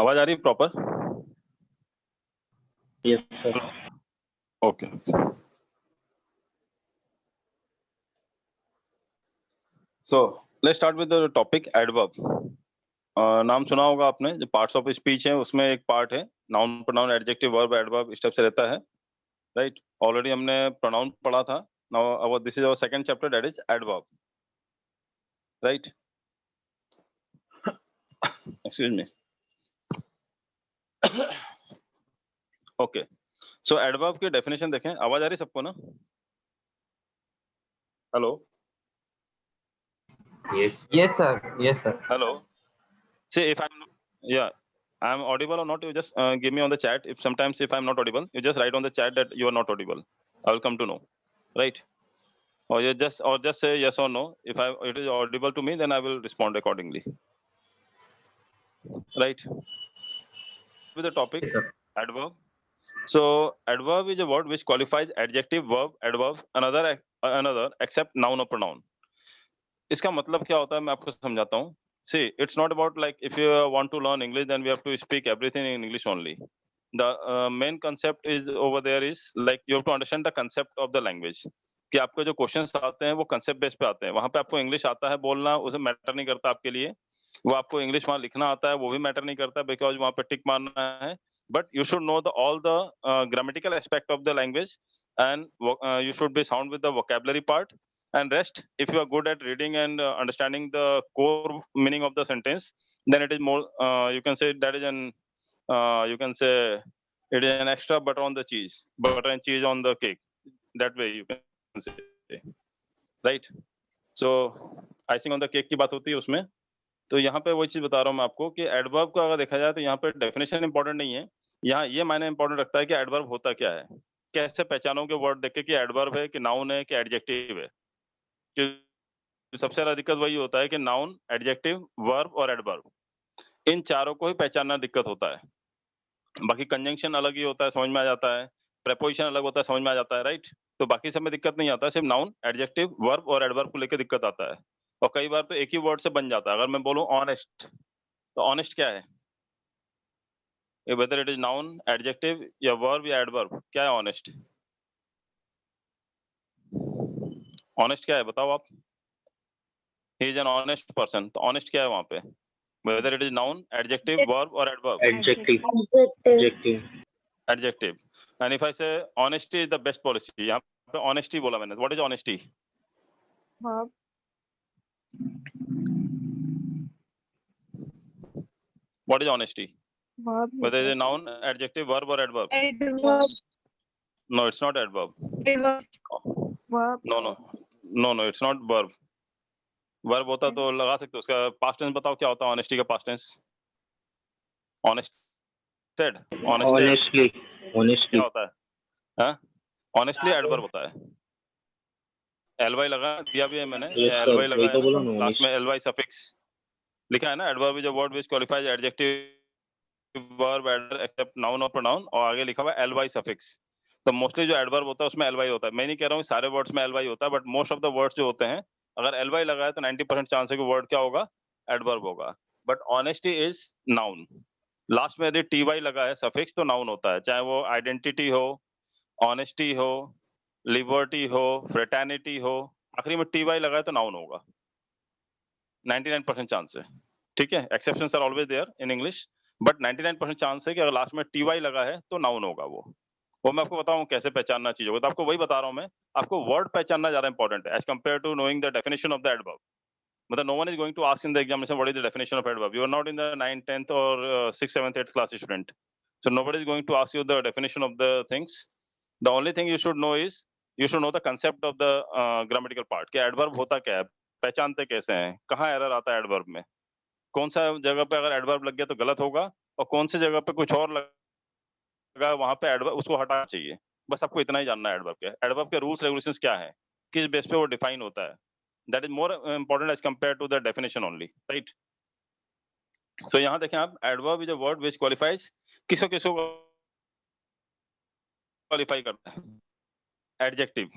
आवाज आ रही है proper? Yes sir. Okay. So let's start with the topic adverb. नाम सुना होगा आपने, जो पार्ट्स ऑफ स्पीच है उसमें एक पार्ट है noun, pronoun, adjective, verb, adverb, इस टाइप से रहता है, राइट? ऑलरेडी हमने प्रोनाउन पढ़ा था। Now our this is our second chapter, that is adverb, right? Excuse me. Okay, so adverb की डेफिनेशन देखें। आवाज आ रही सबको ना? Hello yes sir. Yes sir. Hello. See if I'm audible or not, you just give me on the chat. If sometimes if I'm not audible, you just write on the chat that you are not audible. I will come to know, right? Or you just say yes or no. If it is audible to me, then I will respond accordingly, right? With the topic Yes, sir. adverb. So adverb is a word which qualifies adjective, verb, adverb, another except noun or pronoun. इसका मतलब क्या होता है मैं आपको समझाता हूँ। See, it's not about like if you want to learn English, then we have to speak everything in English only. The main concept is over there is like you have to understand the concept of the language. कि आपको जो questions आते हैं वो concept base पे आते हैं। वहां पे आपको इंग्लिश आता है बोलना, उसे मैटर नहीं करता आपके लिए। वो आपको इंग्लिश वहां लिखना आता है, वो भी मैटर नहीं करता, बिकॉज वहां पे टिक मारना है। But you should know the all the grammatical aspect of the language, and you should be sound with the vocabulary part. And rest, if you are good at reading and understanding the core meaning of the sentence, then it is more, you can say that is you can say it is an extra butter on the cheese, butter and cheese on the cake, that way you can say, right? So icing on the cake की बात होती है उसमें। तो यहाँ पे वही चीज बता रहा हूँ मैं आपको कि एडवर्ब को अगर देखा जाए तो यहाँ पे डेफिनेशन इंपॉर्टेंट नहीं है। यहाँ ये मायने इंपॉर्टेंट रखता है कि एडवर्ब होता क्या है। कैसे पहचानोगे वर्ड देख के कि एडवर्ब है, कि नाउन है, कि एडजेक्टिव है? कि सबसे ज्यादा दिक्कत वही होता है कि नाउन, एडजेक्टिव, वर्ब और एडवर्ब, इन चारों को ही पहचानना दिक्कत होता है। बाकी कंजंक्शन अलग ही होता है, समझ में आ जाता है। प्रेपोजिशन अलग होता है, समझ में आ जाता है, राइट? तो बाकी सब में दिक्कत नहीं आता, सिर्फ नाउन, एडजेक्टिव, वर्ब और एडवर्ब को लेकर दिक्कत आता है। और कई बार तो एक ही वर्ड से बन जाता है। अगर मैं बोलूं ऑनेस्ट, तो ऑनेस्ट क्या है? Whether it is noun, adjective या वर्ब या एडवर्ब, क्या है ऑनेस्ट? ऑनेस्ट क्या है बताओ आप? He is an honest person, तो ऑनेस्ट क्या है वहां पे? Whether it is noun, adjective, verb और adverb? Adjective. Adjective. And if I say honesty is the best policy, यहाँ पे ऑनेस्टी बोला मैंने, what is honesty? verb, what is honesty? verb, whether is noun, adjective, verb और adverb? adverb, no, it's not adverb. adverb, verb, no no no no, it's not verb. Verb होता तो लगा सकते हो। उसका पास्ट टेंस बताओ क्या होता है ऑनेस्टी का पास्ट टेंस? ऑनेस्टेड, ऑनेस्टली। क्या होता है? ऑनेस्टली एडवर्ब होता है। एलवाई लगा दिया भी है मैंने, एलवाई वही लगा तो है बोला ना ना, लास्ट में, एलवाई सफिक्स लिखा है ना। Adverb is a word which qualifies adjective, verb, except noun और प्रोनाउन, और आगे लिखा हुआ है एलवाई सफिक्स। तो मोस्टली जो एडवर्ब होता है उसमें एलवाई होता है। मैं नहीं कह रहा हूँ सारे वर्ड्स में एलवाई होता है, but most of the words जो होते हैं, अगर एलवाई लगा है तो 90% चांस है कि वर्ड क्या होगा? एडवर्ब होगा। But honesty is noun. Last में यदि टी वाई लगा है सफिक्स तो नाउन होता है, चाहे वो आइडेंटिटी हो, ऑनेस्टी हो, लिबर्टी हो, फ्रेटर्निटी हो, आखिरी में टी वाई लगा है तो नाउन होगा। 99% चांस है, ठीक है? Exceptions are always there in English, but 99% chance है कि अगर लास्ट में टी वाई लगा है तो नाउन होगा वो मैं आपको बताऊं कैसे पहचानना चीजों को। तो आपको वही बता रहा हूं मैं, आपको वर्ड पहचानना ज्यादा इंपॉर्टेंट है as compare to knowing the definition of the adverb. मतलब no one is going to ask in the examination what is the definition of adverb. You are not in the 9th 10th और 6th 7th 8th class student, so nobody is going to ask you the definition of the things. The only thing you should know is you should know the concept of the grammatical part, कि adverb होता क्या है, पहचानते कैसे हैं, कहाँ error आता है एडवर्ब में, कौन सा जगह पे अगर एडवर्ब लग गया तो गलत होगा, और कौन सी जगह पे कुछ और लगा वहां पे एडवर्ब उसको हटाना चाहिए। बस आपको इतना ही जानना है एडवर्ब के रूल्स रेगुलेशंस क्या है, किस बेस पे वो डिफाइन होता है। That is more important as compare to the definition only, right? So यहाँ देखें आप, adverb is a word which qualifies, किसको किसको क्वालिफाई करता है? एडजेक्टिव।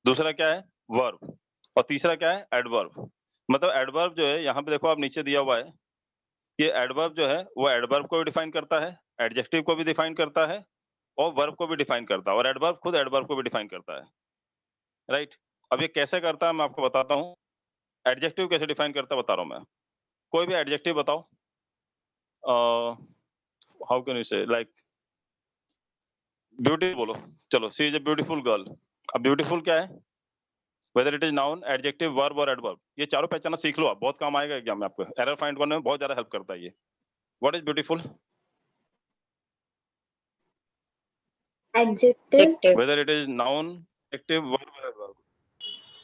दूसरा क्या है? वर्ब। और तीसरा क्या है? एडवर्ब। मतलब एडवर्ब जो है यहाँ पे देखो आप नीचे दिया हुआ है, ये एडवर्ब जो है वो एडवर्ब को भी डिफाइन करता है, एडजेक्टिव को भी डिफाइन करता है और वर्ब को भी डिफाइन करता है, और एडवर्ब खुद एडवर्ब को भी डिफाइन करता है, राइट? अब ये कैसे करता है मैं आपको बताता हूँ। एडजेक्टिव कैसे डिफाइन करता है बता रहा हूँ मैं। कोई भी एडजेक्टिव बताओ। हाउ कैन यू से, लाइक ब्यूटी बोलो। चलो, she is a beautiful girl. अब ब्यूटीफुल क्या है? Whether it is noun, adjective, verb और एडवर्ब, ये चारों पहचानना सीख लो आप, बहुत काम आएगा एग्जाम में आपको। एरर फाइंड करने में बहुत ज्यादा हेल्प करता है ये। What is beautiful? Adjective. Whether it is noun, adjective, verb or adverb.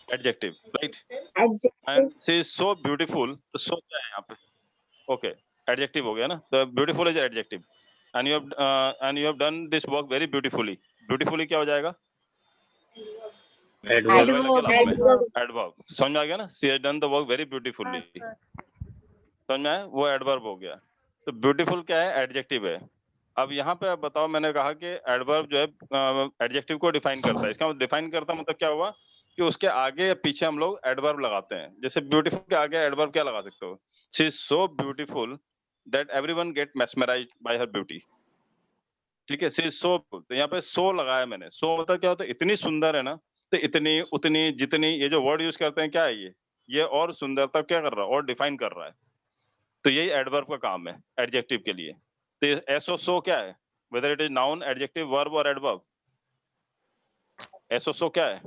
Adjective, right? Adjective. And she is so beautiful, तो so क्या है यहाँ पे? Okay, adjective हो गया ना? तो beautiful is adjective. And you have done this work very beautifully. Beautifully क्या हो जाएगा? Adverb. LY लग गया लास्ट में। Adverb. Adverb. समझ में आ गया ना? She has done the work very beautifully. समझ में आया? वो adverb हो गया। तो beautiful क्या है? Adjective है। अब यहाँ पे आप बताओ, मैंने कहा कि एडवर्ब जो है एडजेक्टिव को डिफाइन करता है। इसका डिफाइन करता मतलब क्या हुआ कि उसके आगे या पीछे हम लोग एडवर्ब लगाते हैं। जैसे ब्यूटीफुल के आगे एडवर्ब क्या लगा सकते हो? She is so beautiful that everyone get mesmerized by her beauty. ठीक है, शी इज सो, तो यहाँ पे सो लगाया मैंने। सो मतलब क्या होता है? इतनी सुंदर है ना, तो इतनी, उतनी, जितनी, ये जो वर्ड यूज करते हैं क्या है ये और सुंदरता क्या कर रहा है? और डिफाइन कर रहा है। तो यही एडवर्ब का काम है एडजेक्टिव के लिए। तो एसो सो क्या है? Whether it is noun, adjective, verb और एडवर्ब। एसो सो क्या है?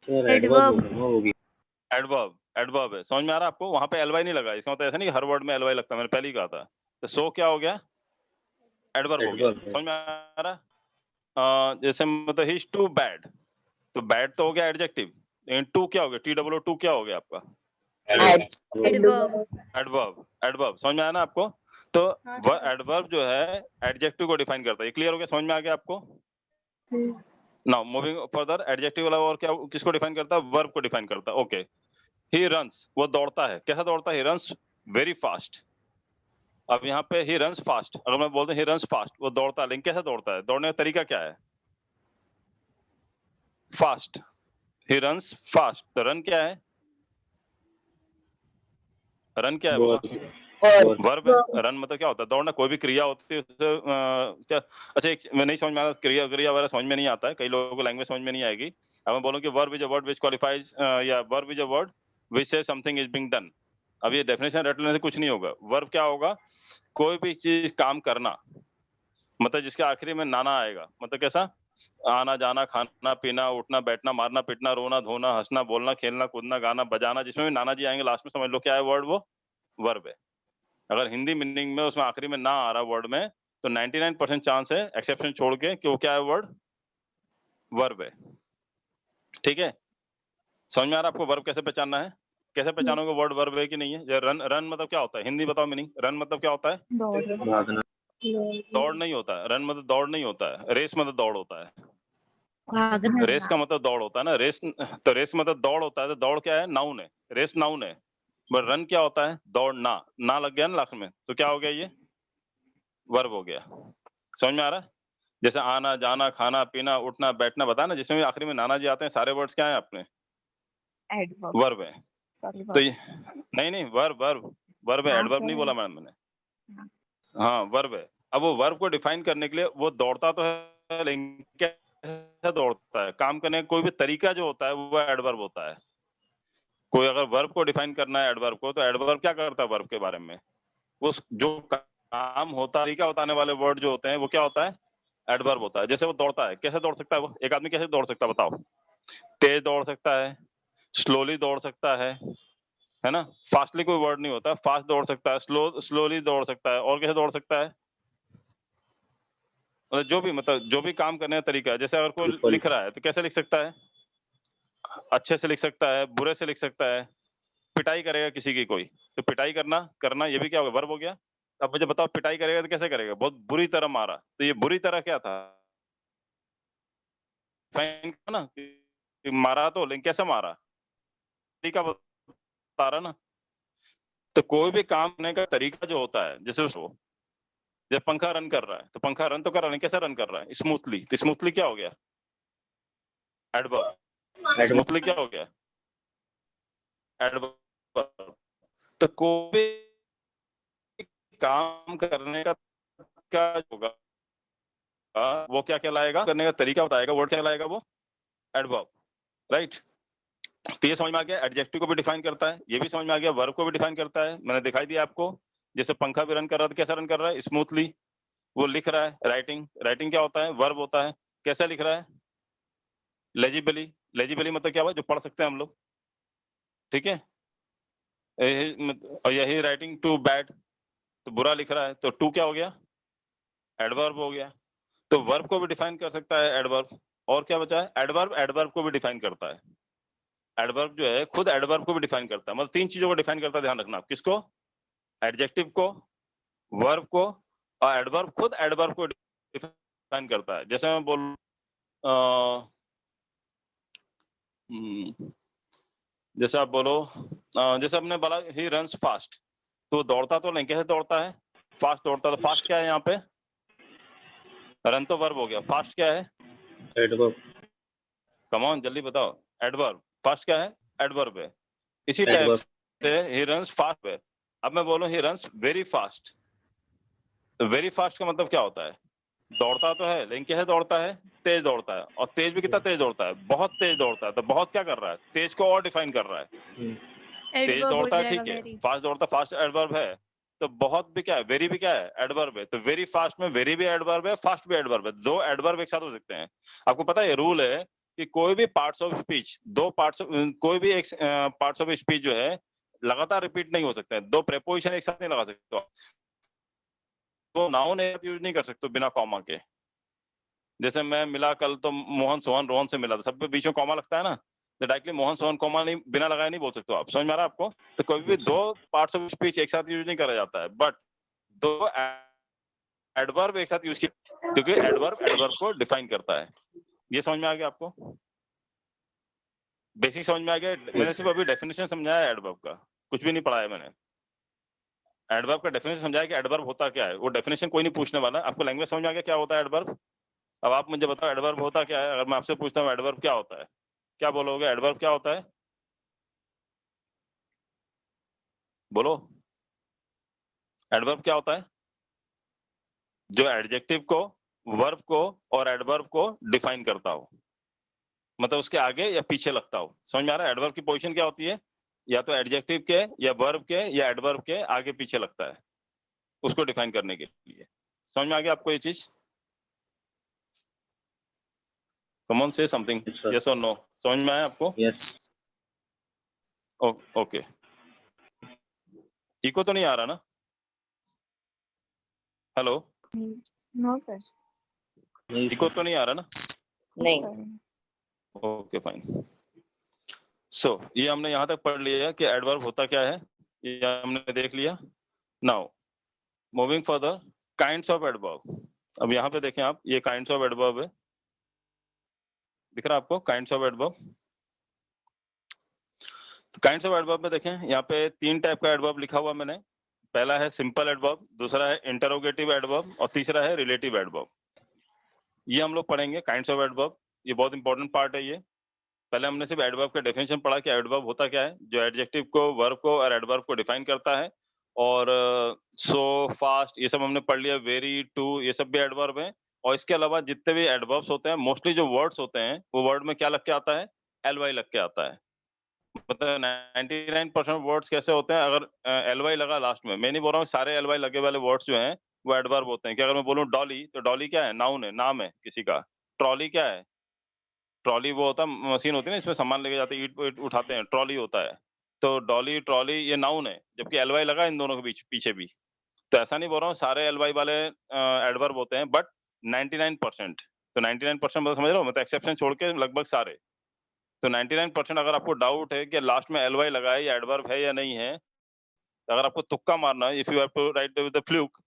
Sir, Adverb. adverb होगी। एडवर्ब। एडवर्ब है। समझ में आ रहा है आपको? वहां पे एलवाई नहीं लगा। इसका मतलब ऐसा नहीं कि हर वर्ड में एलवाई लगता है, मैंने पहले ही कहा था। तो सो क्या हो गया? एडवर्ब हो गया। Adverb है। समझ में आ रहा? जैसे मतलब ही इज टू बैड, तो बैड तो हो गया एडजेक्टिव, लेकिन टू क्या हो गया? TOO क्या हो गया आपका? Adverb. एडवर्ब। एडवर्ब समझ में आया ना आपको? तो वह एडवर्ब जो है एडजेक्टिव को डिफाइन करता है। ये क्लियर हो गया? समझ में आ गया आपको? नाउ मूविंग फर्दर, एडजेक्टिव वाला और क्या किसको डिफाइन करता है? वर्ब को डिफाइन करता है। ओके, ही रन्स, वो दौड़ता है। कैसा दौड़ता है? He runs very fast. अब यहाँ पे ही रन्स फास्ट, अगर मैं बोलता हूँ ही रन्स फास्ट, वो दौड़ता है, लेकिन कैसे दौड़ता है? दौड़ने का तरीका क्या है? फास्ट। ही रन्स फास्ट, तो रन क्या है? रन क्या है बोला? वर्ब है। रन मतलब क्या होता है? दौड़ना। कोई भी क्रिया होती है उससे क्या, अच्छा एक मैं नहीं समझ में आ रहा, क्रिया क्रिया वगैरह समझ में नहीं आता है, कई लोगों को लैंग्वेज समझ में नहीं आएगी। अब मैं बोलूँ कि verb is a word which qualifies, या verb is a word which say something is being done. अब ये डेफिनेशन रट लेने से कुछ नहीं होगा। वर्ब क्या होगा? कोई भी चीज काम करना, मतलब जिसके आखिरी में नाना आएगा। मतलब कैसा? आना जाना, खाना पीना, उठना बैठना, मारना पीटना, रोना धोना, हंसना बोलना, खेलना कूदना, गाना बजाना, जिसमें भी नाना जी आएंगे लास्ट में, समझ लो क्या है वर्ड? वो वर्ब है। अगर हिंदी मीनिंग में उसमें आखिरी में ना आ रहा वर्ड में, तो 99% चांस है, एक्सेप्शन छोड़ के, कि वो क्या है? वर्ड वर्ब है। ठीक है, समझ में आ रहा है आपको? वर्ब कैसे पहचानना है? कैसे पहचानोगे वर्ड वर्ब है कि नहीं है? रन, रन मतलब क्या होता है? हिंदी बताओ मीनिंग। रन मतलब क्या होता है? भागना। दौड़ नहीं होता है। रन मतलब दौड़ नहीं होता है। रेस मतलब दौड़ होता है। भागना। रेस का मतलब दौड़ होता है ना। रेस, तो रेस मतलब दौड़ होता है। तो दौड़ क्या है? नाउन है। रेस नाउन है। बट रन क्या होता है? दौड़ना। ना लग गया ना लास्ट में, तो क्या हो गया? ये वर्ब हो गया। समझ में आ रहा है? जैसे आना जाना, खाना पीना, उठना बैठना, बताया ना, जिसमें भी आखिरी में नाना जी आते हैं, सारे वर्ड्स क्या है अपने? Adverb. वर्ब है। Sorry, तो verb. नहीं नहीं, वर्ब वर्ब वर्ब है, हाँ, एडवर्ब sir. नहीं बोला मैडम मैंने। हाँ. हाँ, वर्ब है। अब वो वर्ब को डिफाइन करने के लिए, वो दौड़ता तो है, लेकिन कैसे दौड़ता है? काम करने का कोई भी तरीका जो होता है वो एडवर्ब होता है। कोई अगर वर्ब को डिफाइन करना है एडवर्ब को, तो एडवर्ब क्या करता है वर्ब के बारे में? उस जो काम होता है, तरीका बताने वाले वर्ड जो होते हैं, वो क्या होता है? एडवर्ब होता है। जैसे वो दौड़ता है, कैसे दौड़ सकता है वो? एक आदमी कैसे दौड़ सकता है बताओ? तेज दौड़ सकता है, स्लोली दौड़ सकता है ना? फास्टली कोई वर्ड नहीं होता। फास्ट दौड़ सकता है, स्लोली दौड़ सकता है, और कैसे दौड़ सकता है? मतलब जो भी, मतलब जो भी काम करने का तरीका है। जैसे अगर कोई बिल्कुल। लिख रहा है तो कैसे लिख सकता है? अच्छे से लिख सकता है, बुरे से लिख सकता है, पिटाई करेगा किसी की कोई, तो पिटाई करना, करना, ये भी क्या होगा? वर्ब हो गया। अब मुझे बताओ, पिटाई करेगा तो कैसे करेगा? बहुत बुरी तरह मारा, तो ये बुरी तरह क्या था? फाइन ना कि मारा, तो लेकिन कैसे मारा? तरीका बता रहा ना। तो कोई भी काम करने का तरीका जो होता है, जैसे उसको, जब पंखा रन कर रहा है, तो पंखा रन तो कर रहा है, कैसे रन कर रहा है? स्मूथली। तो स्मूथली क्या हो गया? एडवर्ब। Adverb। स्मूथली क्या हो गया? एडवर्ब। तो कोई काम करने का क्या होगा, वो क्या कहलाएगा, करने का तरीका बताएगा, वर्ड क्या कहलाएगा, वो एडवर्ब, राइट। तो ये समझ में आ गया, एडजेक्टिव को भी डिफाइन करता है, ये भी समझ में आ गया, वर्ब को भी डिफाइन करता है। मैंने दिखाई दिया आपको, जैसे पंखा भी रन कर रहा था, कैसा रन कर रहा है, स्मूथली, वो लिख रहा है, राइटिंग, राइटिंग क्या होता है, वर्ब होता है, कैसा लिख रहा है, लेजिबली, लेजिबली मतलब क्या हुआ, जो पढ़ सकते हैं हम लोग, ठीक है। और यही राइटिंग टू बैड, तो बुरा लिख रहा है, तो टू क्या हो गया, एडवर्ब हो गया। तो वर्ब को भी डिफाइन कर सकता है एडवर्ब। और क्या बचा है, एडवर्ब, एडवर्ब को भी डिफाइन करता है। एडवर्ब जो है खुद एडवर्ब को भी डिफाइन करता है, मतलब तीन चीजों को डिफाइन करता है, ध्यान रखना आप, किसको, एडजेक्टिव को, वर्ब को, और एडवर्ब खुद एडवर्ब को डिफाइन करता है। जैसे मैं बोल जैसे आप बोलो, जैसे आपने बोला ही रन्स फास्ट, तो दौड़ता तो नहीं, कैसे दौड़ता है, फास्ट दौड़ता, तो फास्ट क्या है यहाँ पे, रन तो वर्ब हो गया, फास्ट क्या है, एडवर्ब, कम ऑन जल्दी बताओ, एडवर्ब, फास्ट क्या है, एडवर्ब है। इसी टाइप एडवर्ब, से ही रन्स फास्ट है। अब मैं बोलूं ही रन्स वेरी फास्ट, तो वेरी फास्ट का मतलब क्या होता है, दौड़ता तो है लेकिन कैसे दौड़ता है, तेज दौड़ता है, और तेज भी कितना तेज दौड़ता है, बहुत तेज दौड़ता है। तो बहुत क्या कर रहा है, तेज को और डिफाइन कर रहा है, तेज एडवर्ब हो दौड़ता है, जाएगा ठीक है, वेरी। फास्ट दौड़ता, फास्ट एडवर्ब है। तो बहुत भी क्या है, वेरी भी क्या है, एडवर्ब है। तो वेरी फास्ट में वेरी भी एडवर्ब है, फास्ट भी एडवर्ब है, दो एडवर्ब एक साथ हो सकते हैं। आपको पता है ये रूल है कि कोई भी पार्ट्स ऑफ स्पीच, दो पार्ट्स, कोई भी एक पार्ट्स ऑफ स्पीच जो है लगातार रिपीट नहीं हो सकते हैं, दो प्रेपोजिशन एक साथ नहीं लगा सकते, तो नाउन यूज नहीं कर सकते बिना कॉमा के। जैसे मैं मिला कल तो मोहन सोहन रोहन से मिला, तो सब पे बीच में कॉमा लगता है ना, तो डायरेक्टली मोहन सोहन कॉमा नहीं, बिना लगाए नहीं बोल सकते हो आप, समझ में आ रहा है आपको। तो कभी भी दो पार्ट्स ऑफ स्पीच एक साथ यूज नहीं करा जाता है, बट दो एडवर्ब एक साथ यूज किया, क्योंकि एडवर्ब एडवर्ब को डिफाइन करता है। ये समझ में आ गया आपको, बेसिक समझ में आ गया। मैंने सिर्फ अभी डेफिनेशन समझाया एडवर्ब का, कुछ भी नहीं पढ़ाया मैंने। एडवर्ब का डेफिनेशन समझाया कि एडवर्ब होता क्या है, वो डेफिनेशन कोई नहीं पूछने वाला। आपको लैंग्वेज समझ में आ गया क्या होता है एडवर्ब। अब आप मुझे बताओ एडवर्ब होता क्या है, अगर मैं आपसे पूछता हूँ एडवर्ब क्या होता है, क्या बोलोगे, एडवर्ब क्या होता है, बोलो, एडवर्ब क्या होता है, जो एडजेक्टिव को, वर्ब को और एडवर्ब को डिफाइन करता हो, मतलब उसके आगे या पीछे लगता हो। समझ में आ रहा है, एडवर्ब की पोजीशन क्या होती है, या तो एडजेक्टिव के या वर्ब के या एडवर्ब के आगे पीछे लगता है, उसको डिफाइन करने के लिए। समझ में आ गया आपको ये चीज, कम ऑन से समथिंग, Yes, sir. यस और नो, समझ में आया आपको, यस, ओके। इको तो नहीं आ रहा ना, हेलो, नो सर। नहीं इको तो नहीं आ रहा ना, नहीं। Okay fine. सो ये हमने यहाँ तक पढ़ लिया कि एडवर्ब होता क्या है, ये हमने देख लिया। Now moving further, kinds of adverb. अब यहाँ पे देखें आप, ये काइंड्स ऑफ एडवर्ब है, दिख रहा है आपको, kinds of adverb. Kinds of adverb में देखें, यहाँ पे तीन टाइप का एडवर्ब लिखा हुआ मैंने। पहला है सिंपल एडवर्ब, दूसरा है इंटरोगेटिव एडवर्ब, और तीसरा है रिलेटिव एडवर्ब। ये हम लोग पढ़ेंगे काइंड्स ऑफ एडवर्ब, ये बहुत इंपॉर्टेंट पार्ट है ये। पहले हमने सिर्फ एडवर्ब का डेफिनेशन पढ़ा कि एडवर्ब होता क्या है, जो एडजेक्टिव को, वर्ब को और एडवर्ब को डिफाइन करता है। और सो, फास्ट, ये सब हमने पढ़ लिया, वेरी, टू, ये सब भी एडवर्ब हैं। और इसके अलावा जितने भी एडवर्ब्स होते हैं, मोस्टली जो वर्ड्स होते हैं, वो वर्ड में क्या लग के आता है, एल वाई लग के आता है। मतलब 99% वर्ड्स कैसे होते हैं, अगर एल वाई लगा लास्ट में, मैं नहीं बोल रहा हूँ सारे एल वाई लगे वाले वर्ड्स जो हैं वो एडवर्ब होते हैं। कि अगर मैं बोलूँ डॉली, तो डॉली क्या है, नाउन है, नाम है किसी का। ट्रॉली क्या है, ट्रॉली वो होता है, मशीन होती है ना, इसमें सामान लेके जाते हैं, ईट उठाते हैं, ट्रॉली होता है। तो डॉली, ट्रॉली, ये नाउन है, जबकि एल वाई लगा इन दोनों के बीच पीछे भी। तो ऐसा नहीं बोल रहा हूँ सारे एल वाई वाले एडवर्ब होते हैं, बट 99%। तो 99% मतलब समझ रहे हो, मतलब एक्सेप्शन छोड़ के लगभग सारे। तो 99% अगर आपको डाउट है कि लास्ट में एल वाई लगा है या एडवर्ब है या नहीं है, तो अगर आपको तुक्का मारना है, if you have to write with the fluke,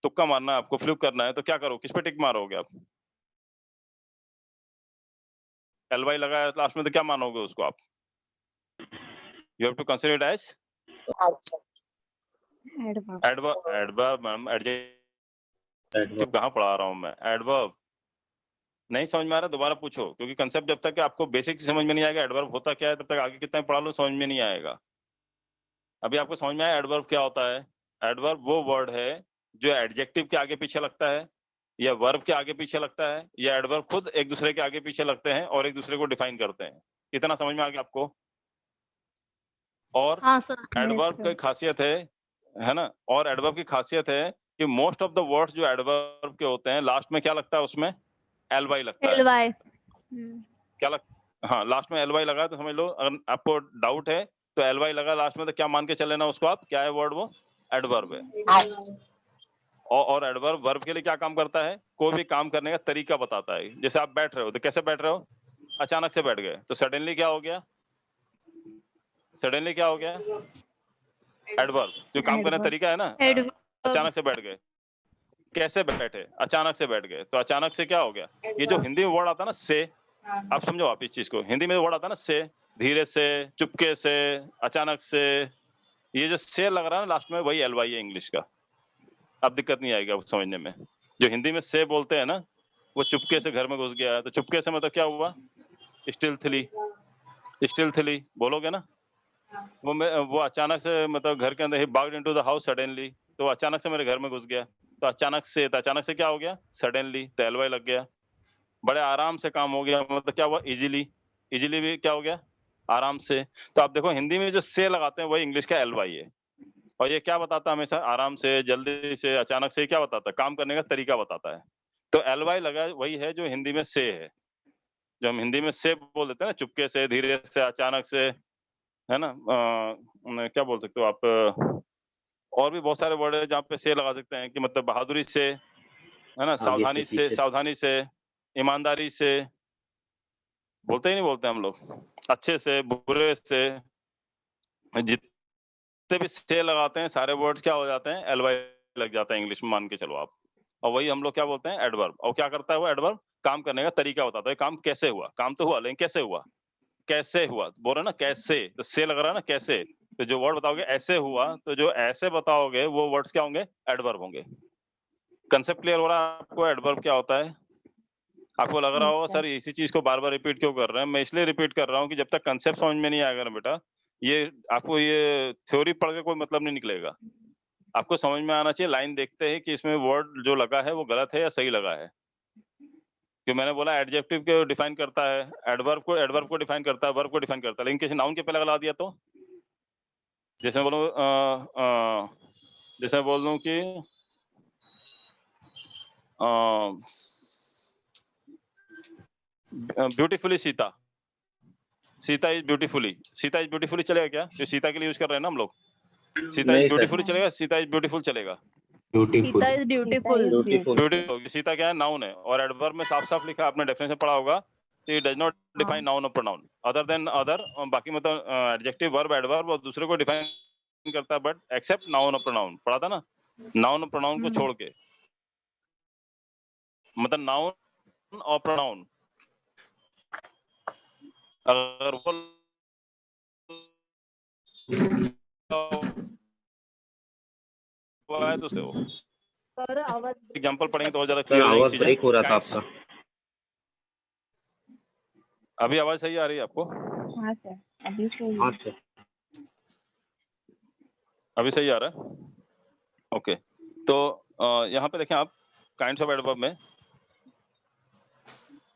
तुक्का मारना है आपको, फ्लूक करना है, तो क्या करो, किस पे टिक मारोगे आप, एल वाई लगा है लास्ट में तो क्या मानोगे उसको आप, you have to consider it as adverb. Adverb. Adverb ma'am, adjective adverb, कहाँ पढ़ा रहा हूँ मैं, एडवर्ब। नहीं समझ में आ रहा, दोबारा पूछो, क्योंकि कंसेप्ट जब तक आपको बेसिक समझ में नहीं आएगा एडवर्ब होता क्या है, तब तक आगे कितना भी पढ़ा लो समझ में नहीं आएगा। अभी आपको समझ में आया एडवर्ब क्या होता है, एडवर्ब वो वर्ड है जो एडजेक्टिव के आगे पीछे लगता है या वर्ब के आगे पीछे लगता है या एडवर्ब खुद एक दूसरे के आगे पीछे लगते हैं और एक दूसरे को डिफाइन करते हैं। इतना समझ में आ गया आपको? और हाँ सर। एडवर्ब की खासियत है ना, और एडवर्ब की खासियत है कि मोस्ट ऑफ द वर्ड्स जो एडवर्ब के होते हैं लास्ट में क्या लगता है उसमें? एल लगता है। LY। क्या हाँ, लास्ट में एल लगा तो समझ लो, अगर आपको डाउट है तो एल लगा लास्ट में तो क्या मान के चल लेना उसको आप, क्या है वर्ड वो? एडवर्ब है। और एडवर्ब वर्ब के लिए क्या काम करता है? कोई भी काम करने का तरीका बताता है। जैसे आप बैठ रहे हो तो कैसे बैठ रहे हो? अचानक से बैठ गए तो सडनली क्या हो गया? सडनली क्या हो गया? एडवर्ब। जो काम करने का तरीका है ना, अचानक से बैठ गए। कैसे बैठे? अचानक से बैठ गए। तो अचानक से क्या हो गया? ये जो हिंदी में वर्ड आता है ना से, आप समझो आप इस चीज को, हिंदी में वर्ड आता है ना से, धीरे से, चुपके से, अचानक से, ये जो से लग रहा है ना लास्ट में, वही एलवाई है इंग्लिश का। अब दिक्कत नहीं आएगा समझने में। जो हिंदी में से बोलते हैं ना, वो चुपके से घर में घुस गया, तो चुपके से मतलब क्या हुआ? स्टिल्थली, स्टिल्थली बोलोगे ना, वो अचानक से मतलब घर के अंदर ही भाग इनटू द हाउस सडनली, तो अचानक से मेरे घर में घुस गया। तो अचानक से क्या हो गया? सडनली, तो एलवाई लग गया। बड़े आराम से काम हो गया, मतलब क्या हुआ? इजीली, इजीली भी क्या हो गया? आराम से। तो आप देखो हिंदी में जो से लगाते हैं वही इंग्लिश का एलवाई है। और ये क्या बताता है? हमेशा आराम से, जल्दी से, अचानक से, क्या बताता है? काम करने का तरीका बताता है। तो एलवाई लगा वही है जो हिंदी में से है। जो हम हिंदी में से बोल देते हैं ना, चुपके से, धीरे से, अचानक से, है ना, क्या बोल सकते हो आप? और भी बहुत सारे वर्ड है जहाँ पे से लगा सकते हैं कि मतलब बहादुरी से, है ना, सावधानी से, सावधानी से, ईमानदारी से, बोलते ही नहीं बोलते हम लोग, अच्छे से, बुरे से, जितने भी से लगाते हैं सारे वर्ड्स क्या हो जाते हैं? एलवाई लग जाता है इंग्लिश में, मान के चलो आप। और वही हम लोग क्या बोलते हैं? एडवर्ब। और क्या करता है वो एडवर्ब? काम करने का तरीका बताता है। काम कैसे हुआ? काम तो हुआ, लेकिन कैसे हुआ? कैसे हुआ बोल रहे ना, कैसे, तो से लग रहा है ना, कैसे। तो जो वर्ड बताओगे ऐसे हुआ, तो जो ऐसे बताओगे वो वर्ड्स क्या होंगे? एडवर्ब होंगे। कंसेप्ट क्लियर हो रहा है आपको? एडवर्ब क्या होता है? आपको लग रहा होगा सर इसी चीज को बार बार रिपीट क्यों कर रहे हैं? मैं इसलिए रिपीट कर रहा हूँ कि जब तक कंसेप्ट समझ में नहीं आएगा ना बेटा, ये आपको ये थ्योरी पढ़ के कोई मतलब नहीं निकलेगा। आपको समझ में आना चाहिए, लाइन देखते हैं कि इसमें वर्ड जो लगा है वो गलत है या सही लगा है। कि मैंने बोला एडजेक्टिव को डिफाइन करता है, एडवर्ब को डिफाइन करता है, वर्ब को डिफाइन करता है, लेकिन किसी नाउन के पहले लगा दिया तो, जैसे बोलूं जैसे बोल दूं कि beautifully Sita, Sita is beautifully चलेगा क्या? जो सीता के लिए यूज कर रहे हैं ना हम लोग, सीता इज ब्यूटीफुली चलेगा? सीता इज ब्यूटीफुल चलेगा? Sita is beautiful. Beautiful, Sita क्या है? नाउन है। और एडवर्ब में साफ साफ लिखा, आपने डेफिनेशन पढ़ा होगा, it does not define noun और प्रोनाउन अदर देन अदर। बाकी मतलब एडजेक्टिव, वर्ब, एडवर्ब और दूसरे को डिफाइन करता है, बट एक्सेप्ट नाउन और प्रोनाउन। पढ़ा था ना? नाउन और प्रोनाउन को छोड़ के, मतलब नाउन और प्रोनाउन अगर वो है तो सर आवाज एग्जांपल पढ़ेंगे तो और ज्यादा सर क्लियर हो आवाज जाएगी ब्रेक हो रहा था चीजें। आपका। अभी आवाज सही आ रही है आपको? हाँ सर, अभी सही हाँ है। सर। अभी सही आ रहा है? ओके। तो यहाँ पे देखें आप, काइंड्स ऑफ एडवर्ब में,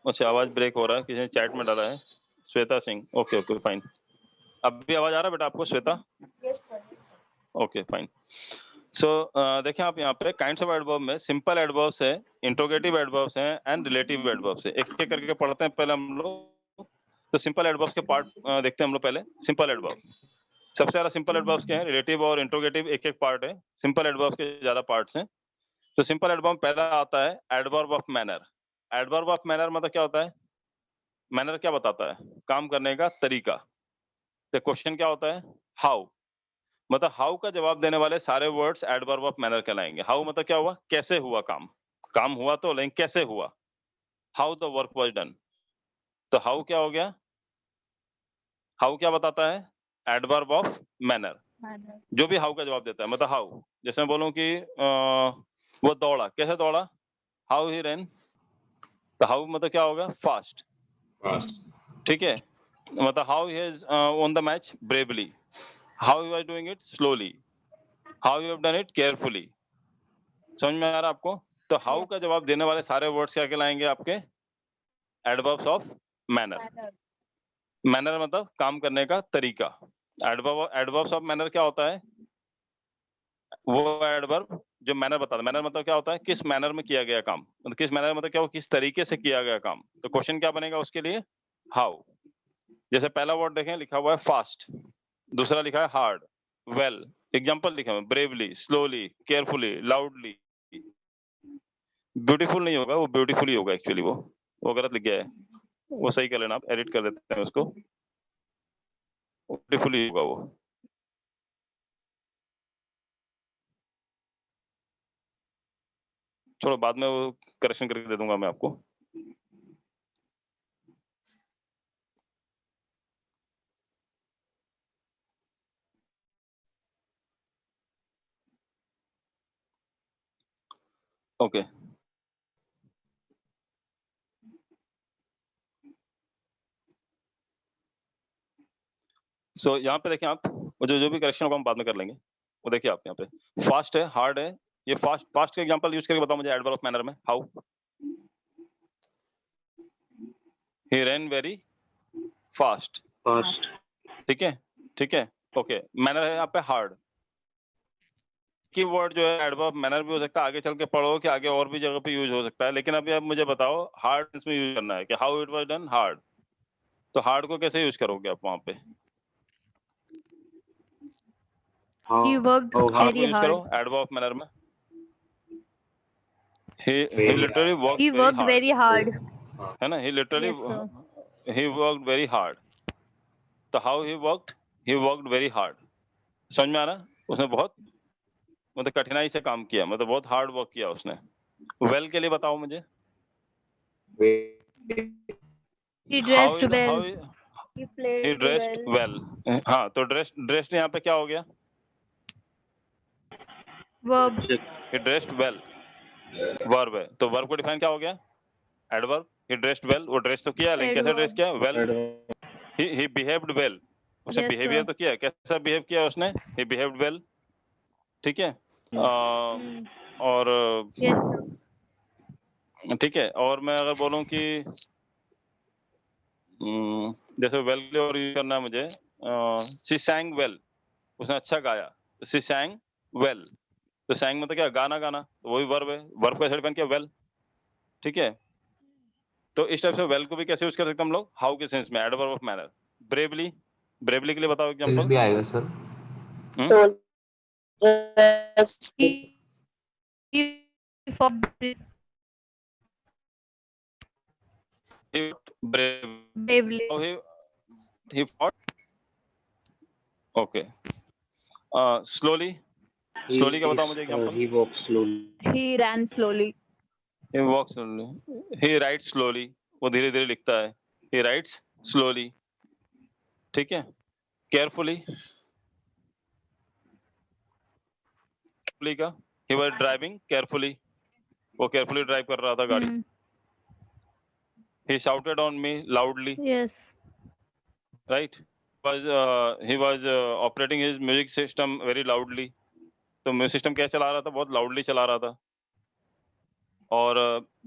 अच्छा आवाज ब्रेक हो रहा है, किसी ने चैट में डाला है, Shweta Singh. Okay okay fine. अब भी आवाज आ रहा है बेटा आपको Shweta? Yes sir. Okay fine. So देखें आप यहाँ पे काइंड्स ऑफ एडवर्ब में सिंपल एडवर्ब्स है, इंट्रोगेटिव एडवर्ब्स हैं एंड रिलेटिव एडवर्ब्स है। एक एक करके पढ़ते हैं पहले हम लोग। तो सिंपल एडवर्ब्स के पार्ट देखते हैं हम लोग पहले। सिंपल एडवर्ब, सबसे ज्यादा सिंपल एडवर्ब्स क्या है? रिलेटिव और इंट्रोगेटिव एक एक पार्ट है, सिंपल एडवर्ब्स के ज्यादा पार्ट्स हैं। तो सिंपल एडवर्ब पहला आता है adverb of manner. Adverb of manner मतलब क्या होता है? मैनर क्या बताता है? काम करने का तरीका। तो क्वेश्चन क्या होता है? हाउ, मतलब हाउ का जवाब देने वाले सारे वर्ड्स एडवर्ब ऑफ मैनर कहलाएंगे। हाउ मतलब क्या हुआ? कैसे हुआ काम? काम हुआ तो, लेकिन कैसे हुआ? How the work was done. तो हाउ क्या हो गया? हाउ क्या बताता है? Adverb of manner. जो भी हाउ का जवाब देता है, मतलब हाउ, जैसे मैं बोलूं कि वो दौड़ा, कैसे दौड़ा? How he run. तो हाउ मतलब क्या होगा? फास्ट। ठीक है, मतलब how he has won the match bravely. How he was doing it? Slowly. How you have done it carefully. समझ में आ रहा आपको? तो हाउ का जवाब देने वाले सारे वर्ड्स क्या कहलाएंगे आपके? Adverbs of manner. Manner. Manner मतलब काम करने का तरीका। एडवर्ब्स ऑफ मैनर क्या होता है? वो एडवर्ब जो मैनर बताता है। मैनर मतलब क्या होता है? किस मैनर में किया गया काम, मतलब किस मैनर मतलब क्या, वो किस तरीके से किया गया काम। तो क्वेश्चन क्या बनेगा उसके लिए? हाउ। जैसे पहला वर्ड देखें, लिखा हुआ है फास्ट, दूसरा लिखा है हार्ड, वेल। एग्जांपल लिखा हुआ है bravely, slowly, carefully, loudly. Beautiful नहीं होगा, वो ब्यूटीफुली होगा एक्चुअली। वो गलत लिख गया है, वो सही कर लेना, आप एडिट कर देते हैं उसको, ब्यूटीफुली होगा वो। चलो बाद में वो करेक्शन करके दे दूंगा मैं आपको। ओके सो यहाँ पे देखें आप, वो जो भी करेक्शन होगा हम बाद में कर लेंगे। वो देखिए आप यहाँ पे फास्ट है, हार्ड है। ये फास्ट फास्ट का एग्जांपल यूज करके बताओ मुझे एडवर्ब ऑफ मैनर में। How? He rain very fast. Fast. ठीक है, ठीक है, ओके। मैनर है यहाँ पे हार्ड। की वर्ड जो है एडवर्ब मैनर भी हो सकता है, आगे चल के पढ़ो कि आगे और भी जगह पे यूज हो सकता है, लेकिन अभी आप मुझे बताओ हार्ड इसमें यूज करना है कि how it was done hard. तो हार्ड को कैसे यूज करोगे आप वहां पे? He worked हाउ हार्ड को very यूज करो hard. एडवर्ब ऑफ मैनर में। he literally worked He very worked hard, very hard. है ना? he literally Yes, sir. he worked very hard। तो how he worked very hard। समझ में आ रहा? उसने बहुत मतलब कठिनाई से काम किया, मतलब बहुत हार्ड वर्क किया उसने। वेल के लिए बताओ मुझे। He how dressed well. How He he played dressed well. well। हाँ, तो ड्रेस्ड यहाँ पे क्या हो गया? Verb. he dressed well verb है, तो वर्ब को डिफाइन क्या हो गया? एडवर्ब। he dressed well, वो ड्रेस तो किया, लेकिन कैसे ड्रेस Adverb. किया? वेल। he behaved well, उसने Yes, बिहेवियर sir. तो किया, कैसा बिहेव किया उसने? he behaved well। ठीक है। Hmm. और Yes, sir. ठीक है, और मैं अगर बोलूं कि जैसे वेल के लिए और यूज करना है मुझे, शी sang well, उसने अच्छा गाया, शी sang well। तो sang मतलब क्या? गाना गाना, तो वही वर्ब है, वर्ब का हेड बन किया वेल। ठीक है, तो इस टाइप से वेल को भी कैसे यूज कर सकते हैं हम लोग? हाउ के सेंस में, adverb of manner. Bravely, bravely के लिए बताओ एग्जांपल। भी आएगा sir. He fought bravely. How he fought। Okay, slowly, slowly का बताओ मुझे example. He walk slowly. He ran slowly. he walks slowly, he writes slowly, वो धीरे धीरे लिखता है, he writes slowly। ठीक है, केयरफुली, का he was driving carefully, वो केयरफुली ड्राइव कर रहा था गाड़ी। Hmm. he shouted on me loudly, Yes. right? he was operating his music system very loudly, तो म्यूजिक सिस्टम क्या चला रहा था? बहुत लाउडली चला रहा था। और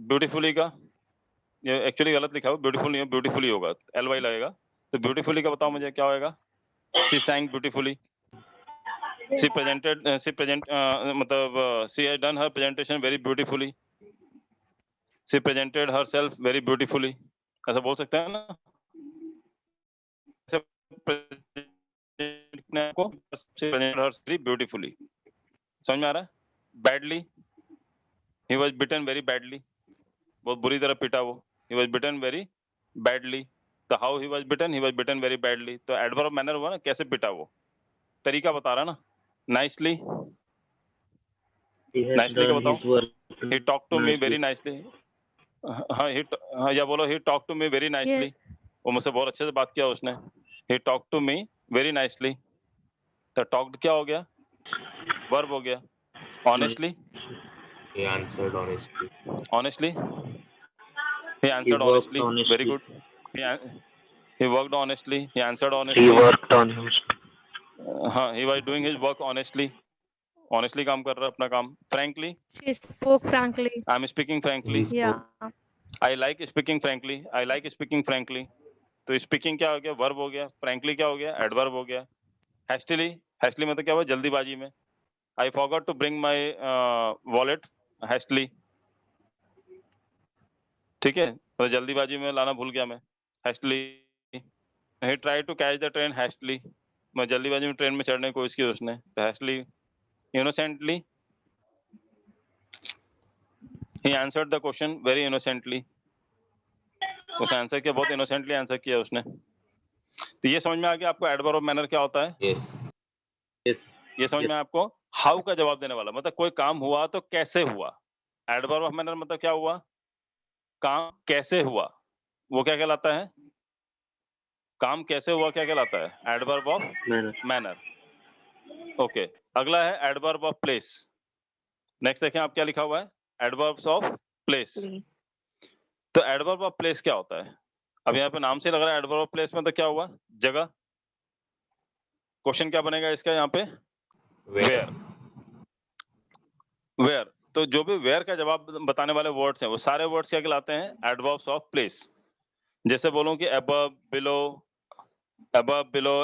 ब्यूटीफुली का, ये एक्चुअली गलत लिखा हुआ, ब्यूटीफुल नहीं है, ब्यूटीफुली होगा, LY लगेगा। तो ब्यूटीफुली का बताओ मुझे क्या होएगा? she sang beautifully, she presented मतलब she has done her presentation very beautifully, she presented herself very beautifully, ऐसा बोल सकते हैं ना? को she presented herself very beautifully। समझ में आ रहा है? badly, he was bitten very badly, बहुत बुरी तरह पिटा वो, he was bitten very badly। तो how he was bitten very badly, तो एडवर्ब मैनर हुआ ना, कैसे पिटा वो, तरीका बता रहा ना। नाइसली, नाइसली का बताओ। he talked to me very nicely। हाँ, या बोलो he talked to me very nicely। Yes. वो मुझसे बहुत अच्छे से बात किया उसने, he talked to me very nicely। तो talked क्या हो गया? वर्ब हो गया। honestly, He answered honestly. honestly, he answered honestly, very good। he worked honestly, he answered honestly, He worked on him. हाँ, he was doing his work honestly, honestly काम कर रहा है अपना काम। Frankly, She spoke frankly. I am speaking frankly. He spoke. Yeah. I like speaking frankly, I like speaking frankly. तो speaking क्या हो गया, वर्ब हो गया। फ्रैंकली क्या हो गया, एडवर्ब हो गया। हैस्टिली, हैस्टिली मतलब क्या हुआ, जल्दीबाजी में। I forgot to bring my wallet hastily, ठीक है, तो जल्दीबाजी में लाना भूल गया मैं, hastily. He try to catch the train hastily, मैं जल्दीबाजी में ट्रेन में चढ़ने की कोशिश की उसने, तो hastily. Innocently, he answered the question very innocently, उसने आंसर किया, बहुत इनोसेंटली आंसर किया उसने। तो ये समझ में आ गया आपको एडवर्ब ऑफ मैनर क्या होता है। Yes. ये समझ में आया आपको। हाउ का जवाब देने वाला, मतलब कोई काम हुआ तो कैसे हुआ। एडवर्ब ऑफ मैनर मतलब क्या हुआ, काम कैसे हुआ, वो क्या कहलाता है, काम कैसे हुआ क्या कहलाता है, एडवर्ब ऑफ मैंने मैनर। ओके, अगला है एडवर्ब ऑफ प्लेस। नेक्स्ट देखें आप क्या लिखा हुआ है, एडवर्ब्स ऑफ प्लेस। Please. तो एडवर्ब ऑफ प्लेस क्या होता है, अब यहाँ पे नाम से लग रहा है एडवर्ब ऑफ प्लेस में, तो क्या हुआ, जगह। क्वेश्चन क्या बनेगा इसका यहाँ पे, Where? वेयर। तो जो भी वेयर का जवाब बताने वाले वर्ड्स हैं वो सारे वर्ड्स क्या कहलाते हैं, एडवर्ब्स ऑफ प्लेस। जैसे बोलूं कि above, below,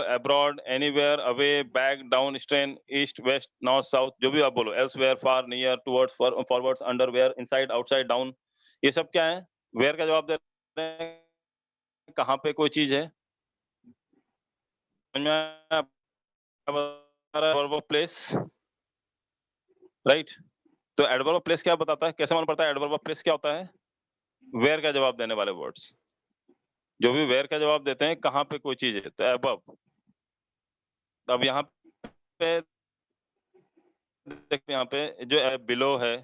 abroad, anywhere, away, back, down, strain, east, west, north, south, जो भी आप बोलो, elsewhere, far, near, towards, forwards, underwear, inside, outside, down, ये सब क्या है, वेयर का जवाब दे रहे हैं, कहाँ पे कोई चीज है। Adverb of place, right. तो एडवर्ब ऑफ प्लेस क्या बताता है, कैसे मालूम पड़ता है एडवर्ब ऑफ प्लेस क्या होता है, वेयर का जवाब देने वाले वर्ड्स, जो भी वेयर का जवाब देते हैं कहाँ पे कोई चीज है, तो अबव। अब यहाँ पे देखते हैं, यहाँ पे जो बिलो है,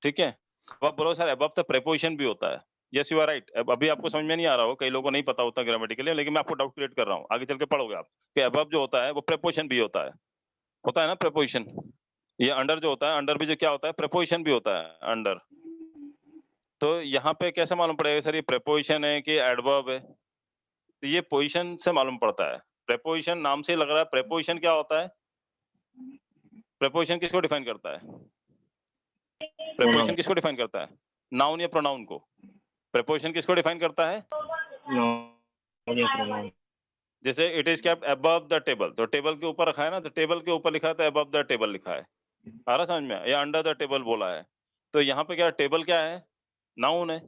ठीक है, अब बोलो सर अबव तो प्रेपोजिशन भी होता है। Yes you are right. अभी आपको समझ में नहीं आ रहा हो, कई लोगों को नहीं पता होता ग्रामेटिकली, लेकिन मैं आपको डाउट क्रिएट कर रहा हूँ, आगे चल के पढ़ोगे आप कि अबव जो होता है वो प्रेपोजिशन भी होता है ना प्रेपोजिशन। ये अंडर जो होता है, अंडर भी जो क्या होता है, प्रेपोजिशन भी होता है अंडर। तो यहाँ पे कैसे मालूम पड़ेगा सर ये प्रेपोजिशन है कि एडवर्ब है, तो ये पोजीशन से मालूम पड़ता है। प्रेपोजिशन नाम से लग रहा है, प्रेपोजिशन क्या होता है, प्रेपोजिशन किसको डिफाइन करता है, प्रेपोजिशन किसको डिफाइन करता है, नाउन या प्रोनाउन को। प्रेपोजिशन किसको डिफाइन करता है, pronoun. जैसे it is kept above the table, तो टेबल के ऊपर रखा है ना, तो टेबल के ऊपर लिखा है तो अबव द टेबल लिखा है, आ रहा समझ में, या अंडर द टेबल बोला है, तो यहाँ पे क्या टेबल क्या है, नाउन है,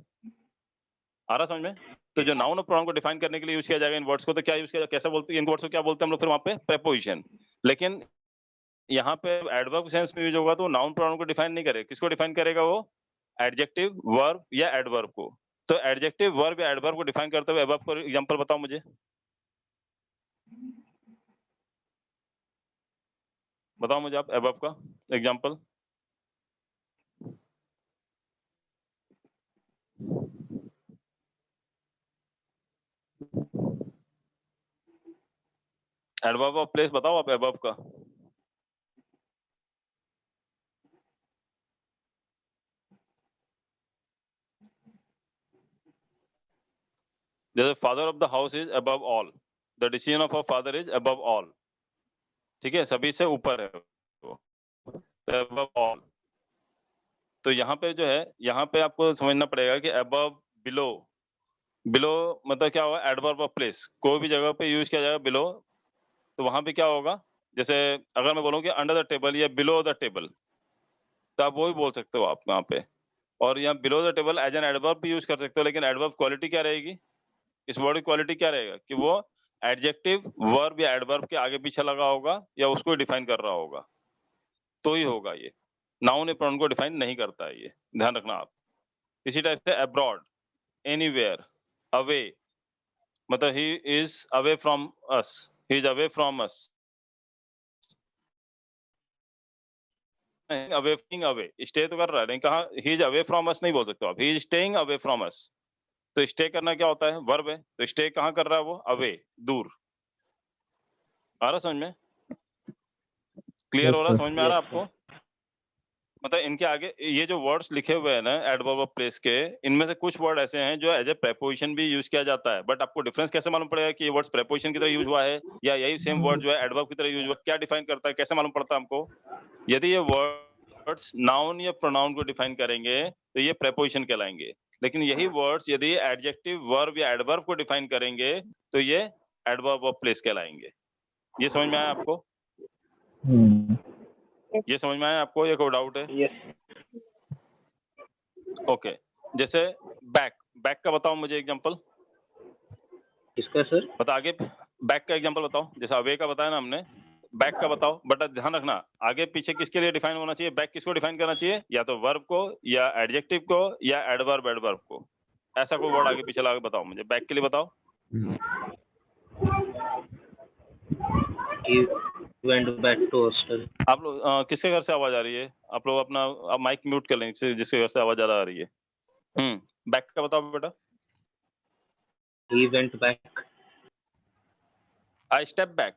आ रहा समझ में। तो जो नाउन और प्रोनाउन को डिफाइन करने के लिए यूज किया जाएगा इन वर्ड्स को, तो क्या यूज किया, कैसे बोलते हैं इन वर्ड्स को, क्या बोलते हैं हम लोग फिर वहाँ पे, प्रेपोजिशन। लेकिन यहाँ पे एडवर्ब सेंस में यूज होगा तो नाउन प्रोनाउन को डिफाइन नहीं करेगा, किसको डिफाइन करेगा वो, एडजेक्टिव, वर्ब या एडवर्ब को। तो एडजेक्टिव, वर्ब या एडवर्ब को डिफाइन करते हुए अबव को एग्जांपल बताओ मुझे, बताओ मुझे आप अबव का एग्जांपल। एडवर्ब ऑफ प्लेस बताओ आप अबव का। जैसे father of the house is above all, the decision of a father is above all, ठीक है, सभी से ऊपर है वो, अबव ऑल। तो यहाँ पे जो है, यहाँ पे आपको समझना पड़ेगा कि अबव, बिलो, बिलो मतलब क्या होगा, एडवर्ब ऑफ प्लेस, कोई भी जगह पे यूज किया जाएगा बिलो, तो वहां पे क्या होगा, जैसे अगर मैं बोलूँ कि अंडर द टेबल या बिलो द टेबल, तो आप वो भी बोल सकते हो आप यहाँ पे। और यहाँ below the table as an adverb भी यूज कर सकते हो, लेकिन एडवर्ब क्वालिटी क्या रहेगी, इस वर्ड की क्वालिटी क्या रहेगा कि वो एडजेक्टिव, वर्ब या एडवर्ब के आगे पीछे लगा होगा या उसको डिफाइन कर रहा होगा, तो ही होगा ये, नाउन या प्रोनाउन को डिफाइन नहीं करता है ये, ध्यान रखना आप। इसी टाइप से अब्रॉड, एनीवेयर, अवे, मतलब he is away from us, he is away from us, away, away stay तो कर रहा है, लेकिन कहा he is away from us नहीं बोल सकते आप, he is staying away from us. तो स्टे करना क्या होता है, वर्ब है, तो स्टे कहाँ कर रहा है वो, अवे, दूर। आ रहा समझ में, क्लियर हो रहा, समझ में आ रहा आपको। मतलब इनके आगे ये जो वर्ड्स लिखे हुए हैं ना एडवर्ब ऑफ प्लेस के, इनमें से कुछ वर्ड ऐसे हैं जो एज ए प्रेपोजिशन भी यूज किया जाता है, बट आपको डिफरेंस कैसे मालूम पड़ेगा कि ये वर्ड्स प्रेपोजिशन की तरह यूज हुआ है या यही सेम वर्ड जो है एडवर्ब की तरह यूज हुआ है? क्या डिफाइन करता है, कैसे मालूम पड़ता है हमको? यदि ये वर्ड्स नाउन या प्रोनाउन को डिफाइन करेंगे तो ये प्रेपोजिशन कहलाएंगे, लेकिन यही वर्ड्स यदि एडजेक्टिव, वर्ब या एडवर्ब को डिफाइन करेंगे तो ये एडवर्ब ऑफ प्लेस कहलाएंगे। ये समझ में आया आपको? ये समझ में आया आपको या कोई डाउट है? यस। ओके, जैसे बैक, बैक का बताओ मुझे एग्जांपल। इसका सर बता आगे बैक का एग्जांपल बताओ। जैसे अवे का बताया ना हमने, बैक का बताओ। बट ध्यान रखना आगे पीछे किसके लिए डिफाइन होना चाहिए, बैक किसको डिफाइन करना चाहिए? या तो वर्ब को या एडजेक्टिव को या एडवर्ब को। ऐसा कोई वर्ड आगे पीछे लगा के बताओ मुझे, बैक के लिए बताओ। he went back to hostel. आप लोग किसके घर से आवाज आ रही है? आप लोग अपना आप माइक म्यूट कर लें जिसके घर से आवाज ज्यादा आ रही है। बैक का बताओ बेटा। He went back. I step back.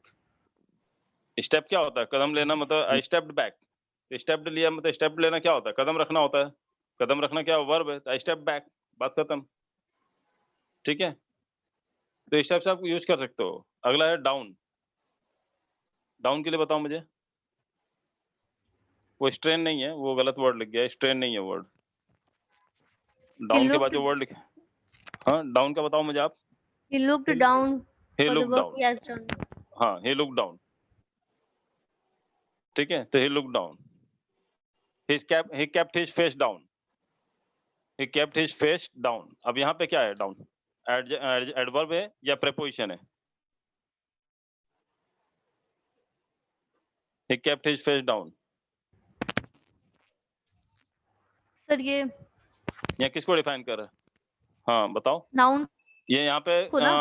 Step क्या होता है? कदम लेना, मतलब आई स्टेप्ड बैक। स्टेप लिया मतलब स्टेप लेना क्या होता है? कदम रखना होता है। कदम रखना क्या वर्ब है? आई स्टेप बैक, बात खत्म। ठीक है, तो इस टाइप से आप यूज कर सकते हो। अगला है डाउन। डाउन के लिए बताओ मुझे। वो स्ट्रेन नहीं है, वो गलत वर्ड लिख गया, स्ट्रेन नहीं है वर्ड। डाउन के बाद जो वर्ड लिखे, हाँ डाउन का बताओ मुझे आप। He looked down he for the looked work down। he has done. हाँ he looked down। ठीक है, तो he looked down। he kept his face down। he kept his face down। अब यहाँ पे क्या है? डाउन एडवर्ब है या प्रेपोजिशन है? he kept his face down। Sir, ये यहाँ किसको डिफाइन कर रहा है? हाँ बताओ। noun ये यहाँ पे को ना?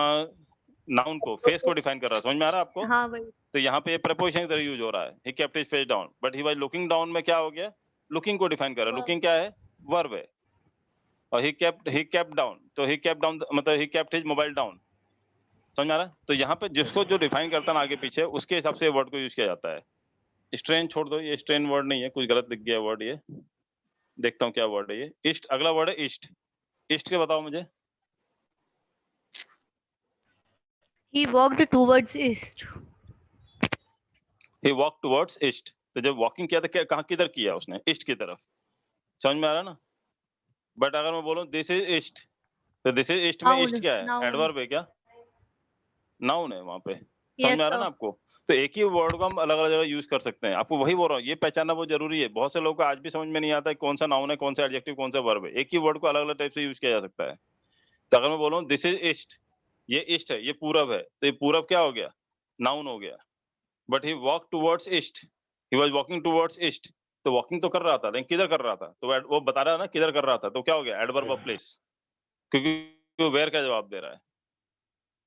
नाउन को, फेस को डिफाइन कर रहा है। समझ में आ रहा है आपको? हाँ वही। तो यहाँ पे प्रेपोजिशन की तरह यूज हो रहा है। he kept his face down but he was looking down में क्या हो गया? लुकिंग को डिफाइन कर रहा है। लुकिंग क्या है? वर्ब है। और he kept down, तो he kept down मतलब he kept his mobile down। समझ में आ रहा है? तो यहाँ पे जिसको जो डिफाइन करता है ना आगे पीछे, उसके हिसाब से वर्ड को यूज किया जाता है। स्ट्रेन छोड़ दो, ये स्ट्रेन वर्ड नहीं है, कुछ गलत लिख गया वर्ड। ये देखता हूँ क्या वर्ड है ये। ईस्ट, अगला वर्ड है ईस्ट। ईस्ट के बताओ मुझे। He walked towards east. he walked towards east। तो जब वॉकिंग किया तो कहाँ किधर किया उसने? ईस्ट की तरफ। समझ में आ रहा ना? बट अगर मैं बोलूँ दिस इज ईस्ट, तो दिस इज ईस्ट में Noun, ईस्ट क्या है? noun. एडवर्ब है क्या? नाउन है वहां पे। समझ Yes में आ रहा है sir. ना आपको? तो एक ही वर्ड को हम अलग अलग जगह यूज कर सकते हैं। आपको वही बोल रहा हूँ, ये पहचानना बहुत जरूरी है। बहुत से लोगों को आज भी समझ में नहीं आता है कौन सा नाउन है, कौन सा एडजेक्टिव, कौन सा वर्ब है। एक ही वर्ड को अलग अलग टाइप से यूज किया जा सकता है। तो अगर मैं बोलूँ दिस इज ईस्ट, ये ईस्ट है, ये पूरब है, तो ये पूरब क्या हो गया? नाउन हो गया। But he walk towards east, he was walking towards east. तो वॉकिंग तो कर रहा था, लेकिन किधर कर रहा था? तो वो बता रहा है ना किधर कर रहा था, तो क्या हो गया? एडवर्ब ऑफ प्लेस, क्योंकि वो वेयर का जवाब दे रहा है।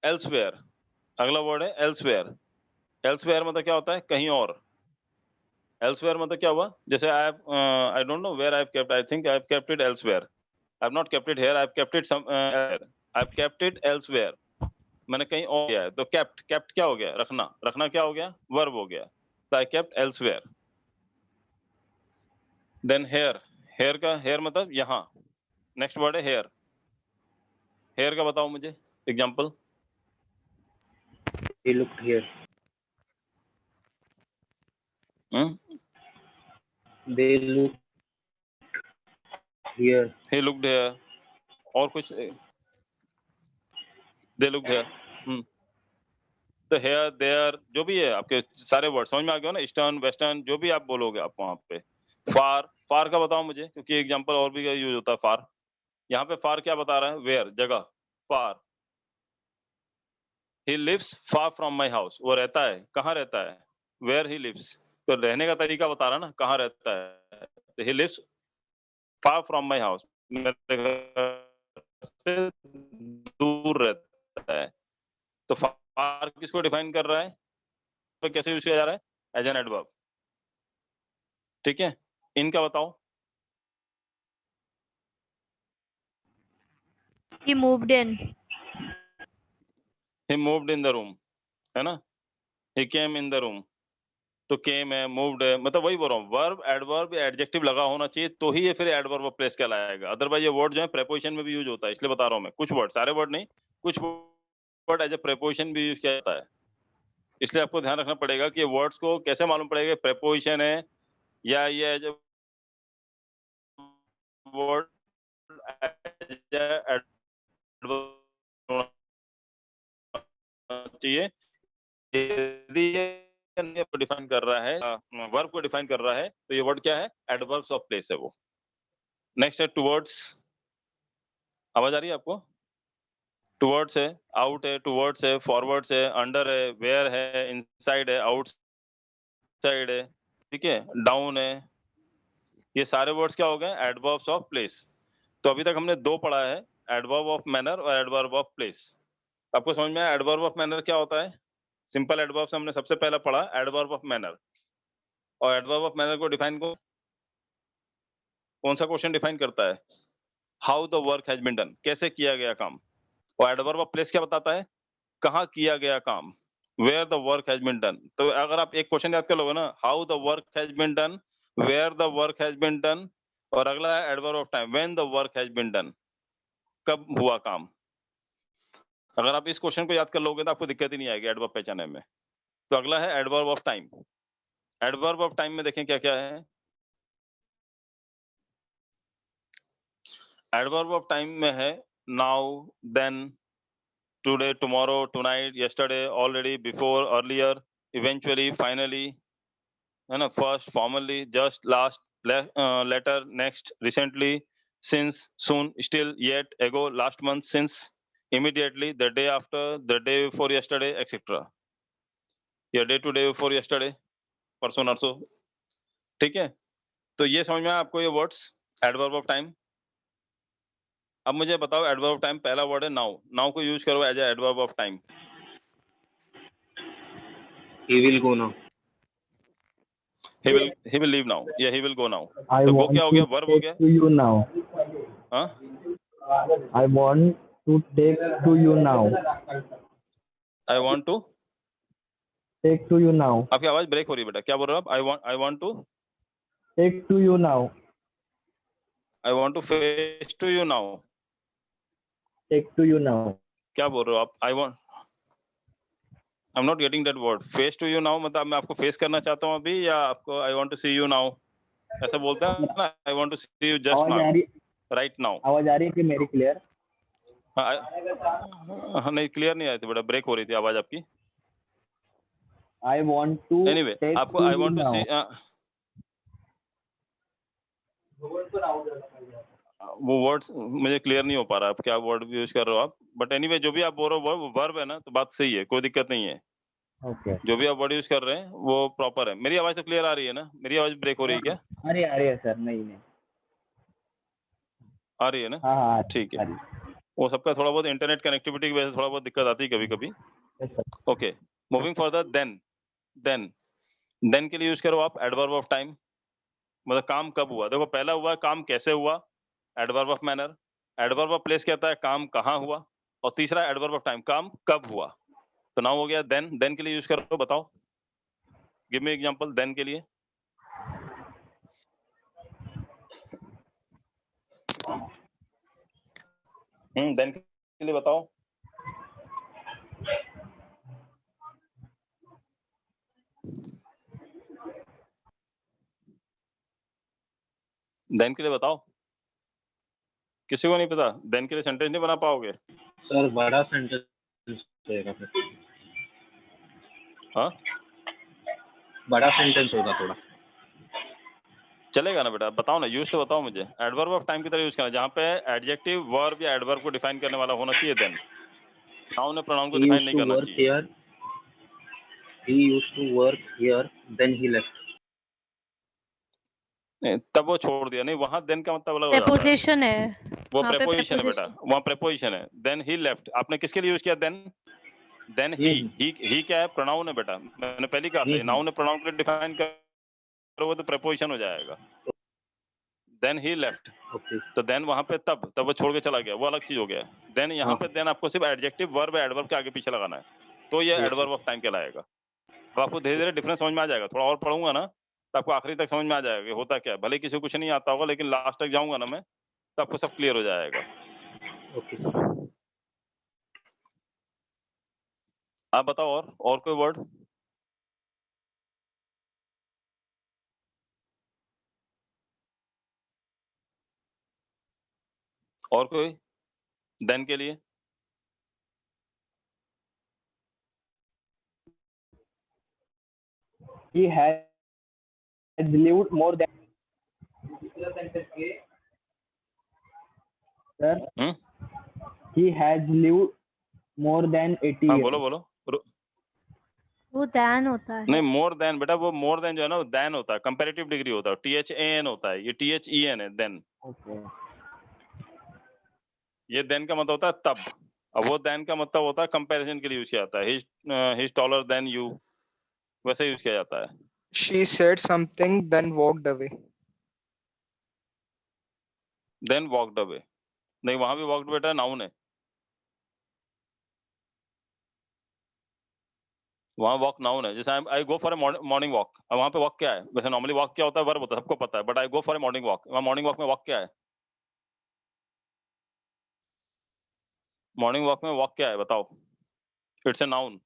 एल्सवेयर, अगला वर्ड है एल्सवेयर। एल्सवेयर मतलब क्या होता है? कहीं और। एल्सवेयर मतलब क्या हुआ? जैसे I don't know where I have kept, I think I have kept it elsewhere. I have not kept it here, I have kept it I have kept it elsewhere. मैंने कहीं और किया है। तो केप्ट, केप्ट क्या हो गया? रखना। रखना क्या हो गया? वर्ब हो गया। तो I kept elsewhere. Then here, here का, हेयर मतलब यहाँ। नेक्स्ट वर्ड है हेयर। हेयर का बताओ मुझे example. He looked here. They looked here. he looked here। और कुछ? they looked here। तो हेयर, देयर, जो भी है आपके सारे वर्ड समझ में आ गए हो ना? ईस्टर्न, वेस्टर्न, जो भी आप बोलोगे आप वहां पे। फार, फार का बताओ मुझे, क्योंकि एग्जांपल और भी यूज होता है फार। यहाँ पे फार क्या बता रहा है? वेयर, जगह। फार, ही lives far from my house. वो रहता है, कहाँ रहता है? Where he lives. तो रहने का तरीका बता रहा है ना, कहाँ रहता है। तो he lives far from my house, मेरे घर से दूर रहता है। तो फार किसको डिफाइन कर रहा है? तो कैसे यूज किया जा रहा है? As an adverb. ठीक है, इनका बताओ। He moved in. he moved in the room, है ना? he came in the room। तो केम है, मूव्ड है, मतलब वही बोल रहा हूँ, वर्ब एडवर्ब या एडजेक्टिव लगा होना चाहिए तो ही ये फिर एडवर्ब ऑफ प्लेस कहलाएगा। अदरवाइज ये वर्ड जो है प्रेपोजिशन में भी यूज होता है, इसलिए बता रहा हूँ मैं। कुछ वर्ड, सारे वर्ड नहीं, कुछ वर्ड एज ए प्रेपोजिशन भी यूज किया जाता है। इसलिए आपको ध्यान रखना पड़ेगा कि वर्ड्स को कैसे मालूम पड़ेगा प्रेपोजिशन है या ये एज ए वर्ड चाहिए। यदि ये डिफाइन कर रहा है, वर्ब को डिफाइन कर रहा है, तो ये वर्ड क्या है? एडवर्ब्स ऑफ प्लेस है वो। नेक्स्ट है टुवर्ड्स। आवाज आ रही है आपको? टुवर्ड्स है, आउट है, टुवर्ड्स है, फॉरवर्ड्स है, अंडर है, वेयर है, इनसाइड है, आउटसाइड है, ठीक है, डाउन है। ये सारे वर्ड्स क्या हो गए? Adverbs of place. तो अभी तक हमने दो पढ़ा है, एडवर्ब ऑफ मैनर और एडवर्ब ऑफ प्लेस। आपको समझ में आया एडवर्ब ऑफ मैनर क्या होता है? सिंपल एडवर्ब से हमने सबसे पहला पढ़ा एडवर्ब ऑफ मैनर। और एडवर्ब ऑफ मैनर को डिफाइन कौन सा क्वेश्चन डिफाइन करता है? How the work has been done, कैसे किया गया काम। और एडवर्ब ऑफ प्लेस क्या बताता है? कहाँ किया गया काम, where the work has been done. तो अगर आप एक क्वेश्चन याद कर लोगे ना, how the work has been done, where the work has been done, और अगला है adverb of time, when the work has been done, कब हुआ काम। अगर आप इस क्वेश्चन को याद कर लोगे तो आपको दिक्कत ही नहीं आएगी एडवर्ब पहचानने में। तो अगला है adverb of time. Adverb of time में देखें क्या क्या है। एडवर्ब ऑफ टाइम में है now, then, today, tomorrow, tonight, yesterday, already, before, earlier, eventually, finally, है ना, first, formerly, just, last, later, next, recently, since, soon, still, yet, ago, last month, since, immediately, the day after, the day before yesterday, etc. या day to day before yesterday, परसों नरसों, ठीक है। तो ये समझ में आया आपको ये वर्ड्स एडवर्ब ऑफ टाइम। अब मुझे बताओ एडवर्ब ऑफ टाइम पहला वर्ड है नाउ। नाउ को यूज करो as a adverb of time. He will go now. he will leave now या he will go now। I तो go want क्या हो गया? to वर्ब हो take गया। to you now. हाँ, I want to take to you now. I want to, Take to you now. आपकी आवाज ब्रेक हो रही है बेटा, क्या बोल रहे हो आप? I want to, Take to you now. I want to face to you now. Take to you now. क्या बोल रहे हो आप? I am not getting that word. Face to you now मतलब मैं आपको फेस करना चाहता हूँ अभी, या आपको I want to see you now ऐसा बोलता है ना? I want to see you just आवाज आ नाउ, रही राइट नाउ। आवाज आ रही है कि मेरी क्लियर? हाँ, नहीं क्लियर नहीं आई थी बेटा, ब्रेक हो रही थी आवाज आपकी। I want to anyway take आपको to I you want to now. See, वो वर्ड्स मुझे क्लियर नहीं हो पा रहा, आप क्या वर्ड यूज कर रहे हो आप। बट एनीवे जो भी आप बोल रहे हो वो वर्ब है ना, तो बात सही है, कोई दिक्कत नहीं है। Okay. जो भी आप वर्ड यूज कर रहे हैं वो प्रॉपर है। मेरी आवाज तो क्लियर आ रही है ना? मेरी आवाज ब्रेक हो रही है क्या? आ रही है सर। नहीं आ रही है ना? हाँ हाँ ठीक है। आ रही है। वो सबका थोड़ा बहुत इंटरनेट कनेक्टिविटी की वजह से थोड़ा बहुत दिक्कत आती है कभी कभी। Yes, sir. Okay, moving further, then के लिए यूज करो आप एडवर्ब ऑफ टाइम। मतलब काम कब हुआ। देखो पहला हुआ काम कैसे हुआ, adverb of manner. Adverb of place कहता है काम कहाँ हुआ, और तीसरा एडवर्ब ऑफ टाइम काम कब हुआ। तो नाउ हो गया देन के लिए यूज करो। बताओ, गिव मी एग्जांपल देन के लिए। देन के लिए बताओ। देन के लिए बताओ। किसी को नहीं पता? देन के लिए सेंटेंस नहीं बना पाओगे? सर बड़ा सेंटेंस रहेगा फिर। हाँ, बड़ा सेंटेंस होगा थोड़ा। चलेगा ना बेटा? बताओ ना, यूज तो बताओ मुझे। एडवर्ब ऑफ टाइम की तरह यूज करना, जहाँ पे एडजेक्टिव, वर्ब या एडवर्ब को डिफाइन करने वाला होना चाहिए। देन नाउन ने प्रोनाउन को He डिफाइन used नहीं to करना work चाहिए। here. He used to work here. Then he left. नहीं, तब वो छोड़ दिया। नहीं, वहाँ देन का मतलब अलग हो जाता है। प्रेपोजिशन है वो वहाँ पे प्रेपोजिशन है बेटा, preposition। वहाँ प्रेपोजिशन है। देन ही लेफ्ट आपने किसके लिए यूज किया? देन ही क्या है? प्रोनाउन है बेटा। मैंने पहले कहा था नाउन ने प्रोनाउन को डिफाइन करोगे तो प्रेपोजिशन हो जाएगा। Then he left, Okay. तो देन वहाँ पे तब वो छोड़ के चला गया, वो अलग चीज हो गया। देन यहाँ पे देन आपको सिर्फ एडजेक्टिव, वर्ब, एडवर्ब के आगे पीछे लगाना है, तो ये Okay. एडवर्ब ऑफ टाइम कहलाएगा। अब आपको धीरे धीरे डिफरेंस समझ में आ जाएगा, थोड़ा और पढ़ूंगा ना तो आपको आखिरी तक समझ में आ जाएगा कि होता क्या है। भले किसी को कुछ नहीं आता होगा, लेकिन लास्ट तक जाऊंगा ना मैं तो आपको सब क्लियर हो जाएगा। Okay, sir. आप बताओ और कोई वर्ड? और कोई देन के लिए? He had lived more than. Sir, he has lived more than 80 हाँ years. बोलो बोलो। वो than होता है। नहीं, मोर देन बेटा, वो मोर देन जो है ना, देन होता है, कंपैरेटिव डिग्री होता है, THAN होता है, ये THEN है, देन। Okay. ये देन का मतलब होता है तब, अब वो देन का मतलब होता है कंपैरिजन के लिए यूज किया जाता है। He is taller than you, वैसे यूज किया जाता है। She said something, then walked away. Then walked away, नहीं वहां भी वॉकड बेटा नाउन है, वहां वॉक नाउन है। जैसे I go for a morning walk, अब वहां पे वॉक क्या है? वैसे नॉर्मली वॉक क्या होता है? वर्ब होता है, सबको पता है, but I go for a morning walk, वहां मॉर्निंग वॉक में वॉक क्या है? मॉर्निंग वॉक में वॉक क्या है बताओ? It's a noun.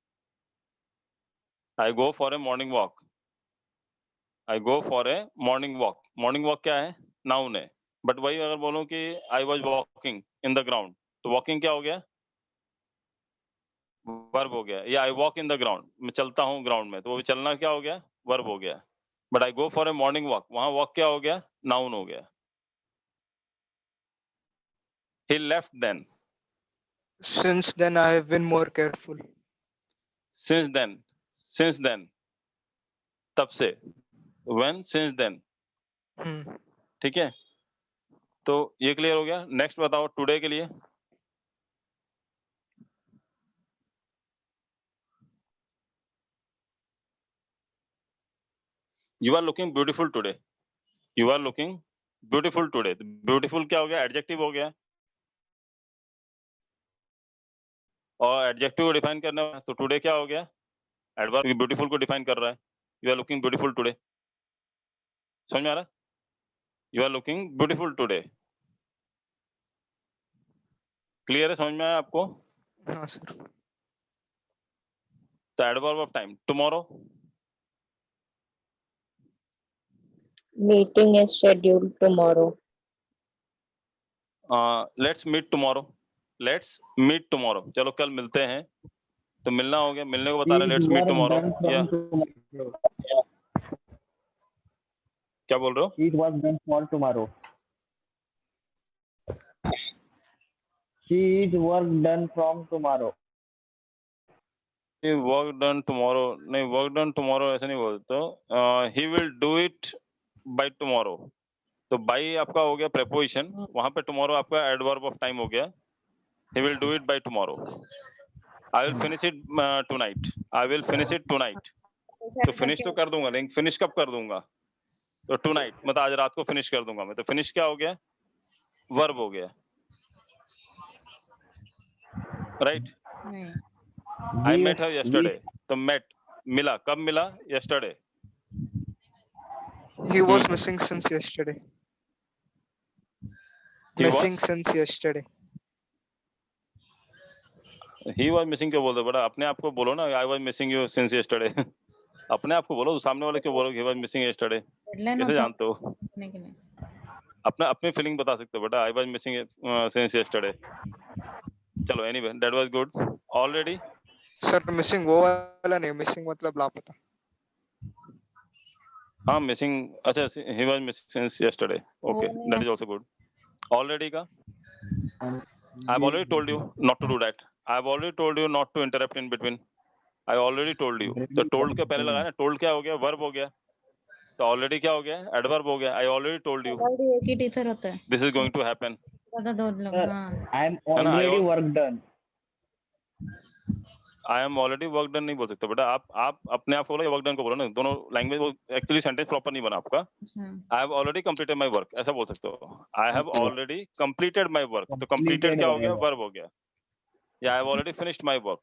I go for a morning walk, I go for a morning walk, morning walk क्या है? नाउन है। बट वही अगर बोलूं कि I was walking in the ground, तो वॉकिंग क्या हो गया? वर्ब हो गया। या I walk in the ground, मैं चलता हूँ ग्राउंड में, तो वो भी चलना क्या हो गया? वर्ब हो गया। But I go for a morning walk, वहां वॉक क्या हो गया? नाउन हो गया। He left then, Since then, I have been more careful. Since then तब से, व्हेन, सिंस देन, Hmm. ठीक है। तो ये क्लियर हो गया। नेक्स्ट बताओ टुडे के लिए। You are looking beautiful today, you are looking beautiful today. Beautiful क्या हो गया? एडजेक्टिव हो गया, और एडजेक्टिव को डिफाइन करना है तो टुडे क्या हो गया? एडवर्ब ब्यूटीफुल को डिफाइन कर रहा है। You are looking beautiful today, समझ में आ रहा है? You are looking beautiful today, clear है? समझ में आया आपको? हाँ सर। तो adverb of time tomorrow, Meeting is scheduled tomorrow. Let's meet tomorrow, let's meet tomorrow, चलो कल मिलते हैं। तो मिलना हो गया, मिलने को बता रहे, लेट्स मीट टुमारो। या क्या बोल रहे हो? It was done for tomorrow. She is work done from tomorrow. Work done tomorrow, नहीं वर्क डन टुमारो ऐसे नहीं बोलते। He will do it by tomorrow, तो बाय आपका हो गया प्रेपोजिशन, वहां पे टुमारो आपका एडवर्ब ऑफ टाइम हो गया। He will do it by tomorrow. I will finish it tonight, I will finish it tonight, तो फिनिश तो कर दूंगा, लेकिन फिनिश कब कर दूंगा? तो टुनाइट मतलब आज रात को फिनिश कर दूंगा मैं, तो फिनिश क्या हो गया? वर्ब हो गया, right. I met her yesterday, तो मेट मिला, कब मिला? Yesterday. He was missing since yesterday. He was? Missing since yesterday. He was missing क्यों बोलते हो बेटा? अपने आप को बोलो ना, आई was missing you since yesterday. अपने आप को बोलो, सामने वाले क्यों बोलो ही वाज मिसिंग यस्टरडे? कैसे जानते हो? अपना अपनी फीलिंग बता सकते हो बेटा, I was missing since yesterday. चलो anyway, that was good. Already sir missing वो वाला नहीं, मिसिंग मतलब लापता। हाँ मिसिंग, अच्छा he was missing since yesterday, okay that is also good. Already का I have already told you not to do that, I have already told you not to interrupt in between, I already told you. तो told के पहले लगाया ना, told क्या हो गया? Verb हो गया। तो ऑलरेडी क्या हो गया? एडवर्ब हो गया। आई ऑलरेडी टोल्ड यू एक ही टीचर होता है, this is going to happen, ज्यादा दो लोग। Sir, हाँ, I am already work done. I am already work done नहीं बोल सकते बेटा, आप अपने आप को बोलो या वर्क डन को बोलो ना, दोनों लैंग्वेज, वो एक्चुअली सेंटेंस प्रॉपर नहीं बना आपका। I have already completed my work ऐसा बोल सकते हो। I have already completed my work, तो कंप्लीटेड क्या हो गया? वर्ब हो गया। या I have already finished my work,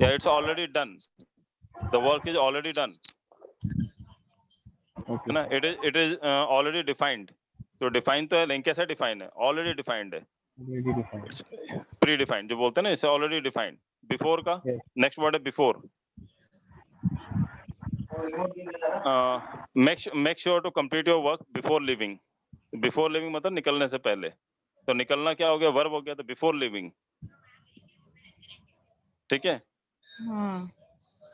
या it's already done, The work is already done. Okay. है ना? It is already defined. तो define तो है, लेकिन कैसे define है? Already defined है. Already defined. Pre-defined जो बोलते हैं ना, इसे already defined. Before का Yes. next word है before. Make sure to complete your work before leaving. Before leaving मतलब निकलने से पहले. तो निकलना क्या हो गया? Verb हो गया, तो before leaving. ठीक है? हाँ,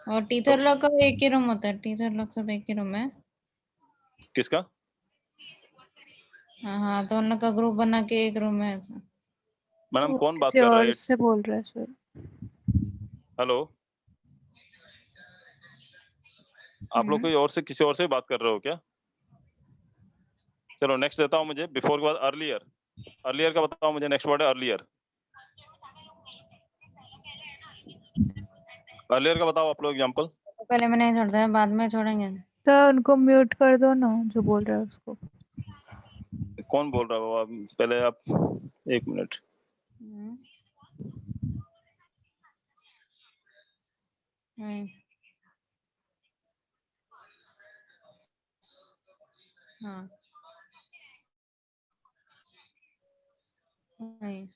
और टीचर लोग का भी एक ही रूम होता है, टीचर लोग सब एक ही रूम है। किसका? हाँ, तो उन लोग का ग्रुप बना के एक रूम है ऐसा। मैडम कौन बात किसी कर रहा और है? से बोल रहा है सर। हेलो, आप लोग कोई और से किसी और से बात कर रहे हो क्या? चलो नेक्स्ट देता हूँ मुझे। बिफोर के बाद अर्लियर. अर्लियर का बताओ मुझे, नेक्स्ट वर्ड है अर्लियर. अर्लियर का बताओ आप लोग एग्जांपल. पहले मैं नहीं छोड़ता है, बाद में छोड़ेंगे। तो उनको म्यूट कर दो ना, जो बोल रहा है उसको। कौन बोल रहा है बाबा? पहले आप 1 मिनट. हाँ, नहीं।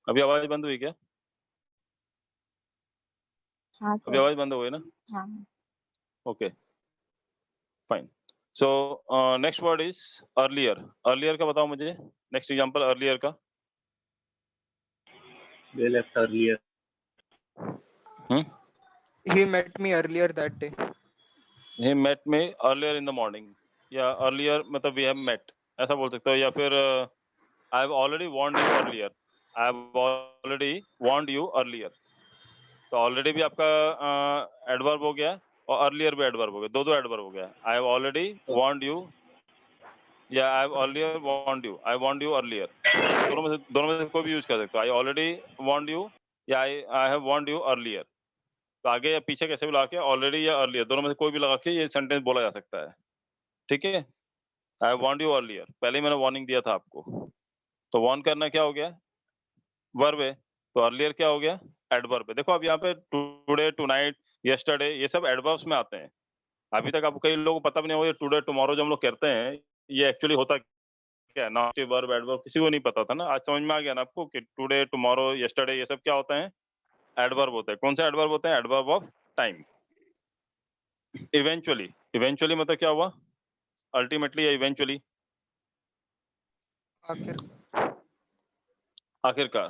अभी आवाज बंद हुई क्या? हाँ अभी आवाज बंद हो गई ना? हाँ। Okay fine. So next word is earlier. Earlier का बताओ मुझे, नेक्स्ट एग्जांपल अर्लियर का. They left earlier. He met me earlier that day. He met me earlier in the morning. या earlier मतलब we have met, ऐसा बोल सकते हो. या फिर I have already warned you earlier. I have already warned you earlier. तो already भी आपका adverb हो गया और earlier भी adverb हो गया. दो adverb हो गया. I have already warned you या I have earlier warned you. I warned you earlier. दोनों में से कोई भी यूज कर सकते हो. I already warned you या I have warned you earlier. तो आगे या पीछे कैसे भी लगा के ऑलरेडी या अर्लियर दोनों में से कोई भी लगा के ये सेंटेंस बोला जा सकता है. ठीक है? आई वांट यू अर्लियर, पहले ही मैंने वार्निंग दिया था आपको. तो वार्न करना क्या हो गया? वर्ब है. तो अर्लियर क्या हो गया? एडवर्ब है. देखो अब यहाँ पे टुडे, टुनाइट, यस्टरडे ये सब एडवर्ब्स में आते हैं. अभी तक आपको कई लोगों को पता भी नहीं होगा ये टुडे टुमारो जो हम लोग कहते हैं ये एक्चुअली होता क्या है. नॉट वर्ब एडवर्ब किसी को नहीं पता था ना. आज समझ में आ गया ना आपको कि टुडे टुमारो यस्टरडे ये सब क्या होता है? एडवर्ब होते हैं. कौन सा एडवर्ब होते हैं? Adverb of time. Eventually, eventually मतलब क्या हुआ? अल्टीमेटली या इवेंचुअली? आखिर आखिरकार.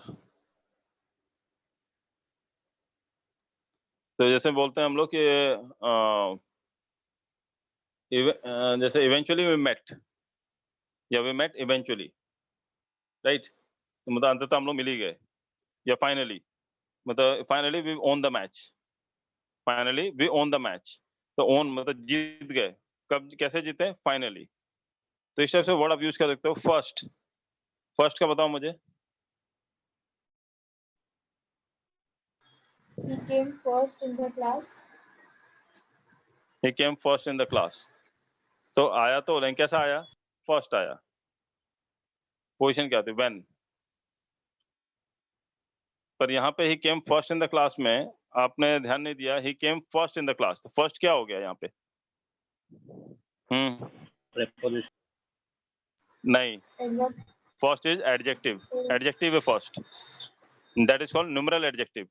तो जैसे बोलते हैं हम लोग कि जैसे इवेंचुअली वी मेट या वी मेट इवेंचुअली, राइट? तो मतलब अंततः हम लोग मिल ही गए. या फाइनली मतलब finally we won the match. Finally we won the match. तो ओन मतलब जीत गए. कब कैसे जीते? फाइनली. तो इस टाइप से वर्ड आप यूज कर सकते हो. फर्स्ट, फर्स्ट का बताओ मुझे. He came first in the class. He came first in the class. तो आया तो लेकिन कैसा आया? फर्स्ट आया. पोजीशन क्या थी? व्हेन. पर यहाँ पे he came first in the class में आपने ध्यान नहीं दिया. He came first in the class. तो फर्स्ट क्या हो गया यहाँ पे? Preposition. नहीं, फर्स्ट इज एडजेक्टिव. एडजेक्टिव है first. That is called numeral adjective.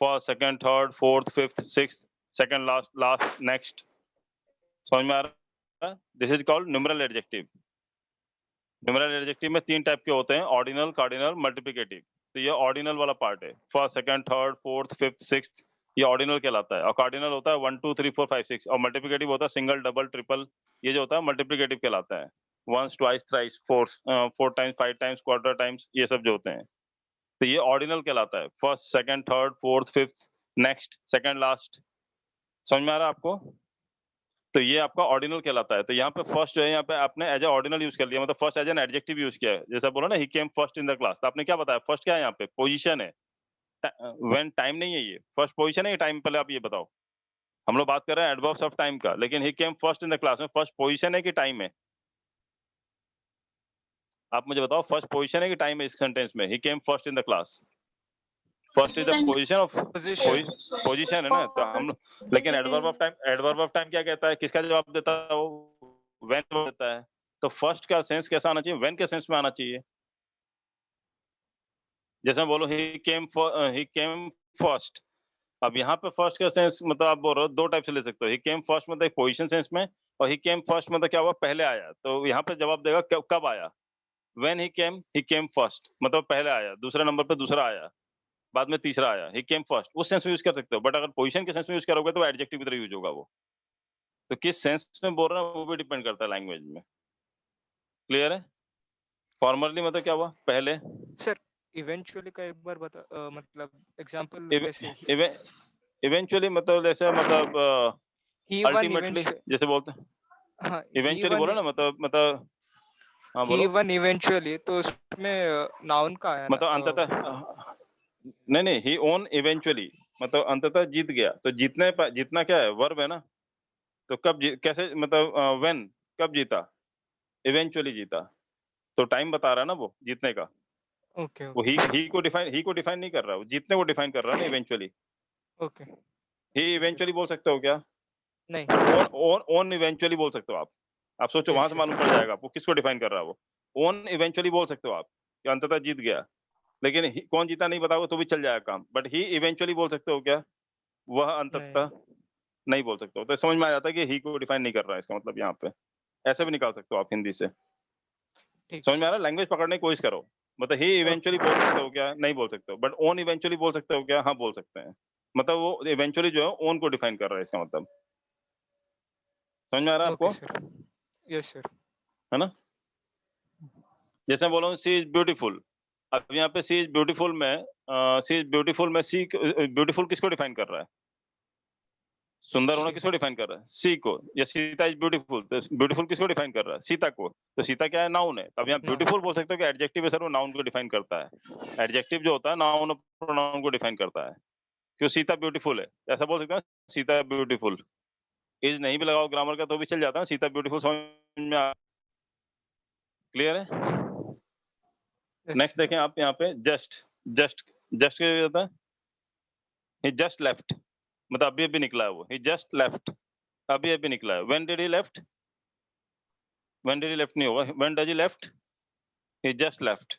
First, second, third, fourth, fifth, sixth, second last, last, next. समझ में आ रहा है? This is called numeral adjective. Numeral adjective में 3 टाइप के होते हैं, ऑर्डिनल, कार्डिनल, मल्टीप्लिकेटिव. तो ये ऑर्डिनल वाला पार्ट है. First, second, third, fourth, fifth, sixth ये ऑर्डिनल कहलाता है. और कार्डिनल होता है 1 2 3 4 5 6. और मल्टीप्लिकेटिव होता है सिंगल, डबल, ट्रिपल. ये जो होता है मल्टीप्लिकेटिव कहलाता है. Once, twice, thrice, four times, 5 times, quarter times ये सब जो होते हैं. तो ये ऑर्डिनल कहलाता है. First, second, third, fourth, fifth, next, second last. समझ में आ रहा है आपको? तो ये आपका ऑर्डिनल कहलाता है. तो यहाँ पे फर्स्ट जो है यहाँ पे आपने एज ए ऑर्डिनल यूज कर लिया. मतलब first as an adjective use किया है. जैसा बोला ना he came first in the class. तो आपने क्या बताया? फर्स्ट क्या है यहाँ पे? पोजीशन है. व्हेन टाइम नहीं है. ये फर्स्ट पोजीशन है. टाइम पहले आप ये बताओ. हम लोग बात कर रहे हैं एडवर्ब्स ऑफ टाइम का, लेकिन he came first in the class में फर्स्ट पोजीशन है कि टाइम है? आप मुझे बताओ, फर्स्ट पोजीशन है कि टाइम है इस सेंटेंस में? He came first in the class, first is the position of position position है ना, तो हम लेकिन एडवर्ब ऑफ टाइम क्या कहता है, किसका जवाब देता है वो? व्हेन देता है। तो फर्स्ट का सेंस कैसा आना चाहिए? व्हेन के सेंस में आना चाहिए। जैसे बोलो ही केम फर्स्ट, अब यहाँ पे फर्स्ट का सेंस मतलब आप बोल रहे हो दो टाइप से ले सकते हो। ही केम फर्स्ट मतलब एक पोजीशन सेंस में, और ही केम फर्स्ट मतलब क्या हुआ, पहले आया। तो यहाँ पे जवाब देगा कब आया? व्हेन ही केम फर्स्ट मतलब पहले आया, दूसरे नंबर पे दूसरा आया, बाद में तीसरा आया। ही केम फर्स्ट उस सेंस में यूज कर सकते हो, बट अगर पोजीशन के सेंस में यूज करोगे तो एडजेक्टिव की तरह यूज होगा वो। तो किस सेंस में बोल रहे हैं वो भी डिपेंड करता है लैंग्वेज में। क्लियर है? फॉर्मली मतलब क्या हुआ, पहले। सर इवेंचुअली का एक बार बता, मतलब एग्जांपल कैसे? इवेंचुअली मतलब जैसे मतलब ही वन अल्टीमेटली जैसे बोलते हैं, हाँ, इवेंचुअली बोला ना, मतलब हाँ ही बोलो। वन इवेंचुअली, तो उसमें नाउन का आया मतलब ना, अंततः नहीं, ही ओन इवेंचुअली मतलब अंततः जीत गया। तो जीतना क्या है, वर्ब है ना। तो कैसे मतलब व्हेन, कब जीता? इवेंचुअली जीता। तो टाइम बता रहा है ना वो जीतने का। ओके वो ही को डिफाइन नहीं कर रहा, वो जीतने को डिफाइन कर रहा है ना इवेंचुअली। ओके। ही इवेंचुअली बोल सकते हो क्या? नहीं, ओन इवेंचुअली बोल सकते हो आप सोचो, वहां से मालूम पड़ जाएगा आपको किसको डिफाइन कर रहा है वो। ओन इवेंचुअली बोल सकते हो आप कि अंततः जीत गया, लेकिन कौन जीता नहीं बताओगे तो भी चल जाएगा काम। बट ही इवेंचुअली बोल सकते हो क्या? वह अंततः नहीं बोल सकते हो। तो समझ में आ जाता है कि ही को डिफाइन नहीं कर रहा है, इसका मतलब यहाँ पे ऐसे भी निकाल सकते हो आप हिंदी से। समझ में आ रहा है? लैंग्वेज पकड़ने की कोशिश करो। मतलब ही इवेंचुअली बोल सकते हो क्या? नहीं बोल सकते हो। बट ओन इवेंचुअली बोल सकते हो क्या? हाँ बोल सकते हैं। मतलब वो इवेंचुअली जो है ओन को डिफाइन कर रहा है, इसका मतलब। समझ में आ रहा है आपको? Okay sir, yes sir. है ना? जैसे बोलो सी इज ब्यूटीफुल, अब यहाँ पे सी इज ब्यूटीफुल में सी ब्यूटीफुल किसको डिफाइन कर रहा है? सुंदर होना किसको डिफाइन कर रहा है? सी को। या सीता इज ब्यूटीफुल, तो ब्यूटीफुल किसको डिफाइन कर रहा है? सीता को। तो सीता क्या है? नाउन है। तब यहाँ ब्यूटीफुल बोल सकते हो कि एडजेक्टिव है सर, वो नाउन को डिफाइन करता है। एडजेक्टिव जो होता है नाउन और प्रोनाउन को डिफाइन करता है। क्यों? सीता ब्यूटीफुल है, ऐसा बोल सकते हैं सीता ब्यूटीफुल। इज नहीं भी लगाओ ग्रामर का तो भी चल जाता है, सीता ब्यूटीफुल समझ में आ। क्लियर है? नेक्स्ट देखें आप यहाँ पे जस्ट क्या होता है? ही जस्ट लेफ्ट मतलब अभी निकला है वो। ही जस्ट लेफ्ट अभी निकला है। When did he left? When did he left नहीं होगा, when does he left? He just left.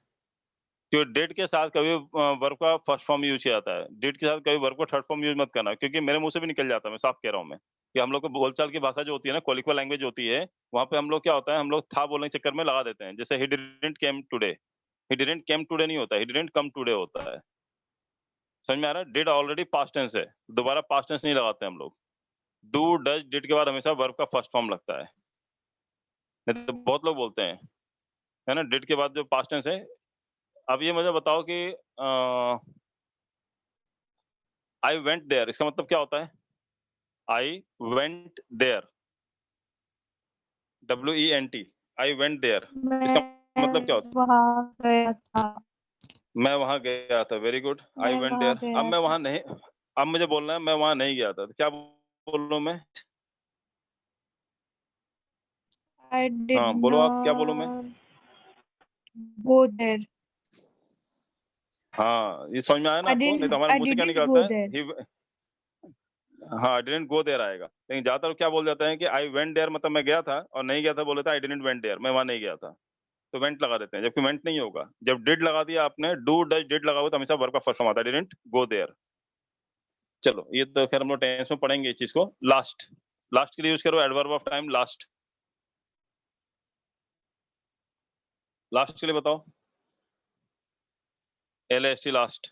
क्योंकि डेट के साथ कभी वर्ब का फर्स्ट फॉर्म यूज किया जाता है। डेट के साथ कभी वर्ब का थर्ड फॉर्म यूज मत करना, क्योंकि मेरे मुंह से भी निकल जाता है, मैं साफ कह रहा हूँ मैं कि हम लोग को बोलचाल की भाषा जो होती है ना, कोलिक्वल लैंग्वेज होती है, वहां पे हम लोग क्या होता है, हम लोग था बोलने के चक्कर में लगा देते हैं। जैसे he didn't came today, he didn't came today नहीं होता, ही डिडंट कम टुडे होता है। समझ में आ रहा है? डिड ऑलरेडी पास्ट टेंस है, दोबारा पास्ट टेंस नहीं लगाते हम लोग। डू डज डिड के बाद हमेशा वर्ब का फर्स्ट फॉर्म लगता है। नहीं तो बहुत लोग बोलते हैं, है ना, डिड के बाद जो पास्ट टेंस है। अब ये मुझे बताओ कि आई वेंट देयर, इसका मतलब क्या होता है? I went there, WENT, I went there, इसका मतलब क्या होता है? वहाँ गया था। मैं वहां गया था। वेरी गुड, आई मैं वेंट वहाँ देयर। अब गया मैं था। वहां नहीं, अब मुझे बोलना है मैं वहां नहीं गया था, तो क्या बोल रहा हूँ मैं? I did हाँ बोलो, आप क्या बोलूं मैं? not go there. हाँ, ये समझ में आया ना I आपको? नहीं तो didn't. हमारे I मुंह से क्या didn't निकलता go है? there. हाँ, डिडंट गो देयर आएगा। लेकिन ज्यादातर क्या बोल जाते हैं कि आई वेंट देयर मतलब मैं गया था, और नहीं गया था बोले था आई डिडंट वेंट देयर, मैं वहां नहीं गया था। तो वेंट लगा देते हैं, जबकि वेंट नहीं होगा। जब डिड लगा दिया आपने, डू डज डिड लगा हुआ, तो हमेशा वर्ब का फर्स्ट फॉर्म आता है, डिडंट गो देयर। चलो, ये तो खैर हम लोग टेंस में पढ़ेंगे इस चीज को। लास्ट, लास्ट के लिए यूज करो adverb of time last. Last के लिए बताओ, LAST लास्ट।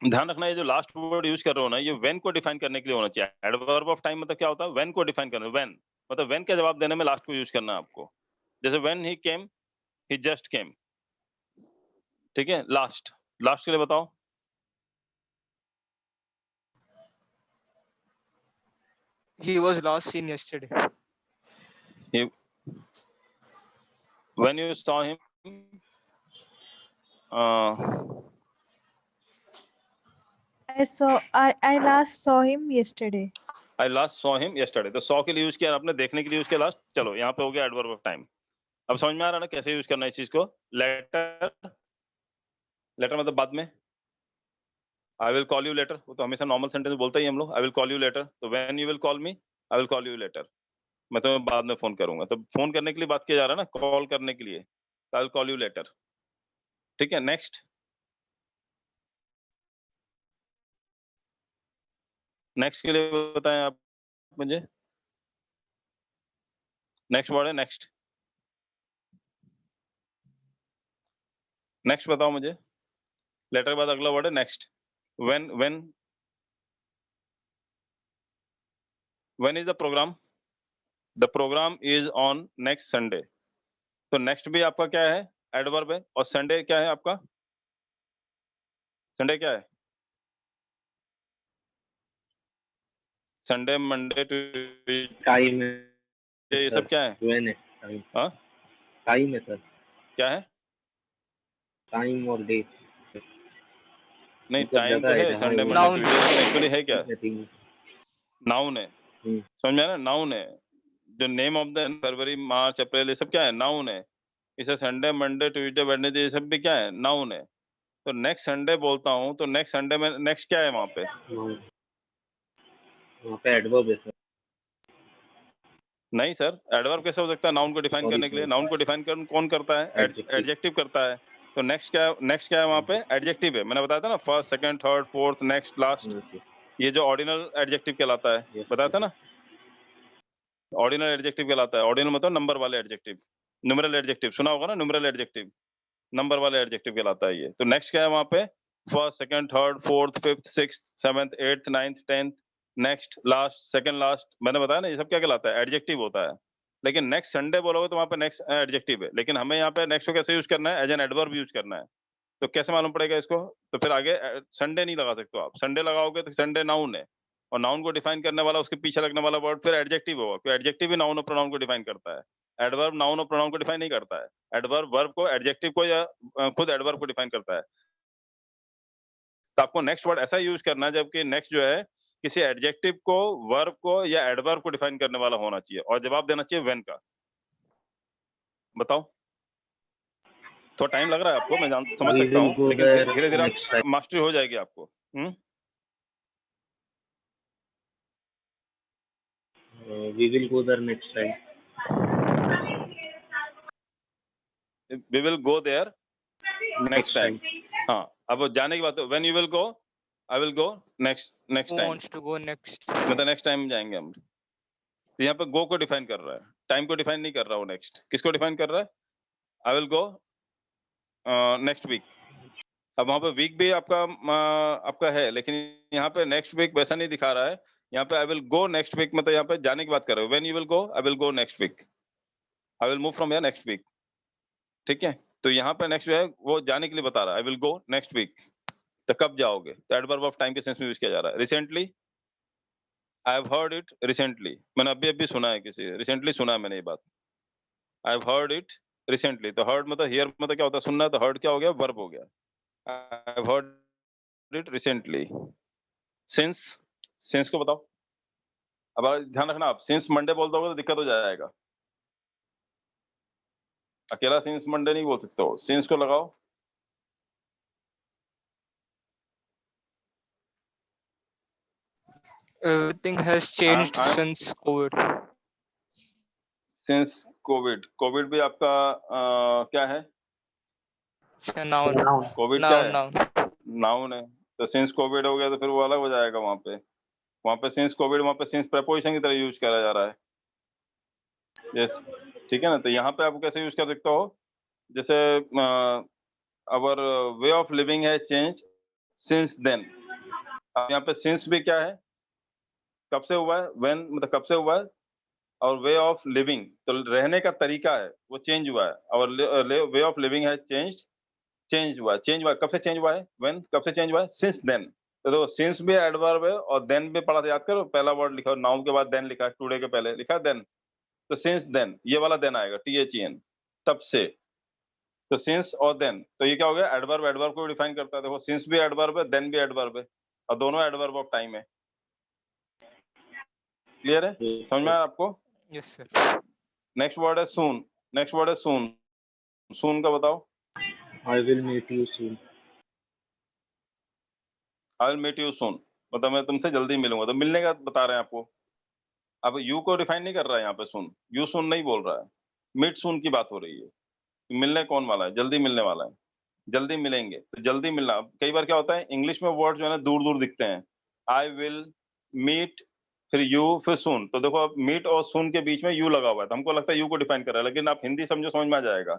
ध्यान रखना, ये जो लास्ट वर्ड यूज कर रहे हो ना, ये व्हेन को डिफाइन करने के लिए होना चाहिए। एडवर्ब ऑफ टाइम मतलब क्या होता है? व्हेन को डिफाइन करना। व्हेन मतलब व्हेन का जवाब देने में लास्ट को यूज करना है आपको। जैसे when he came, he just came. ठीक है? लास्ट, लास्ट के लिए बताओ। He was last seen yesterday. When you saw him I last saw him yesterday. I last saw him yesterday. तो सॉ के लिए यूज किया आपने, देखने के लिए यूज किया लास्ट। चलो यहाँ पे हो गया एडवर्ब ऑफ टाइम। अब समझ में आ रहा है ना कैसे यूज करना है इस चीज को। लेटर, लेटर मतलब बाद में। I will call you later, वो तो हमेशा नॉर्मल सेंटेंस बोलते ही हम लोग, I will call you later. तो when you will call me, I will call you later, मैं तुम्हें बाद में फोन करूंगा। तो फोन करने के लिए बात किया जा रहा है ना, कॉल करने के लिए, I will call you later. ठीक है, नेक्स्ट। नेक्स्ट के लिए बताएं आप मुझे। नेक्स्ट वर्ड है नेक्स्ट। नेक्स्ट बताओ मुझे। लेटर के बाद अगला वर्ड है next. When, when is the program? The program is on next Sunday. तो नेक्स्ट भी आपका क्या है, एडवर्ब है। और संडे क्या है आपका? संडे क्या है? संडे, मंडे, ट्यूसडे, टाइम ये सब क्या है? when है टाइम। हाँ, टाइम है सर, क्या है? टाइम और डेट। नहीं, मतलब टाइम तो जगह है है, जहाँ संडे, वो- मंडे, Noun। ट्यूसडे, एक्चुअली है क्या? Nothing। नाउन है। समझ में आया ना, नाउन है। जो नेम ऑफ द फरवरी, मार्च, अप्रैल, ये सब क्या है? नाउन है। इसे संडे, मंडे, ट्यूसडे, वेडनेसडे, ये सब भी क्या है? नाउन है। तो नेक्स्ट संडे बोलता हूँ तो नेक्स्ट संडे में नेक्स्ट क्या है वहाँ पे? वहाँ पे एडवर्ब है सर। नहीं सर, एडवर्ब कैसे हो सकता है नाउन को डिफाइन Sorry, करने के लिए? sorry। नाउन को डिफाइन कर कौन करता है? Adjective। एडजेक्टिव करता है। तो नेक्स्ट क्या है वहाँ पे? एडजेक्टिव है। मैंने बताया था ना, first, second, third, fourth, next, last, Okay। ये जो ऑर्डिनल एडजेक्टिव कहलाता है, Yes, बताया था yes। ना, ऑर्डिनल एडजेक्टिव कहलाता है। ऑर्डिनल मतलब नंबर वाले एडजेक्टिव, न्यूमरल एडजेक्टिव सुना होगा ना, न्यूमरल एडजेक्टिव, नंबर वाले एडजेक्टिव कहलाता है ये। तो नेक्स्ट क्या है वहाँ पे? First, second, third, fourth, fifth, sixth, seventh, eighth, ninth, tenth, next, last, second last, मैंने बताया ना, ये सब क्या कहलाता है? एडजेक्टिव होता है। लेकिन नेक्स्ट संडे बोलोगे तो वहाँ पे नेक्स्ट एडजेक्टिव है, लेकिन हमें यहाँ पे नेक्स्ट को कैसे यूज करना है? एज एन एडवर्ब यूज करना है। तो कैसे मालूम पड़ेगा इसको? तो फिर आगे संडे नहीं लगा सकते हो आप। संडे लगाओगे तो संडे नाउन है, और नाउन को डिफाइन करने वाला, उसके पीछे लगने वाला वर्ड फिर एडजेक्टिव होगा, क्योंकि एडजेक्टिव भी नाउन और प्रोनाउन को डिफाइन करता है। एडवर्ब नाउन और प्रोनाउन को डिफाइन नहीं करता है। एडवर्ब वर्ब को, एडजेक्टिव को, या खुद एडवर्ब को डिफाइन करता है। तो आपको नेक्स्ट वर्ड ऐसा यूज करना है जबकि नेक्स्ट जो है किसी एडजेक्टिव को, वर्ब को या एडवर्ब को डिफाइन करने वाला होना चाहिए, और जवाब देना चाहिए व्हेन का। बताओ, थोड़ा टाइम लग रहा है आपको, मैं समझ We सकता will हूँ, go लेकिन there धीरे धीरे next time। मास्टरी हो जाएगी आपको। We will go there next time। We will go there next time. हाँ, अब जाने की बात है, when you will go, I will go next Who time, wants to go next? मतलब नेक्स्ट टाइम जाएंगे हम। तो यहाँ पे गो को डिफाइन कर रहा है, टाइम को डिफाइन नहीं कर रहा हूँ। नेक्स्ट किसको डिफाइन कर रहा है? I will go next week. अब वहाँ पे वीक भी आपका है, लेकिन यहाँ पे नेक्स्ट वीक वैसा नहीं दिखा रहा है। यहाँ पे I will go next week, मतलब यहाँ पे जाने की बात कर रहे हो। When you will go, I will go next week, I will move from here next week. ठीक है, तो यहाँ पे नेक्स्ट जो है वो जाने के लिए बता रहा है, I will go next week. तो कब जाओगे? तो एडवर्ब ऑफ टाइम के सेंस में यूज किया जा रहा है। Recently, I have heard it recently, मैंने अभी सुना है, किसी रिसेंटली सुना है मैंने ये बात। आई हैव हर्ड इट रिसेंटली। तो हर्ड मतलब हियर मतलब क्या होता है? सुनना है। तो हर्ड क्या हो गया? वर्ब हो गया। आई have heard it recently. Since को बताओ। अब ध्यान रखना, आप सिंस मंडे बोल दोगे तो दिक्कत हो जाएगा। अकेला सिंस मंडे नहीं बोल सकते हो, सिंस को लगाओ। Everything has changed I'm- since COVID. Since Covid भी आपका क्या है? It's a noun। कोविड क्या है? Noun। नाउन है। तो सिंस कोविड हो गया तो फिर वो अलग हो जाएगा। वहाँ पे सिंस कोविड, वहाँ पे सिंस प्रेपोजिशन की तरह यूज करा जा रहा है। यस, ठीक है ना। तो यहाँ पे आप कैसे यूज कर सकते हो? जैसे अवर वे ऑफ लिविंग है चेंज सिंस देन। अब यहाँ पे सिंस भी क्या है? कब से हुआ है? व्हेन मतलब कब से हुआ है। और वे ऑफ लिविंग तो रहने का तरीका है, वो चेंज हुआ है। और वे ऑफ लिविंग है चेंज हुआ है। कब से चेंज हुआ है? व्हेन, कब से चेंज हुआ है? Since then. तो सिंस भी एडवर्ब है, और देन भी पढ़ा था, याद करो। पहला वर्ड लिखा, नाउन के बाद देन लिखा है, टुडे के पहले लिखा देन। तो सिंस देन, ये वाला देन आएगा, THEN, तब से। तो सिंस और देन, तो ये क्या हो गया, एडवर्ब एडवर्ब को डिफाइन करता है। देखो सिंस भी एडवर्ब है, देन भी एडवर्ब है, और दोनों एडवर्ब ऑफ टाइम है। क्लियर है, समझ में आया आपको? Yes sir. नेक्स्ट वर्ड है सून। नेक्स्ट वर्ड है सून। सून का बताओ। I will meet you soon. I will meet you soon, मतलब मैं तुमसे जल्दी मिलूंगा, तो मिलने का बता रहे हैं आपको। अब यू को डिफाइन नहीं कर रहा है यहाँ पे सून, यू सून नहीं बोल रहा है, मीट सून की बात हो रही है। मिलने कौन वाला है, जल्दी मिलने वाला है, जल्दी मिलेंगे। तो जल्दी मिलना, अब कई बार क्या होता है इंग्लिश में वर्ड जो है ना दूर दूर दिखते हैं, आई विल मीट फिर यू फिर सून। तो देखो अब मीट और सून के बीच में यू लगा हुआ है, तो हमको लगता है यू को डिफाइन कर रहा है, लेकिन आप हिंदी समझो, समझ में आ जाएगा।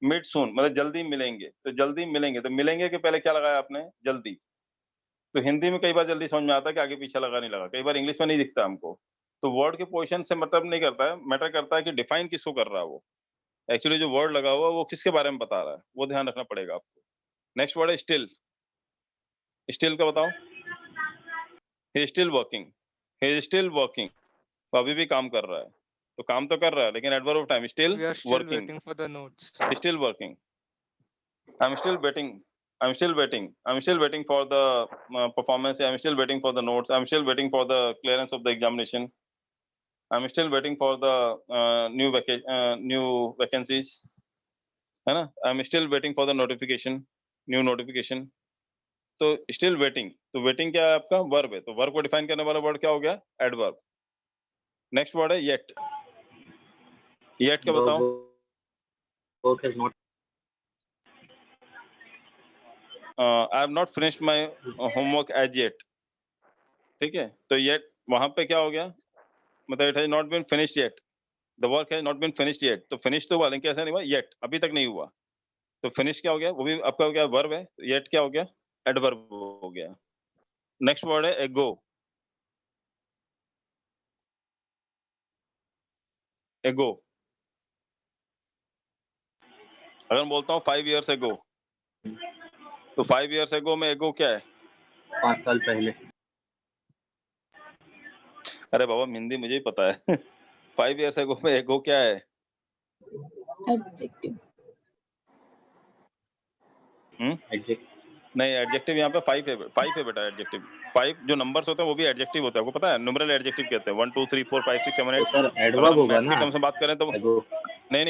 मीट सून मतलब जल्दी मिलेंगे, तो जल्दी मिलेंगे, तो मिलेंगे के पहले क्या लगाया आपने, जल्दी। तो हिंदी में कई बार जल्दी समझ में आता है कि आगे पीछे लगा नहीं लगा, कई बार इंग्लिश में नहीं दिखता हमको। तो वर्ड के पोजीशन से मतलब नहीं करता है, मैटर करता है कि डिफाइन किसको कर रहा है वो। एक्चुअली जो वर्ड लगा हुआ है वो किसके बारे में बता रहा है, वो ध्यान रखना पड़ेगा आपको। नेक्स्ट वर्ड है स्टिल। स्टिल का बताओ। He still working, he still working, तो अभी भी काम कर रहा है। तो काम तो कर रहा है, लेकिन adverb of time still We are still working, waiting for the notes. still working. I'm still waiting. I'm still waiting. I'm still waiting for the performance. I'm still waiting for the notes. I'm still waiting for the clearance of the examination. I'm still waiting for the new vacancies. है ना? I'm still waiting for the notification, new notification. तो still waiting. तो waiting क्या है आपका, verb है। तो verb को define करने वाला word क्या हो गया, adverb. Next word है yet. Yet का The बताओ। work has not. I have not finished my homework as yet. ठीक है, तो yet वहां पे क्या हो गया, मतलब it has not been finished yet, the work has not been finished yet. तो फिनिश तो हुआ, लेकिन कैसा नहीं हुआ, येट अभी तक नहीं हुआ। तो फिनिश क्या हो गया, वो भी आपका हो गया वर्ब है, येट क्या हो गया, एडवर्ब हो गया। नेक्स्ट वर्ड है एगो। एगो, अगर मैं बोलता हूँ 5 years एगो, तो 5 years एगो में एगो क्या है? 5 साल पहले। अरे बाबा हिंदी मुझे ही पता है। 5 years एगो में एगो क्या है? एडजेक्टिव। Adjective. नहीं, एडजेक्टिव यहाँ पे 5 है, 5 है बेटा। एडजेक्टिव 5 जो नंबर्स होते हैं वो भी एडजेक्टिव होता है, आपको पता है, न्यूमरल एडजेक्टिव कहते हैं। 1 2 3 4 5 6 7 8। सर एडवर्ब होगा ना, टर्म से बात करें तो एगो। नहीं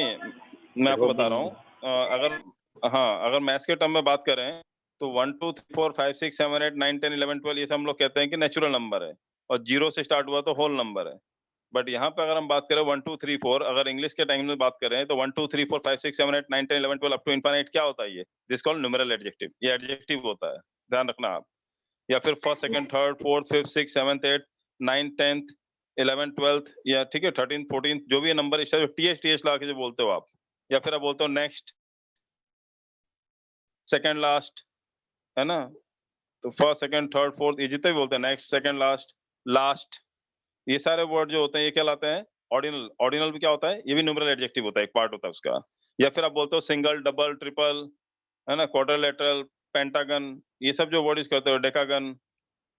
मैं आपको बता रहा हूँ। अगर मैथ्स के टर्म में बात करें तो 1 2 3 4 5 6 7 8 9 10 11 12 ये सब हम लोग कहते हैं कि नेचुरल नंबर है, और 0 से स्टार्ट हुआ तो होल नंबर है। बट यहाँ पे अगर हम बात करें 1 2 3 4, अगर इंग्लिश के टाइम में बात करें तो 1 2 3 4 5 6 7 8 9 10 11 12 अप टू इनफिनिट क्या होता है, ये दिस कॉल्ड न्यूमेरल एडजेक्टिव। ये एडजेक्टिव होता है, ध्यान रखना आप। या फिर first second third fourth fifth six seventh eight 9 10th 11 12th, या ठीक है 13 14 जो भी नंबर इस टीएच लगा के जो बोलते हो आप, या फिर आप बोलते हो नेक्स्ट, सेकंड लास्ट, है ना? तो फर्स्ट सेकंड थर्ड फोर्थ ये जितने भी बोलते हैं, नेक्स्ट सेकंड लास्ट लास्ट, ये सारे वर्ड जो होते हैं ये क्या लाते हैं, ऑर्डिनल। ऑर्डिनल भी क्या होता है, ये भी न्यूमरल एडजेक्टिव होता है, एक पार्ट होता है उसका। या फिर आप बोलते हो सिंगल डबल ट्रिपल, है ना, क्वाड्रिलेटरल, पेंटागन, ये सब जो वर्ड यूज करते हो, डेकागन,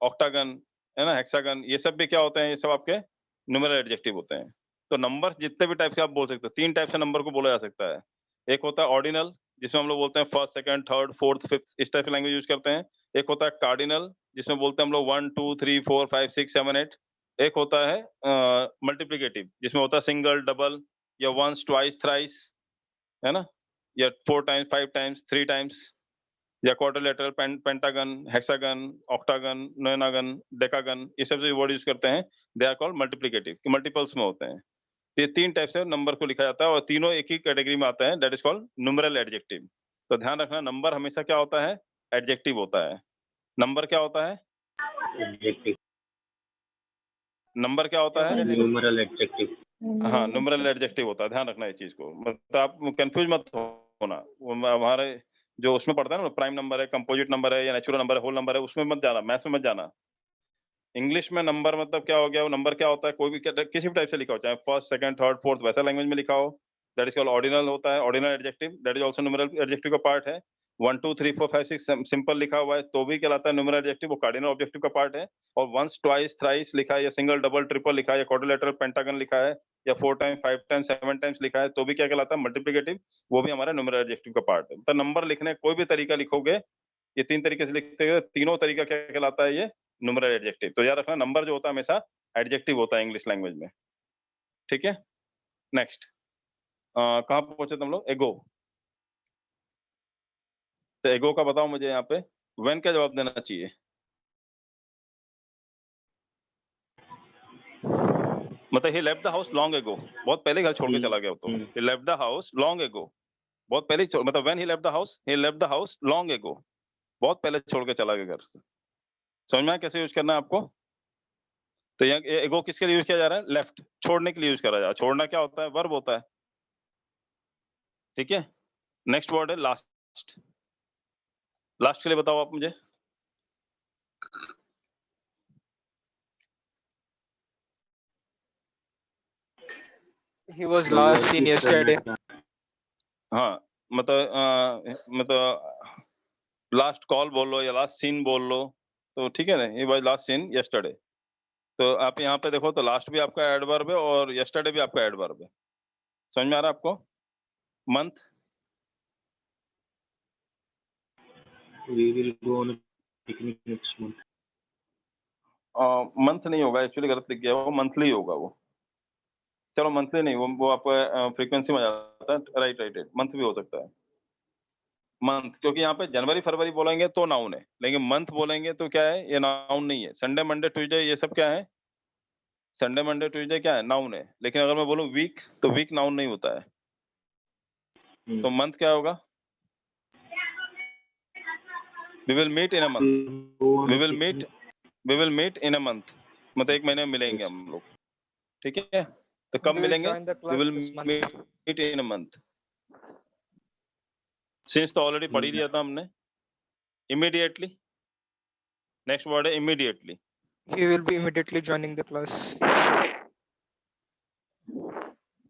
ऑक्टागन, है ना, हेक्सागन, ये सब भी क्या होते हैं, ये सब आपके न्यूमरल एडजेक्टिव होते हैं। तो नंबर जितने भी टाइप के आप बोल सकते हो, 3 टाइप से नंबर को बोला जा सकता है। एक होता है ऑर्डिनल, जिसमें हम लोग बोलते हैं first second third fourth fifth, इस टाइप की लैंग्वेज यूज करते हैं। एक होता है कार्डिनल, जिसमें बोलते हैं हम लोग 1 2 3 4 5 6 7 8। एक होता है मल्टीप्लिकेटिव, जिसमें होता है सिंगल डबल, या वंस ट्वाइस थ्राइस, है ना, या 4 टाइम्स 5 टाइम्स 3 टाइम्स, या quadrilateral, pentagon, hexagon, octagon, नोनागन, decagon, ये सब जो वर्ड यूज करते हैं दे आर कॉल्ड मल्टीप्लिकेटिव, कि मल्टीपल्स में होते हैं। ये 3 टाइप से नंबर को लिखा जाता है, और तीनों एक ही कैटेगरी में आते हैं, that is called numeral adjective. तो ध्यान रखना, नंबर हमेशा क्या होता है, एडजेक्टिव होता है। नंबर क्या होता है, एडजेक्टिव। नंबर क्या होता है, न्यूमरल एडजेक्टिव। हाँ न्यूमरल एडजेक्टिव होता है, ध्यान रखना इस चीज को, मतलब आप कंफ्यूज मत होना। हमारे जो उसमें पढ़ता है ना, प्राइम नंबर है, कंपोजिट नंबर है, या नेचुरल नंबर है, होल नंबर है, उसमें मत जाना, मैथ्स में मत जाना। इंग्लिश में नंबर मतलब क्या हो गया, वो नंबर क्या होता है, कोई भी किसी भी टाइप से लिखा हो, चाहे फर्स्ट सेकंड थर्ड फोर्थ वैसा लैंग्वेज में लिखा हो, दैट इज कॉल्ड ऑर्डिनल होता है, ordinal adjective, that is also numeral adjective का पार्ट है। 1 2 3 4 5 6 सिंपल लिखा हुआ है तो भी कहलाता है न्यूमेरल एडजेक्टिव, वो कार्डिनल ऑब्जेक्टिव का पार्ट है। और वंस ट्वाइस थ्राइस लिखा है, या सिंगल डबल ट्रिपल लिखा है, या क्वाड्रिलेटरल पेंटागन लिखा है, या 4 टाइम 5 टाइम 7 टाइम्स लिखा है तो भी क्या कहलाता है मल्टीप्लिकेटिव, वो भी हमारा न्यूमेरल एडजेक्टिव का पार्ट है। तो नंबर लिखने कोई भी तरीका लिखोगे, ये 3 तरीके से लिखते हैं, तीनों तरीका क्या कहलाता है, ये न्यूमेरल एडजेक्टिव। तो याद रखना नंबर जो होता है हमेशा एडजेक्टिव होता है इंग्लिश लैंग्वेज में, ठीक है। नेक्स्ट कहाँ पहुंचे तुम लोग, एगो। तो एगो का बताओ मुझे यहाँ पे व्हेन का जवाब देना चाहिए। मतलब he left the house long ago, बहुत पहले घर छोड़ के चला गया। तो he left the house long ago, बहुत पहले मतलब when he left the house, he left the house long ago, बहुत पहले छोड़ के चला गया घर से। समझ में आया कैसे यूज करना है आपको। तो यहाँ एगो किसके लिए यूज किया जा रहा है, लेफ्ट, छोड़ने के लिए यूज करा जा रहा है। छोड़ना क्या होता है, वर्ब होता है, ठीक है। नेक्स्ट वर्ड है लास्ट। लास्ट के लिए बताओ आप मुझे। He was last seen yesterday. हाँ मतलब लास्ट कॉल बोल लो या लास्ट सीन बोल लो तो ठीक है ना, ये वाज लास्ट सीन यस्टरडे। तो आप यहाँ पे देखो तो लास्ट भी आपका एडवर्ब है और यस्टरडे भी आपका एडवर्ब है। समझ में आ रहा है आपको। Month, We will go on a picnic next month. Month नहीं होगा, एक्चुअली गलत लिख गया, वो मंथली होगा वो। चलो मंथली नहीं, वो आपका फ्रीक्वेंसी में आ जाता है। राइट राइट राइट, मंथ भी हो सकता है मंथ, क्योंकि यहाँ पे जनवरी फरवरी बोलेंगे तो नाउन है, लेकिन मंथ बोलेंगे तो क्या है, ये नाउन नहीं है। संडे मंडे ट्यूसडे ये सब क्या है, संडे मंडे ट्यूसडे क्या है, नाउन है। लेकिन अगर मैं बोलूँ वीक तो वीक नाउन नहीं होता है। तो मंथ क्या होगा, we will meet in a month, we will meet in a month, मतलब एक महीने में मिलेंगे हम लोग, ठीक है। तो कब We will मिलेंगे, join the we class will this month. Meet in a month. Since तो ऑलरेडी पढ़ ही लिया था हमने। इमीडिएटली, नेक्स्ट वर्ड है immediately. He will be immediately joining the class.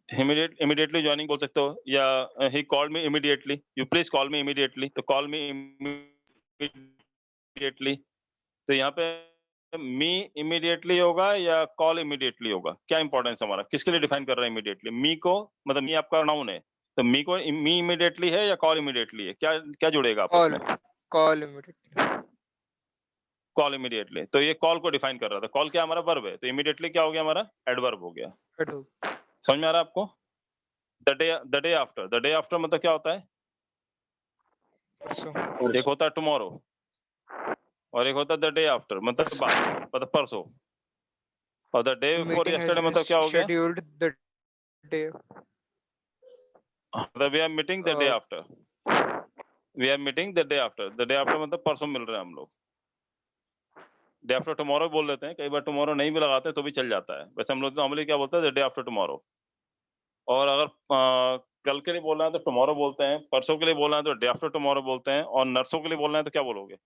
Immediately joining बोल सकते हो, या he called me immediately, you please call me immediately. तो कॉल मी इमीडिएटली, तो यहाँ पे मी इमीडिएटली होगा या कॉल इमीडिएटली होगा, क्या इंपॉर्टेंस हमारा, किसके लिए डिफाइन कर रहे हैं इमीडिएटली। मी को, मतलब मी आपका नाउन है, तो मी को मी इमीडिएटली है या कॉल इमीडिएटली है, क्या क्या जुड़ेगा आपस में। Call immediately. कॉल इमीडिएटली, तो ये कॉल को डिफाइन कर रहा था। कॉल क्या हमारा वर्ब है, तो इमीडिएटली क्या हो गया हमारा, एडवर्ब हो गया। Hello. समझ में आ रहा है आपको। The day after, the day after मतलब क्या होता है, So, एक होता है टुमारो और एक होता है द डे आफ्टर, मतलब बाद, मतलब परसों। और the day the before meeting has yesterday been मतलब क्या हो गया, scheduled the day. मतलब we are meeting the day Uh, after, we are meeting the day after. The day after मतलब परसों मिल रहे हैं हम लोग। डे आफ्टर टुमारो बोल लेते हैं, कई बार टुमारो नहीं भी लगाते तो भी चल जाता है। वैसे हम लोग नॉर्मली क्या बोलते हैं, द डे आफ्टर टुमारो। और अगर कल के लिए बोलना है तो टुमारो बोलते हैं, परसों के लिए बोलना है तो डे आफ्टर टुमारो बोलते हैं, और नर्सों के लिए बोलना है तो क्या बोलोगे।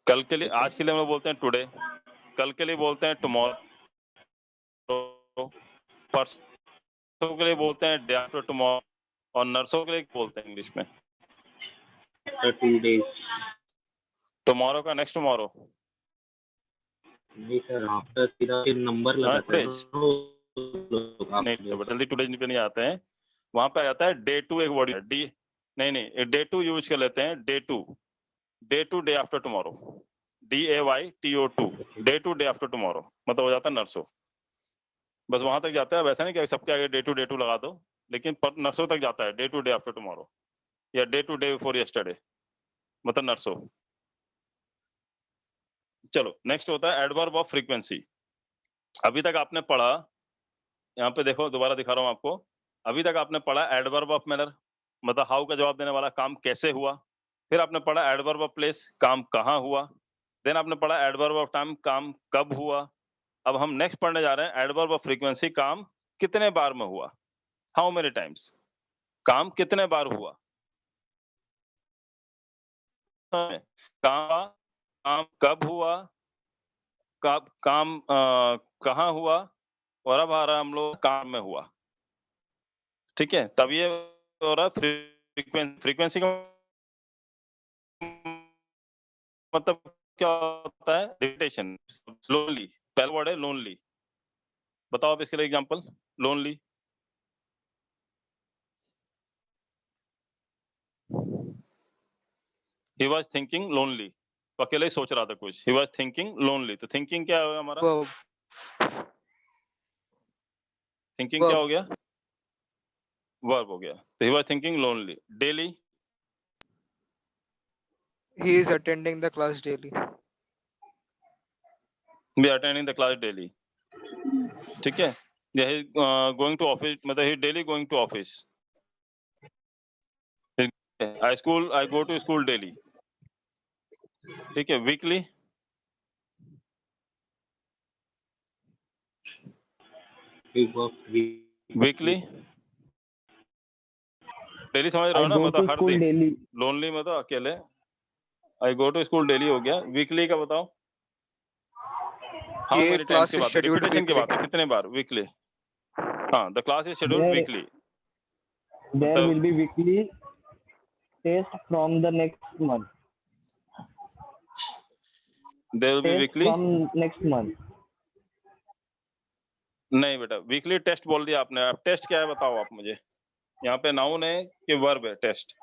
कल के लिए, आज के लिए हम लोग बोलते हैं टुडे, कल के लिए बोलते हैं टुमारो, परसों के लिए बोलते हैं डे आफ्टर टुमारो, और नर्सों के लिए बोलते हैं इंग्लिश में 2 days. टुमारो का नेक्स्ट टुमारो। नहीं सर, आफ्टर सीधा फिर नंबर लगाते हैं days? ना। नहीं तो जल्दी टू डेज पे नहीं आते हैं, वहां पे आ जाता है डे टू, एक वर्ड डी, नहीं डे टू यूज कर लेते हैं, day to day after tomorrow, DAYTO2, day after tomorrow, मतलब हो जाता है नर्सों। बस वहां तक जाता है, वैसा नहीं कि सबके आगे डे टू लगा दो, लेकिन नर्सों तक जाता है, डे आफ्टर टुमारो, या डे बिफोर यस्टरडे, मतलब नर्सों। चलो नेक्स्ट होता है एडवर्ब ऑफ फ्रीक्वेंसी। अभी तक आपने पढ़ा, यहाँ पे देखो दोबारा दिखा रहा हूँ आपको, अभी तक आपने पढ़ा एडवर्ब ऑफ मैनर, मतलब हाउ का जवाब देने वाला, काम कैसे हुआ। फिर आपने पढ़ा एडवर्ब ऑफ प्लेस, काम कहाँ हुआ। देन आपने पढ़ा एडवर्ब ऑफ टाइम, काम कब हुआ। अब हम नेक्स्ट पढ़ने जा रहे हैं एडवर्ब ऑफ फ्रीक्वेंसी, काम कितने बार में हुआ, हाउ मेनी टाइम्स, काम कितने बार हुआ। काम काम कब हुआ, काम कहाँ हुआ, और अब आ रहा है हम लोग काम में हुआ। ठीक है, तब ये हो रहा फ्रीक्वेंसी का मतलब क्या होता है? रिपीटेशन। स्लोली, पहला वर्ड है लोनली। बताओ आप इसके लिए example. Lonely, he was thinking lonely, तो अकेले ही सोच रहा था कुछ। ही वाज थिंकिंग लोनली, तो थिंकिंग क्या है हमारा? verb थिंकिंग क्या verb हो गया? वर्ब हो गया। तो he was thinking lonely. Daily, he is attending the class daily we attending the class daily. ठीक है, या ही गोइंग टू ऑफिस, मतलब he daily going to office. I go to school daily. ठीक है, weekly, He works weekly, daily समझ रहे I हो ना, go to मतलब हर school दिन। daily. लोनली मतलब अकेले। I go to school daily हो गया। वीकली का बताओ, हाउ ये मेनी टाइम्स class की is बात है? scheduled रिपीटेशन की weekly बात है, कितने बार? वीकली। हाँ, the class is scheduled There, weekly. there will मतलब be weekly test from the next month. There will be Test weekly. from next month. नहीं बेटा, वीकली टेस्ट बोल दिया आपने। अब टेस्ट क्या है बताओ आप मुझे। यहाँ पे नाउन है कि वर्ब है? टेस्ट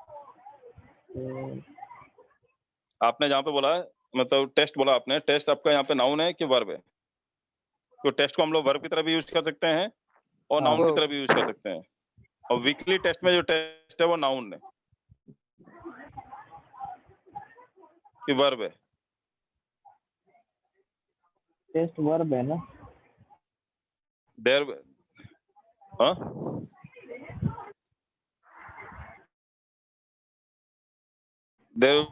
आपने जहाँ पे बोला है, मतलब टेस्ट बोला आपने, टेस्ट आपका यहाँ पे नाउन है कि वर्ब है? तो टेस्ट को हम लोग वर्ब की तरह भी यूज कर सकते हैं और हाँ। नाउन की verb तरह भी यूज कर सकते हैं। और वीकली टेस्ट में जो टेस्ट है वो नाउन है कि वर्ब है? Test verb है ना? देयर, हाँ, देयर।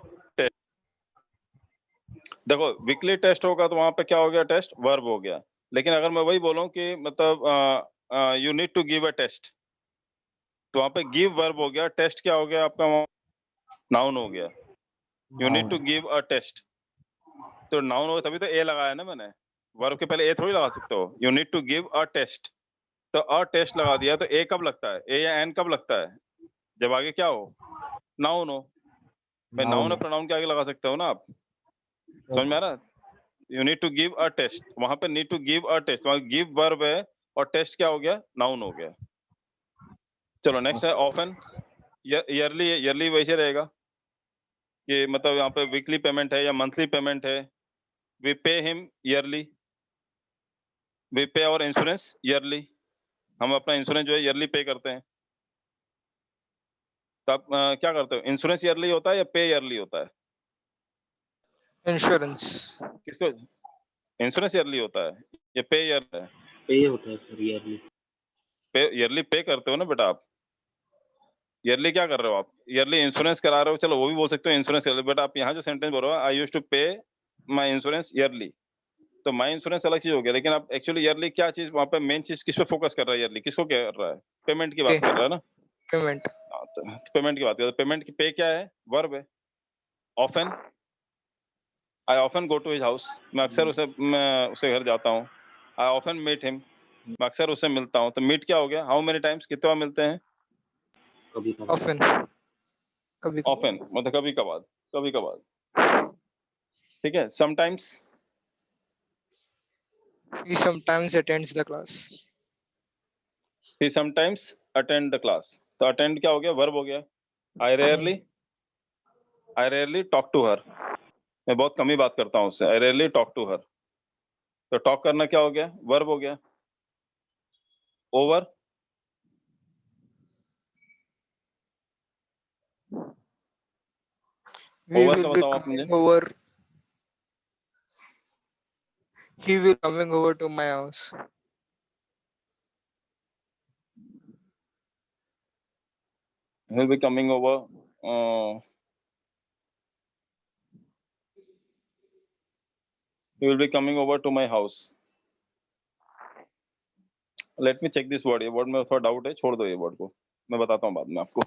देखो, वीकली टेस्ट होगा तो वहां पे क्या हो गया? टेस्ट वर्ब हो गया। लेकिन अगर मैं वही बोलूं कि मतलब you need to give a test, तो वहां पे गिव वर्ब हो गया, टेस्ट क्या हो गया आपका? नाउन हो गया। You need to give a test, तो नाउन हो, तभी तो ए लगाया ना मैंने। वर्ब के पहले ए थोड़ी लगा सकते हो। You need to give a test, तो अ टेस्ट लगा दिया, तो ए कब लगता है? ए या एन कब लगता है? जब आगे क्या हो? नाउन हो। मैं नाउन और प्रोनाउन के आगे लगा सकते हो ना आप। समझ में आ रहा? You need to give a test, वहां पे need to give a test, वहां गिव वर्ब है और टेस्ट क्या हो गया? नाउन हो गया। चलो नेक्स्ट है ऑफन। ईयरली, ईयरली वैसे रहेगा कि मतलब यहाँ पे वीकली पेमेंट है या मंथली पेमेंट है। We pay him yearly, we pay और इंश्योरेंस ईयरली। हम अपना इंश्योरेंस जो है ईयरली पे करते हैं। तो आप क्या करते हो? इंश्योरेंस ईयरली होता है या पे ईयरली होता है? insurance किसको? इंश्योरेंस ईयरली होता है या पे ईयरली है? पे होता है सर ईयरली। पे ईयरली पे करते हो ना बेटा आप। ईयरली क्या कर रहे हो आप? ईयरली इंश्योरेंस करा रहे हो, चलो वो भी बोल सकते हो इंश्योरेंस ईयरली। बट आप यहाँ जो सेंटेंस बोल रहे हो, आई यूज टू पे माई इंश्योरेंस ईयरली, तो माई इंश्योरेंस अलग चीज हो गया। लेकिन आप एक्चुअली ईयरली क्या चीज वहाँ पे मेन चीज किस पे फोकस कर रहा है? ईयरली किसको क्या कर रहा है? पेमेंट की बात pay कर रहा है ना। payment हाँ, तो पेमेंट की बात कर, पेमेंट की पे क्या है? वर्ब है। Often, I often go to his house, मैं उसे घर जाता हूँ। आई ऑफन मीट हिम, मैं अक्सर उससे मिलता हूँ। तो मीट क्या हो गया? हाउ मेनी टाइम्स, कितने बार मिलते हैं? कभी कभार। often कभी ऑफन मतलब कभी कभार, कभी कभार। ठीक है, sometimes, he sometimes attends the class he sometimes attend the class. तो अटेंड क्या हो गया? वर्ब हो गया। I rarely talk to her, मैं बहुत कम ही बात करता हूँ उससे। I rarely talk to her, तो टॉक करना क्या हो गया? वर्ब हो गया। ओवर, we ओवर will का be बताओ आप coming मुझे। over he will coming over to my house He'll be coming over, he will be coming over to my house. Let me check this word. ये word में थोड़ा doubt है, छोड़ दो ये वर्ड को, मैं बताता हूँ बाद में आपको।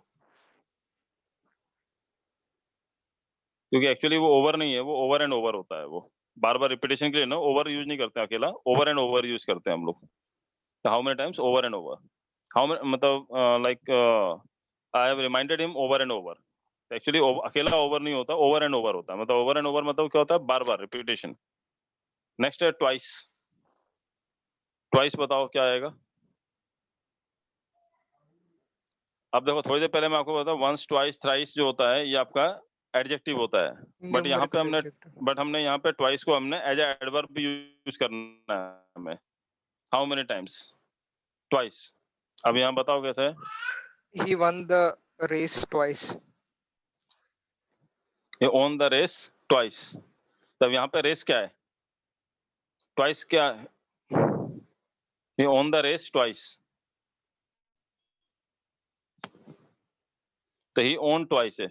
क्योंकि एक्चुअली वो ओवर नहीं है, वो ओवर एंड ओवर होता है। वो बार बार रिपीटेशन के लिए ना ओवर यूज नहीं करते अकेला, ओवर एंड ओवर यूज करते हैं हम लोग। How many times? Over and over. How मतलब like I have reminded him over and over. Actually अकेला ओवर नहीं होता, ओवर एंड ओवर होता है। मतलब ओवर एंड ओवर मतलब क्या होता है, बार बार रिपीटेशन। नेक्स्ट है ट्वाइस। ट्वाइस बताओ क्या आएगा। अब देखो थोड़ी देर पहले मैं आपको बताऊं, वंस ट्वाइस थ्राइस जो होता है ये आपका एडजेक्टिव होता है, बट यहाँ पे हमने यहाँ पे ट्वाइस को हमने एज ए एडवर्ब यूज करना है हमें। How many times twice. अब यहाँ बताओ कैसे है। He won the race twice. ये ऑन द रेस ट्वाइस। तब यहाँ पे रेस क्या है, ट्वाइस क्या है, ये ऑन द रेस ट्वाइस। तो ही ओन ट्वाइस है,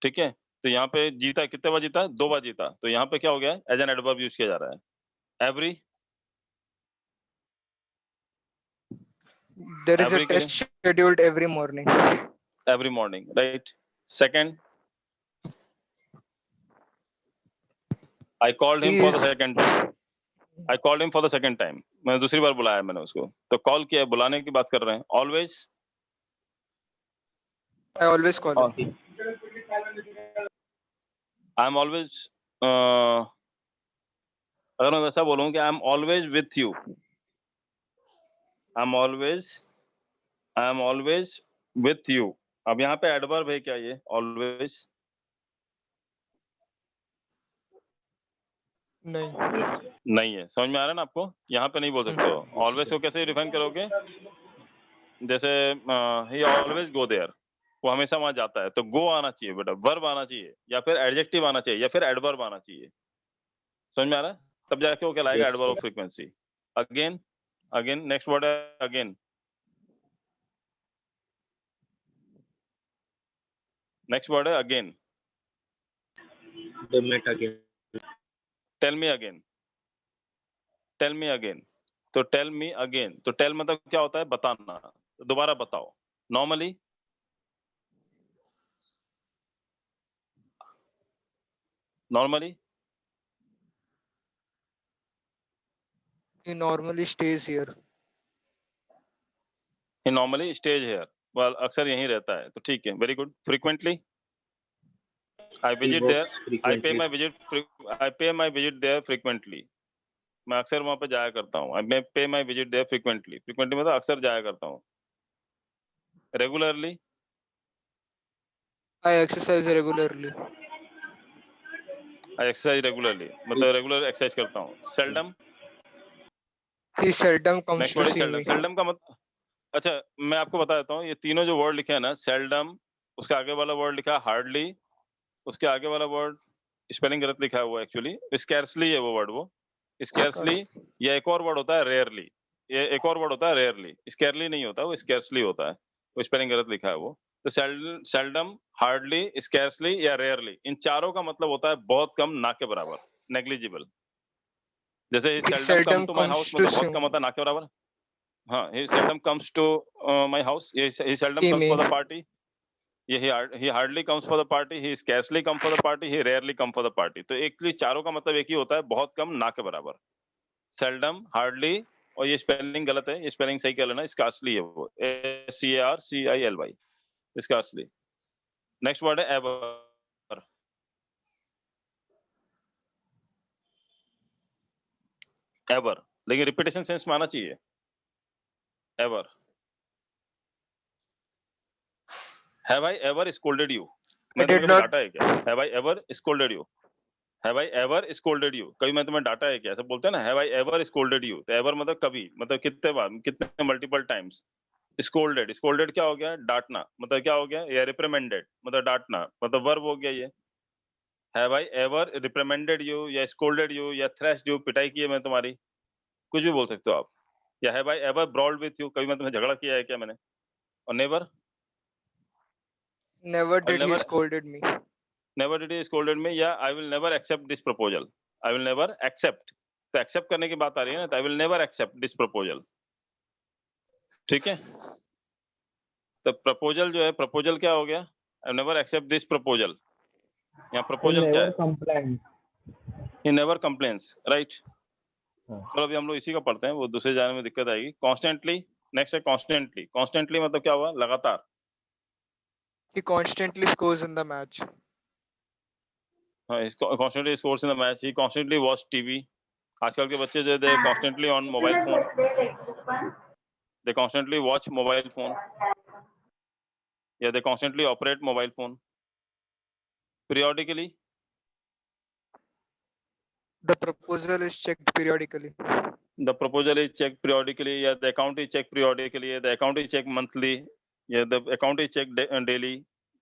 ठीक है। तो यहाँ पे जीता कितने बार जीता, 2 बार जीता। तो यहाँ पे क्या हो गया, एज एन एडवर्ब यूज किया जा रहा है। Every, There is a Every test scheduled every morning. every morning, right? Second, I called him He for the is- second time. I called him for the second time. मैंने दूसरी बार बुलाया मैंने उसको। तो कॉल किया, बुलाने की बात कर रहे हैं। Always, I always call him. I'm always, अगर मैं वैसा बोलूँ कि I'm always with you, I'm always with you। अब यहाँ पे एडवर्ब है क्या ये always? नहीं है। समझ में आ रहा है ना आपको? यहाँ पे नहीं बोल सकते हो। ऑलवेज को कैसे डिफाइन करोगे, जैसे ही ऑलवेज गो देयर, वो हमेशा वहां जाता है। तो गो आना चाहिए बेटा, वर्ब आना चाहिए, या फिर एडजेक्टिव आना चाहिए, या फिर एडवर्ब आना चाहिए। समझ में आ रहा है? तब जाके वो कहलाएगा adverb of frequency. Again, again next word है अगेन। नेक्स्ट वर्ड है again. They met again. Tell me again, tell me again. तो टेल मी अगेन, तो टेल मतलब क्या होता है, बताना, तो दोबारा बताओ। Normally He normally stays here. He normally stays here, well, अक्सर यहीं रहता है। तो ठीक है, very good. Frequently, I visit there, I pay my visit there frequently. मैं अक्सर वहां पे जाया करता हूँ। I pay my visit there frequently. Frequently मतलब अक्सर जाया करता हूँ। Regularly, I exercise regularly. I exercise regularly, मतलब रेगुलर एक्सरसाइज करता हूँ। Seldom, He seldom comes next to word see seldom. me. Seldom का मतलब, अच्छा मैं आपको बता देता हूँ, ये तीनों जो वर्ड लिखे हैं ना, सेल्डम, उसके आगे वाला वर्ड लिखा है हार्डली, उसके आगे वाला वर्ड स्पेलिंग गलत लिखा है वो एक्चुअली, स्कैर्सली है वो वर्ड, वो स्कैर्सली। या एक और वर्ड होता है रेयरली, ये एक और वर्ड होता है रेयरली, स्कैरली नहीं होता, वो स्कैर्सली होता है, वो स्पेलिंग गलत लिखा है वो। तो सेल्डम, हार्डली, स्कैर्सली या रेयरली, इन चारों का मतलब होता है बहुत कम, ना के बराबर, नेग्लिजिबल। जैसे He seldom come seldom to my comes house to मतलब see बहुत कम me. होता है, ना के बराबर। हाँ, he seldom comes to my house, he seldom See comes me. for the party, he hardly comes for the party, he scarcely come for the party, he rarely come for the party। तो एक चारों का मतलब एक ही होता है, बहुत कम, ना के बराबर। seldom, hardly, और ये स्पेलिंग गलत है, ये स्पेलिंग सही कर लेना, scarcely है वो, SCARCILY, scarcely। नेक्स्ट वर्ड है ever। ever, लेकिन रिपीटेशन सेंस में आना चाहिए। ever, have I ever scolded you? मैं did तुम्हें not- डांटा है क्या? have I ever scolded you? Have I ever scolded you? कभी मैं तुम्हें डांटा है क्या, ऐसा बोलते हैं ना, have I ever scolded you? तो ever मतलब कभी, मतलब कितने बार, कितने मल्टीपल टाइम्स। scolded, scolded क्या हो गया, डांटना, मतलब क्या हो गया, या reprimanded मतलब डांटना, मतलब वर्ब हो गया ये। have I ever reprimanded you या scolded you या thrashed you, पिटाई की है मैं तुम्हारी, कुछ भी बोल सकते हो आप। या have I ever brawled with you, कभी मैं तुम्हें झगड़ा किया है क्या मैंने। और never, Never did he never- scolded me. never did he scolded me, या I will never accept this proposal, I will never accept, तो एक्सेप्ट करने की बात आ रही है ना, तो I will never accept this proposal, ठीक है। तो प्रपोजल जो है, प्रपोजल क्या हो गया, I will never accept this proposal, यहाँ प्रपोजल क्या है, complained. he never complains, right। हाँ। चलो अभी हम लोग इसी का पढ़ते हैं, वो दूसरे जाने में दिक्कत आएगी। कॉन्स्टेंटली, नेक्स्ट है कॉन्स्टेंटली। कॉन्स्टेंटली मतलब क्या हुआ? लगातार। He constantly scores in the match. हाँ, constantly scores in the match. He constantly watch TV. आजकल के बच्चे जो they constantly on mobile phone, they constantly watch mobile phone, या they constantly operate mobile phone. Periodically, The proposal is checked periodically. the proposal is checked periodically, या the account is checked periodically, या the account is checked monthly, या the account is checked daily।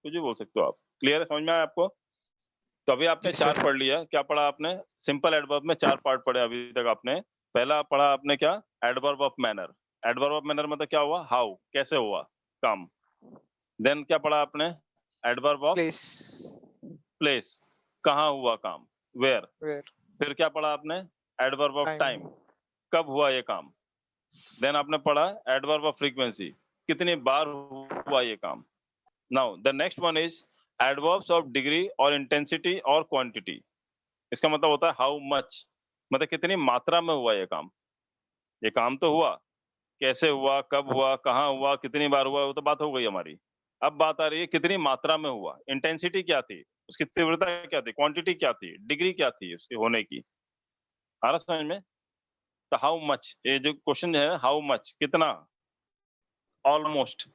कुछ भी बोल सकते हो आप। Clear है? समझ में आया आपको? तो अभी आपने जी, चार सर। पढ़ लिया। क्या पढ़ा आपने? सिंपल एडवर्ब में 4 पार्ट पढ़े अभी तक आपने। पहला पढ़ा आपने क्या? Adverb of manner. Adverb of manner मतलब क्या हुआ? हाउ, कैसे हुआ काम। देन क्या पढ़ा आपने? Adverb of Place. प्लेस, कहाँ हुआ काम, वेयर। Where? फिर क्या पढ़ा आपने? Adverb of Time. टाइम, कब हुआ ये काम। देन आपने पढ़ा एडवर्ब ऑफ फ्रीक्वेंसी, कितनी बार हुआ ये काम। Now the next one is adverbs of degree और इंटेंसिटी और क्वांटिटी। इसका मतलब होता है हाउ मच, मतलब कितनी मात्रा में हुआ ये काम। ये काम तो हुआ, कैसे हुआ, कब हुआ, कहाँ हुआ, कितनी बार हुआ, वो तो बात हो गई हमारी। अब बात आ रही है कितनी मात्रा में हुआ। इंटेंसिटी क्या थी, उसकी तीव्रता क्या थी, क्वांटिटी क्या थी, डिग्री क्या थी उसके होने की। आ रहा समझ में? तो हाउ मच, ये जो क्वेश्चन है हाउ मच, कितना, ऑलमोस्ट।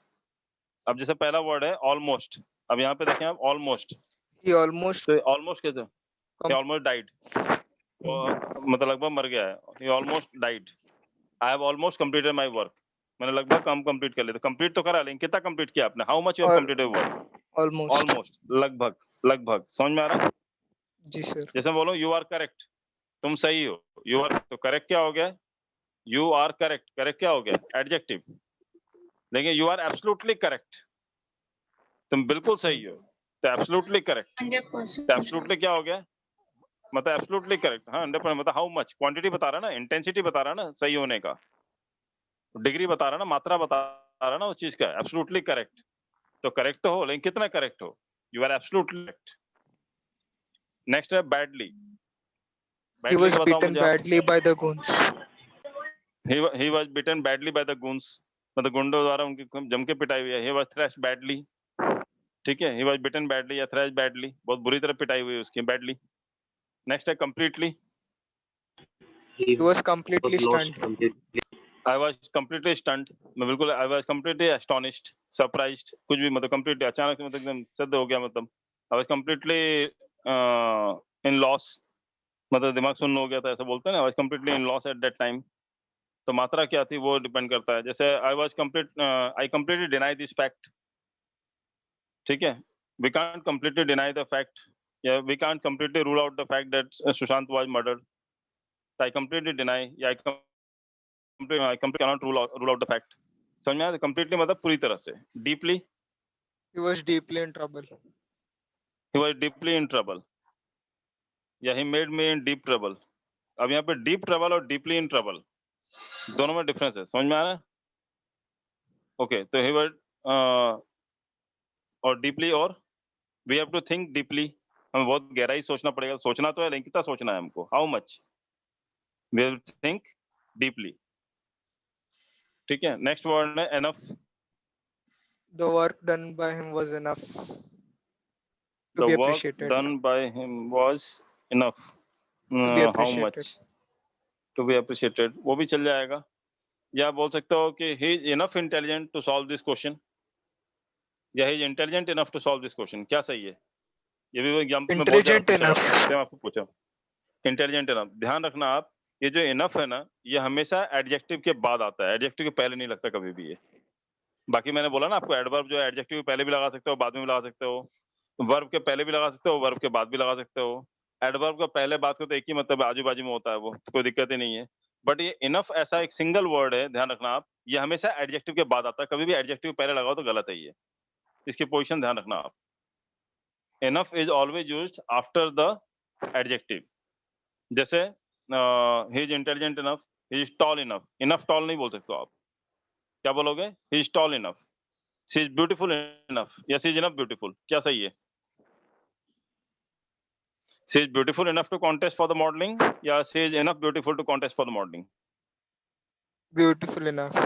अब जैसे पहला वर्ड है ऑलमोस्ट, अब यहाँ पे देखें आप ऑलमोस्ट, He almost तो ऑलमोस्ट कैसे? ऑलमोस्ट डाइड, मतलब लगभग मर गया है। He almost died. I have almost completed my work, मैंने लगभग काम कंप्लीट कर लिया। तो कंप्लीट तो करा, लेकिन कितना कंप्लीट किया आपने? हाउ मच यू हैव और- कंप्लीटेड वर्क? almost. ऑलमोस्ट, लगभग। लगभग समझ में आ रहा है? जी सर। जैसे बोलो यू आर करेक्ट, तुम सही हो। यू आर, तो करेक्ट क्या हो गया? You are correct. करेक्ट क्या हो गया? एडजेक्टिव। लेकिन यू आर एब्सोल्युटली करेक्ट, तुम बिल्कुल सही हो। तो एब्सोल्युटली करेक्ट, 100%. तो एब्सोल्युटली क्या हो गया? मतलब एब्सोल्युटली करेक्ट। हाँ 100%। मतलब हाउ मच, क्वांटिटी बता रहा ना, इंटेंसिटी बता रहा ना सही होने का, डिग्री बता रहा ना, मात्रा बता रहा ना उस चीज का। एब्सोल्युटली करेक्ट, तो करेक्ट तो हो, लेकिन कितना करेक्ट हो? You are absolutely correct. Next है badly. He was beaten badly by the goons. he was beaten badly by the goons, मतलब गुंडों द्वारा उनकी जम के पिटाई हुई है। he was thrashed badly, ठीक है। he was beaten badly या thrashed badly, बहुत बुरी तरह पिटाई हुई है उसकी, badly। नेक्स्ट है completely। He was completely lost stunned. completely. I was completely stunned, मैं बिल्कुल I was completely astonished, surprised, कुछ भी मतलब completely अचानक से मतलब एकदम सद हो गया। मतलब I was completely in loss, मतलब दिमाग सुन्न हो गया था, ऐसा बोलते हैं ना। I was completely in loss at that time। तो मात्रा क्या थी वो डिपेंड करता है। जैसे I completely deny this fact, ठीक है। We can't completely deny the fact, या we can't completely rule out the fact that Sushant was murdered। I completely deny, या I completely cannot rule out the fact। समझ में आया? completely मतलब पूरी तरह से। deeply, He was deeply in trouble. he was deeply in trouble, या he made me in deep trouble। अब यहाँ पे deep trouble और deeply in trouble दोनों में डिफरेंस है, समझ में आ रहा है? ओके, तो he was और डीपली, और we have to think deeply, हमें बहुत गहराई सोचना पड़ेगा। सोचना तो है, लेकिन कितना सोचना है हमको? How much, we have to think deeply, ठीक है। नेक्स्ट वर्ड है enough. The work done by him was enough to the be work appreciated. Done by him was enough, To be how appreciated. Much, to be appreciated, वो भी चल जाएगा। या बोल सकते हो कि he is enough intelligent to solve this question, या he is intelligent enough to solve this question. क्या सही है? ये भी एग्जाम्पल में बहुत Intelligent enough. आपको पूछा। इंटेलिजेंट इनफ, ध्यान रखना आप, ये जो इनफ है ना, ये हमेशा एडजेक्टिव के बाद आता है, एडजेक्टिव के पहले नहीं लगता कभी भी ये। बाकी मैंने बोला ना आपको, एडवर्ब जो है एडजेक्टिव के पहले भी लगा सकते हो, बाद में भी लगा सकते हो। वर्ब के पहले भी लगा सकते हो, वर्ब के बाद भी लगा सकते हो। एडवर्ब का पहले बात को तो एक ही मतलब आजू बाजू में होता है, वो तो कोई दिक्कत ही नहीं है। बट ये इनफ ऐसा एक सिंगल वर्ड है, ध्यान रखना आप, ये हमेशा एडजेक्टिव के बाद आता है। कभी भी एडजेक्टिव पहले लगाओ तो गलत है ये, इसकी पोजीशन ध्यान रखना आप। Enough is always used after the adjective. जैसे he is intelligent enough, he is tall enough. Enough tall नहीं बोल सकते हो आप, क्या बोलोगे? He is tall enough. She is beautiful enough, या शी इज इनफ ब्यूटीफुल, क्या सही है? She is beautiful enough to contest for the modelling, या she is enough beautiful to contest for the modelling? Beautiful enough.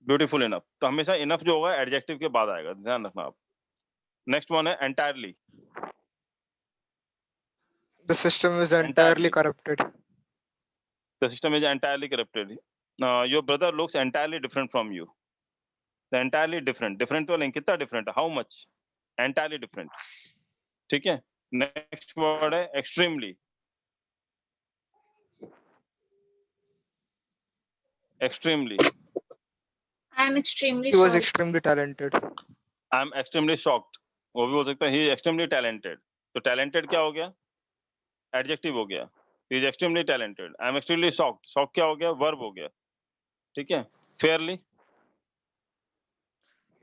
Beautiful enough, तो हमेशा enough जो होगा adjective के बाद आएगा, ध्यान रखना आप। नेक्स्ट वन है entirely. The system is entirely corrupted. The system is entirely corrupted. Your brother looks entirely different from you. The entirely different, different तो नहीं, कितना different है? How much? Entirely different. ठीक है। नेक्स्ट वर्ड है extremely. Extremely. I am extremely He was sorry. extremely talented. I am extremely shocked. वो भी हो सकता है he is extremely talented. तो talented क्या हो गया? Adjective हो गया। He is extremely talented. I am extremely shocked. Shocked क्या हो गया? Verb हो गया। ठीक है। Fairly.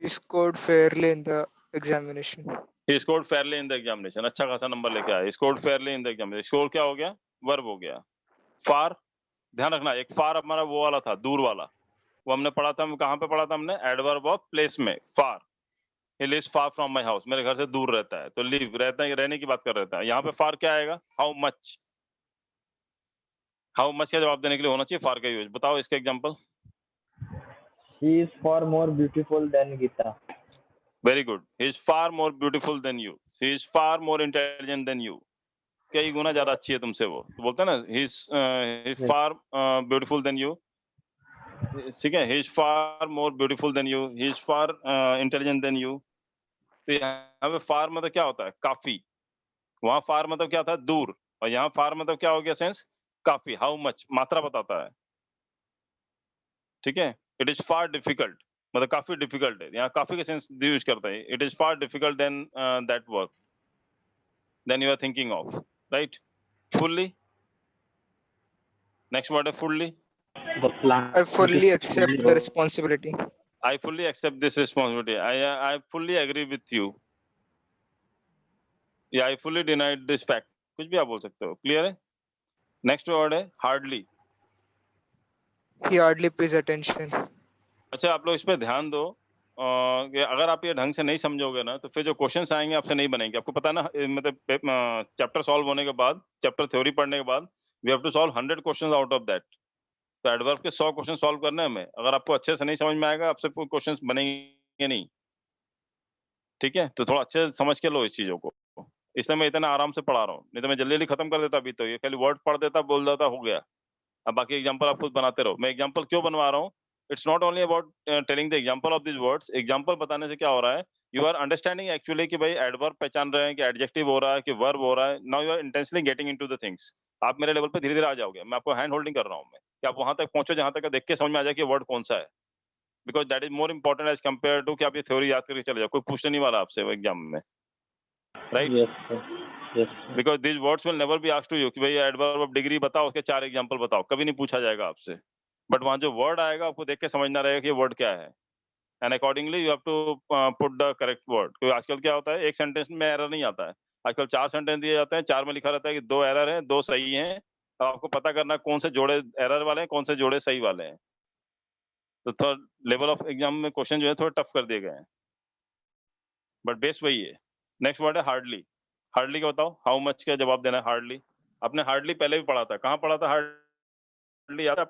He scored fairly in the examination. He scored fairly in the examination. अच्छा खासा नंबर लेके आया। He scored fairly in the examination. Score क्या हो गया? Verb हो गया। Far, ध्यान रखना, एक far हमारा वो वाला था, दूर वाला। वो हमने पढ़ा था, कहाँ पे पढ़ा था हमने? Adverb of place में, far. He lives far from my house. मेरे घर से दूर रहता है। तो live रहता है, रहने की बात कर रहा था। यहाँ पे far क्या आएगा? How much? How much का जवाब देने के लिए होना चाहिए far का यूज। बताओ इसके example. She is far more beautiful than Gita. Very good. He is far more beautiful than you. He is far more intelligent than you. कई गुना ज्यादा अच्छी है तुमसे वो। तो बोलते हैं ना, he is far beautiful than you. ठीक है। He is far more beautiful than you. He is far intelligent than you. तो यहाँ पे far मतलब क्या होता है? काफी। वहाँ far मतलब क्या था? दूर। और यहाँ far मतलब क्या हो गया सेंस? काफी। How much? मात्रा बताता है। ठीक है। It is far difficult. मतलब काफी डिफिकल्ट है। यहाँ काफी के सेंस यूज करता है। It is far difficult than that work than you are thinking of. Right? Fully. Next word है fully. The plan. I fully accept the responsibility. I fully accept this responsibility. I fully agree with you. Yeah, I fully denied this fact. कुछ भी आप बोल सकते हो। Clear है? Next word है hardly. He hardly pays attention. अच्छा, आप लोग इस पे ध्यान दो कि अगर आप ये ढंग से नहीं समझोगे ना, तो फिर जो क्वेश्चंस आएंगे आपसे नहीं बनेंगे। आपको पता है ना, मतलब चैप्टर सॉल्व होने के बाद, चैप्टर थ्योरी पढ़ने के बाद, we have to solve 100 questions out of that. तो एडवर्ब के 100 क्वेश्चन सॉल्व करने हैं हमें। अगर आपको अच्छे से नहीं समझ में आएगा, आपसे कोई क्वेश्चन बनेंगे नहीं। ठीक है। तो थोड़ा अच्छे से समझ के लो इस चीजों को। इसलिए मैं इतना आराम से पढ़ा रहा हूँ, नहीं तो मैं जल्दी जल्दी खत्म कर देता। अभी तो ये खाली वर्ड पढ़ देता, बोल देता, हो गया। अब बाकी एग्जाम्पल आप खुद बनाते रहो। मैं एग्जाम्पल क्यों बनवा रहा हूँ? It's not only about telling the example of this words. Example बताने से क्या हो रहा है? यू आर अंडरस्टैंडिंग एक्चुअली कि भाई एडवर्ब पहचान रहे हैं, कि एडजेक्टिव हो रहा है, कि वर्ब हो रहा है। Now you are intentionally getting into the things. आप मेरे लेवल पे धीरे धीरे आ जाओगे। मैं आपको हैंड होल्डिंग कर रहा हूँ मैं, कि आप वहां तक पहुंचो जहां तक देख के समझ में आ जाए कि वर्ड कौन सा है। Because that is more important as compare to कि आप ये थ्योरी याद करके चले जाओ। कोई पूछने नहीं वाला आपसे एग्जाम में। Right? Yes, sir. Yes, sir. Because this words will never be asked to you कि भाई एडवर्ब ऑफ डिग्री बताओ, उसके 4 एग्जांपल बताओ। कभी नहीं पूछा जाएगा आपसे। बट वहां जो वर्ड आएगा, आपको देख के समझना रहेगा कि ये वर्ड क्या है। And accordingly you have to put the correct word. क्योंकि आजकल क्या होता है, एक सेंटेंस में एरर नहीं आता है। आजकल 4 सेंटेंस दिए जाते हैं, 4 में लिखा रहता है कि 2 एरर हैं, 2 सही हैं। अब आपको पता करना है कौन से जोड़े एरर वाले हैं, कौन से जोड़े सही वाले हैं। तो थोड़ा लेवल ऑफ एग्जाम में क्वेश्चन जो है थोड़े टफ कर दिए गए हैं, बट बेस वही है। नेक्स्ट वर्ड है हार्डली। हार्डली का बताओ, हाउ मच का जवाब देना है हार्डली। आपने हार्डली पहले भी पढ़ा था। कहाँ पढ़ा था हार्डली? याद है?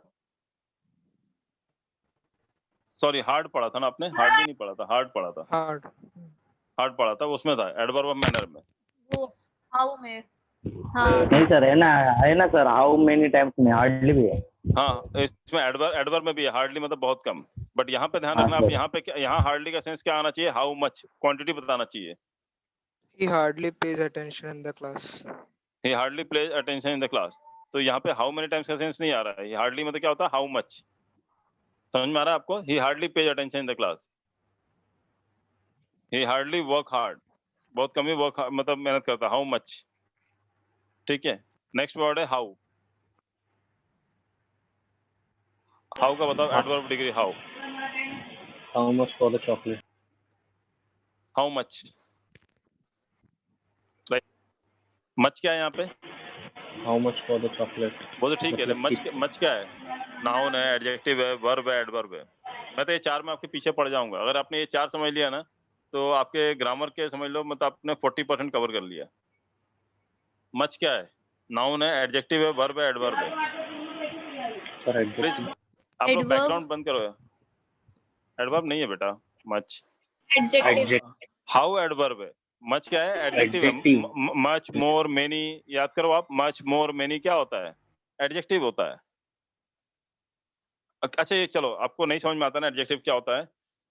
सॉरी, हार्ड पढ़ा था ना आपने, हार्डली नहीं पढ़ा था, हार्ड पढ़ा था। Hard. हार्ड पढ़ा था, उसमें था एडवर्ब ऑफ मैनर में। वो हाउ में हाँ नहीं सर, है ना सर, हाउ मेनी टाइम्स में हार्डली भी है। हाँ, इसमें एडवर्ब में भी है हार्डली, मतलब बहुत कम। बट यहाँ पे ध्यान हाँ, रखना, आप सर। यहाँ पे यहाँ हार्डली का सेंस क्या आना चाहिए? हाउ मच, क्वांटिटी बताना चाहिए। He hardly pays attention in the class. He hardly plays attention in the class. तो यहाँ पे हाउ मेनी टाइम्स का सेंस नहीं आ रहा है। ही हार्डली मतलब क्या होता है? How much. समझ में आ रहा है आपको? ही hardly page attention in the class. He hardly work hard, बहुत कम ही वर्क मतलब मेहनत करता। How much. ठीक है। नेक्स्ट वर्ड है हाउ। हाउ का बताओ adverb degree. How, How much for the chocolate? How much. Right. Much क्या है यहाँ पे? How much for the chocolate? वो तो ठीक है, मतलब मच क्या है? नाउन है, एडजेक्टिव है, वर्ब है, एडवर्ब है। मैं तो ये 4 में आपके पीछे पड़ जाऊंगा। अगर आपने ये 4 समझ लिया ना, तो आपके ग्रामर के समझ लो मतलब आपने 40% कवर कर लिया। मच क्या है? नाउन है, एडजेक्टिव है, वर्ब है, एडवर्ब है। Sir, please adjective. आप लोग Adverb. बैकग्राउंड बंद करो। एडवर्ब नहीं है बेटा मच। Adjective. हाउ एडवर्ब है, मच क्या है? एडजेक्टिव है। Adjective. मच, मोर, मेनी, याद करो आप, मच, मोर, मेनी क्या होता है? एडजेक्टिव होता है। अच्छा ये चलो, आपको नहीं समझ में आता ना एडजेक्टिव क्या होता है,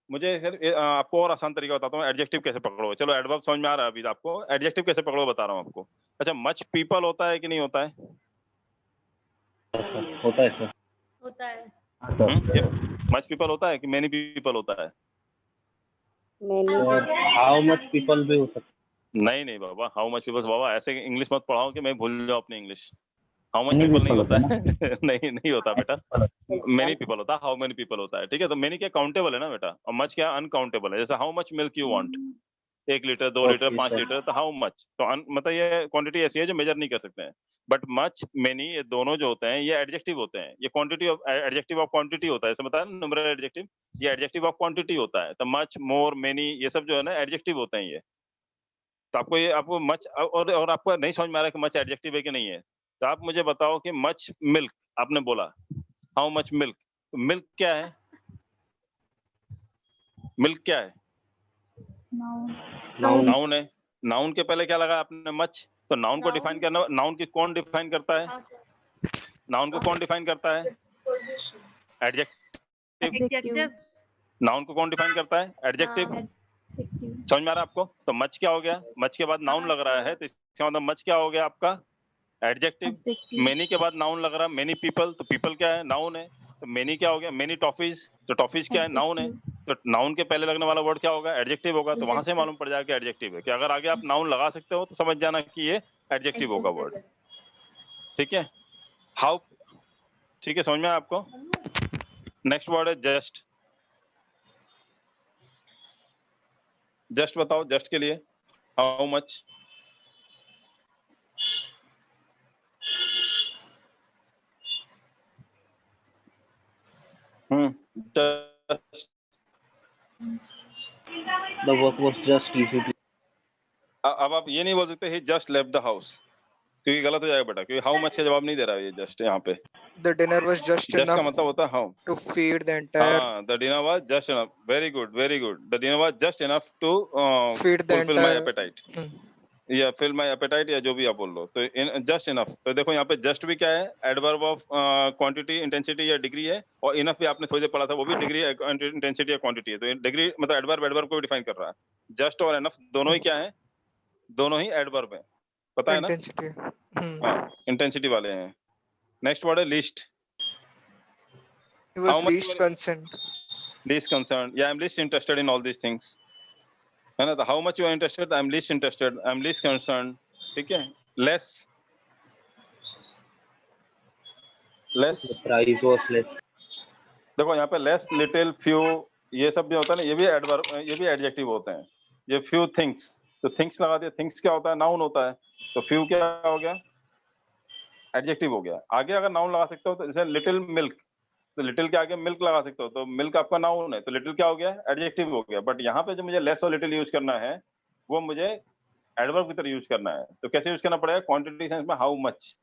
मुझे फिर आपको और आसान तरीका बताता हूँ एडजेक्टिव कैसे पकड़ो। चलो एडवर्ब समझ में आ रहा है अभी आपको, एडजेक्टिव कैसे पकड़ो बता रहा हूँ आपको। अच्छा, मच पीपल होता है कि नहीं होता है? होता है सर। होता है। हाँ सर। मच पीपल होता है कि मेनी पीपल होता है? हाउ मच पीपल भी हो सकता नहीं नहीं बाबा, हाउ मच पीपल, बाबा ऐसे इंग्लिश मत पढ़ाओ कि मैं भूल जाऊँ अपनी English. How much Many people नहीं people होता होता है नहीं नहीं होता बेटा, मेनी पीपल होता है, हाउ मेनी पीपल होता है। ठीक है, तो मेनी क्या काउंटेबल है ना बेटा, और मच क्या अनकाउंटेबल है। जैसे how much milk you want, 1 litre, 2 litre, Okay, 5 sir. Litre, तो हाउ मच, तो मतलब ये क्वांटिटी ऐसी है जो मेजर नहीं कर सकते हैं। बट मच, मेनी, ये दोनों जो होते हैं ये एडजेक्टिव होते हैं। ये quantity of, adjective of quantity होता है, ऐसे बताया ना न्यूमरल एडजेक्टिव, ये एडजेक्टिव ऑफ क्वांटिटी होता है। तो मच, मोर, मेनी, ये सब जो है ना एडजेक्टिव होते हैं ये। तो आपको ये, आपको मच और आपको नहीं समझ में आ रहा है कि मच एडजेक्टिव है कि नहीं है, तो आप मुझे बताओ कि मच मिल्क आपने बोला, हाउ मच मिल्क, तो मिल्क क्या है? मिल्क क्या है? Noun. नाउन है। नाउन के पहले क्या लगा आपने? मच। तो नाउन को Noun. डिफाइन करना, नाउन की कौन डिफाइन करता है? हाँ सर। नाउन को कौन डिफाइन करता है? Position. एडजेक्टिव। Adjective. नाउन को कौन डिफाइन करता है? एडजेक्टिव। समझ में आ रहा है आपको? तो मच क्या हो गया? मच के बाद नाउन लग रहा है, तो इसका मतलब मच क्या हो गया आपका? एडजेक्टिव। मेनी के बाद नाउन लग रहा है, मेनी पीपल, तो पीपल क्या है? नाउन है। तो मेनी क्या हो गया? मेनी टॉफीज, तो टॉफीज क्या है? नाउन है। तो नाउन के पहले लगने वाला वर्ड क्या होगा? एडजेक्टिव होगा। तो वहां से मालूम पड़ जाएगा कि एडजेक्टिव है, कि अगर आगे आप नाउन लगा सकते हो तो समझ जाना कि ये एडजेक्टिव होगा वर्ड। ठीक है, हाउ, ठीक है, समझ में आया आपको? नेक्स्ट वर्ड है जस्ट। जस्ट बताओ, जस्ट के लिए how much. The work was just easy to. अब आप ये नहीं बोल सकते ही जस्ट लेफ्ट द हाउस, क्योंकि गलत हो जाएगा बेटा, क्योंकि हाउ मच का जवाब नहीं दे रहा है ये जस्ट यहाँ पे। The dinner was just just का enough मतलब होता है how. to feed the entire. हाँ, the dinner was just enough, very good very good, the dinner was just enough to Feed the fulfil my entire. Appetite, या fill my appetite, या जो भी आप बोल लो। तो जस्ट इनफ, तो देखो यहाँ पे जस्ट भी क्या है? एडवर्ब ऑफ क्वांटिटी, इंटेंसिटी या डिग्री है, और इनफ भी आपने थोड़ी देर पढ़ा था, वो भी डिग्री, इंटेंसिटी या क्वांटिटी है। तो डिग्री मतलब एडवर्ब एडवर्ब को डिफाइन कर रहा है। जस्ट और इनफ दोनों ही क्या है? दोनों ही एडवर्ब है, पता है ना? Intensity. हाँ, इंटेंसिटी वाले हैं। नेक्स्ट वर्ड है least. He was How much least you are concerned. least concerned? Yeah, I'm least interested in all these things. है ना? तो how much you are interested? I'm least interested. I'm least concerned. ठीक है? Less. Less. The price was less. देखो यहाँ पे less, little, few, ये सब भी होता है ना, ये भी एडवर्ब, ये भी एडजेक्टिव होते हैं। ये few things, तो things लगा दिया, things क्या होता है? नाउन होता है। तो few क्या हो गया? एडजेक्टिव हो गया। आगे अगर नाउन लगा सकते हो तो जैसे लिटिल मिल्क, तो लिटिल के आगे मिल्क लगा सकते हो, तो मिल्क आपका नाउन है, तो लिटिल क्या हो गया? एडजेक्टिव हो गया। बट यहाँ पे जो मुझे लेस और लिटिल यूज करना है, वो मुझे एडवर्ब की तरह यूज करना है। तो कैसे यूज करना पड़ेगा? क्वांटिटी सेंस में हाउ मच।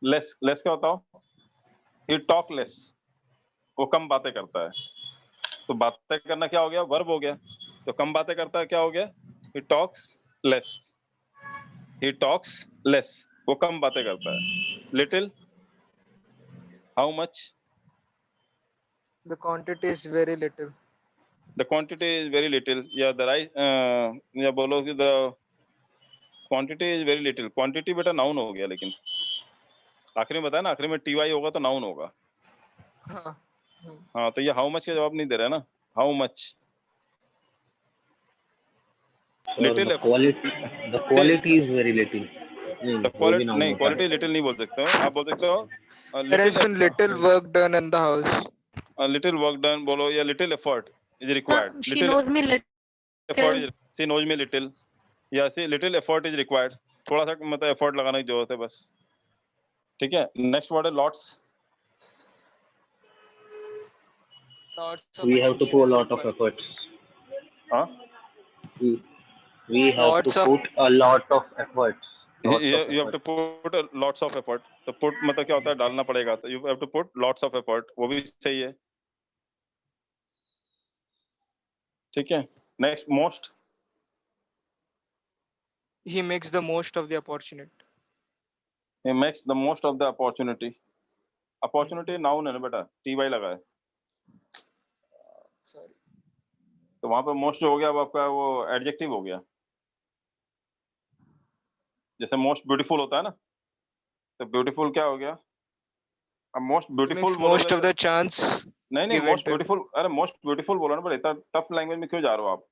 लेस, लेस क्या होता है? ही टॉक लेस, वो कम बातें करता है। तो बातें करना क्या हो गया? वर्ब हो गया। तो कम बातें करता है क्या हो गया? He talks less, he talks less, वो कम बातें करता है। Little, how much? The quantity is very little. The quantity is very little. या the rice, या बोलो कि the quantity is very little. Quantity बेटा नाउन हो गया, लेकिन आखिरी में बताया ना, आखिरी में ty होगा तो नाउन होगा। हाँ. हाँ, तो ये हाउ मच का जवाब नहीं दे रहा है ना। How much little, The quality is very little. Quality नहीं, क्वालिटी लिटिल नहीं बोल सकते हो। आप बोल सकते हो There has been little work done in the house. Little work done बोलो, या little effort is required. She knows me little. Effort is, she knows me little, या see little effort is required, थोड़ा सा मतलब effort लगाने की जरूरत है बस। ठीक है, नेक्स्ट वर्ड है lots. Lots of We have to attention put a is lot of required. efforts. हाँ, We have Lots to of- put a lot of efforts. you have to put lots of effort। तो put मतलब क्या होता है? डालना पड़ेगा। तो you have to put lots of effort, वो भी सही है। ठीक है, next most, He makes the most of the opportunity. he makes the most of the opportunity. Opportunity noun है ना बेटा, टी वाई लगा है, Sorry. तो वहां पे मोस्ट जो हो गया अब आपका वो एडजेक्टिव हो गया। जैसे मोस्ट ब्यूटीफुल होता है ना, तो ब्यूटीफुल क्या हो गया? अब most He beautiful makes most बोलोगे of the chance नहीं नहीं, given most to him. Beautiful, अरे मोस्ट ब्यूटीफुल बोलो ना, पर इतना टफ लैंग्वेज में क्यों जा रहे हो आप?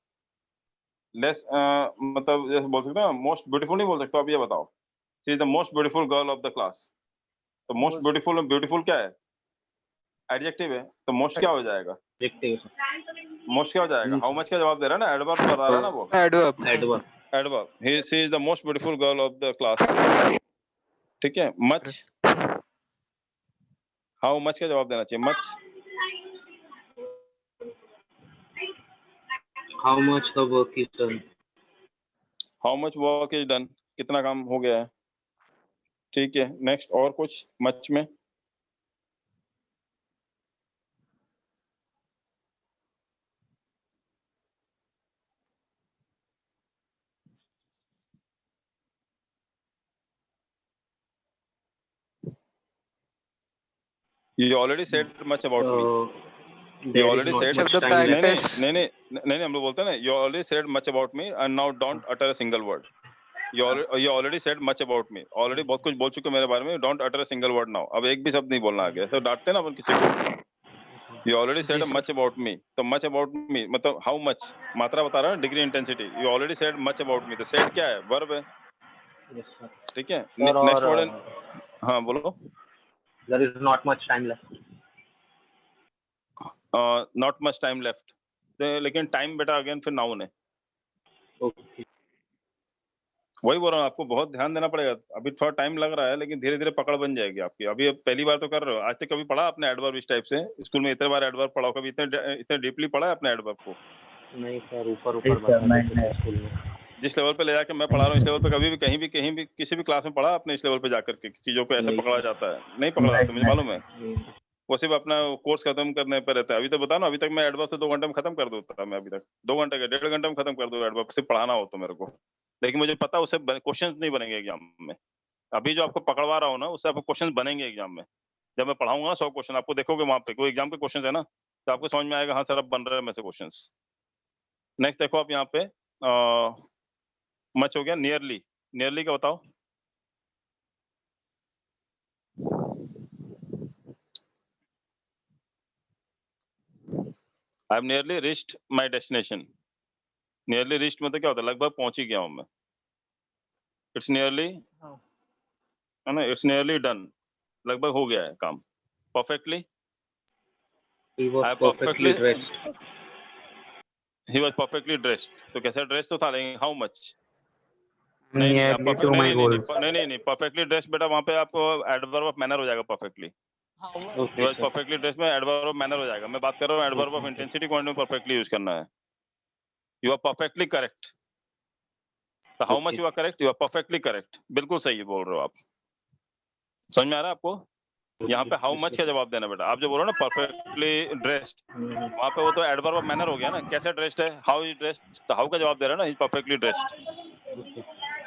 लेस मतलब जैसे बोल सकते हो ना, मोस्ट ब्यूटीफुल नहीं बोल सकते, आप ये बताओ, she is the most beautiful girl of the class, तो मोस्ट बोल ब्यूटीफुल में ब्यूटीफुल क्या है? एडजेक्टिव है, तो मोस्ट क्या हो जाएगा? Adjective. मोस्ट क्या हो जाएगा? हाउ मच का जवाब दे रहा है ना, एडवर्ब बता रहा है ना वो, Adverb. Adverb. Adverb, he she is the most beautiful girl of the class, ठीक है। मच, हाउ मच का जवाब देना चाहिए, much, How much the work is done? How much work is done, कितना काम हो गया है, ठीक है। नेक्स्ट और कुछ मच में? You already said much about me. You There is already not said Much of much the time left. practice. नहीं हम लोग बोलते हैं ना, you already said much about me and now don't utter a single word. You already said much about me. Already बहुत कुछ बोल चुके मेरे बारे में. Don't utter a single word now. अब एक भी शब्द नहीं बोलना आगे. तो डांटते हैं ना अपन किसी को. You already said ji, much about me. तो much about me मतलब how much, मात्रा बता रहा है, degree intensity. You already said much about me. तो said क्या है? वर्ब है. Yes, sir. ठीक है. Sir, नेक्स्ट और वर्ड, हाँ बोलो. there is not much time left. Not much time left, लेकिन टाइम बेटा अगेन फिर नाउन है, Okay. वही बोल रहा हूँ आपको बहुत ध्यान देना पड़ेगा। अभी थोड़ा टाइम लग रहा है लेकिन धीरे धीरे पकड़ बन जाएगी आपकी। अभी पहली बार तो कर रहे हो, आज तक कभी पढ़ा आपने एडवर्ब इस टाइप से? स्कूल में इतने बार एडवर्ब पढ़ा हो, कभी इतने डीपली पढ़ा है आपने एडवर्ब को? नहीं सर, ऊपर बताते थे स्कूल में। जिस लेवल पे ले जाके मैं पढ़ा रहा हूँ, इस लेवल पे कभी भी कहीं भी किसी भी क्लास में पढ़ा आपने इस लेवल पे जाकर के चीजों को ऐसे नहीं। पकड़ा जाता है? नहीं पकड़ा जाता, मुझे मालूम है। नहीं। वो सिर्फ अपना कोर्स खत्म करने पर रहता है। अभी तो बता ना, अभी तक मैं एडवर्ब से 2 घंटे में खत्म कर दूंगा। मैं अभी तक 2 घंटे का 1.5 घंटे में खत्म कर दूंगा एडवर्ब, सिर्फ पढ़ाना हो तो मेरे को। लेकिन मुझे पता उससे क्वेश्चंस नहीं बनेंगे एग्जाम में। अभी जो आपको पकड़वा रहा हूँ ना, उससे आपको क्वेश्चंस बनेंगे एग्जाम में। जब मैं पढ़ाऊंगा ना 100 क्वेश्चन आपको देखोगे वहां पे कोई एग्जाम के क्वेश्चन है ना, तो आपको समझ में आएगा हाँ सर अब बन रहे हैं मेरे से क्वेश्चन। नेक्स्ट देखो आप यहाँ पे मच हो गया, नियरली, नियरली का बताओ। I am nearly reached my destination. Nearly reached मतलब क्या होता है? लगभग पहुंच ही गया हूं मैं। इट्स नियरली है ना, इट्स नियरली डन, लगभग हो गया है काम। Perfectly, He was I perfectly perfectly- dressed. He was perfectly dressed. तो कैसा ड्रेस तो था, लेकिन how much? Nearly to my goals. नहीं, परफेक्टली ड्रेस बेटा वहां पे आपको एडवर्ब ऑफ मैनर हो जाएगा। Perfectly, Okay, he was sir. Perfectly dress में एडवर्ब ऑफ मैनर हो जाएगा। मैं बात कर रहा हूँ एडवर्ब ऑफ इंटेंसिटी क्वांटिटी में परफेक्टली यूज करना है। You are perfectly correct. तो how much Okay. You are correct? You are perfectly correct, बिल्कुल सही बोल रहे हो आप। समझ में आ रहा है आपको? यहाँ पे हाउ मच का जवाब देना बेटा। आप जो बोलो ना परफेक्टली ड्रेस्ड, वहाँ पे वो तो एडवर्ब ऑफ मैनर हो गया ना। कैसे ड्रेस्ड है? हाउ इज ड्रेस्ड, तो हाउ का जवाब दे रहा है ना, is perfectly dressed.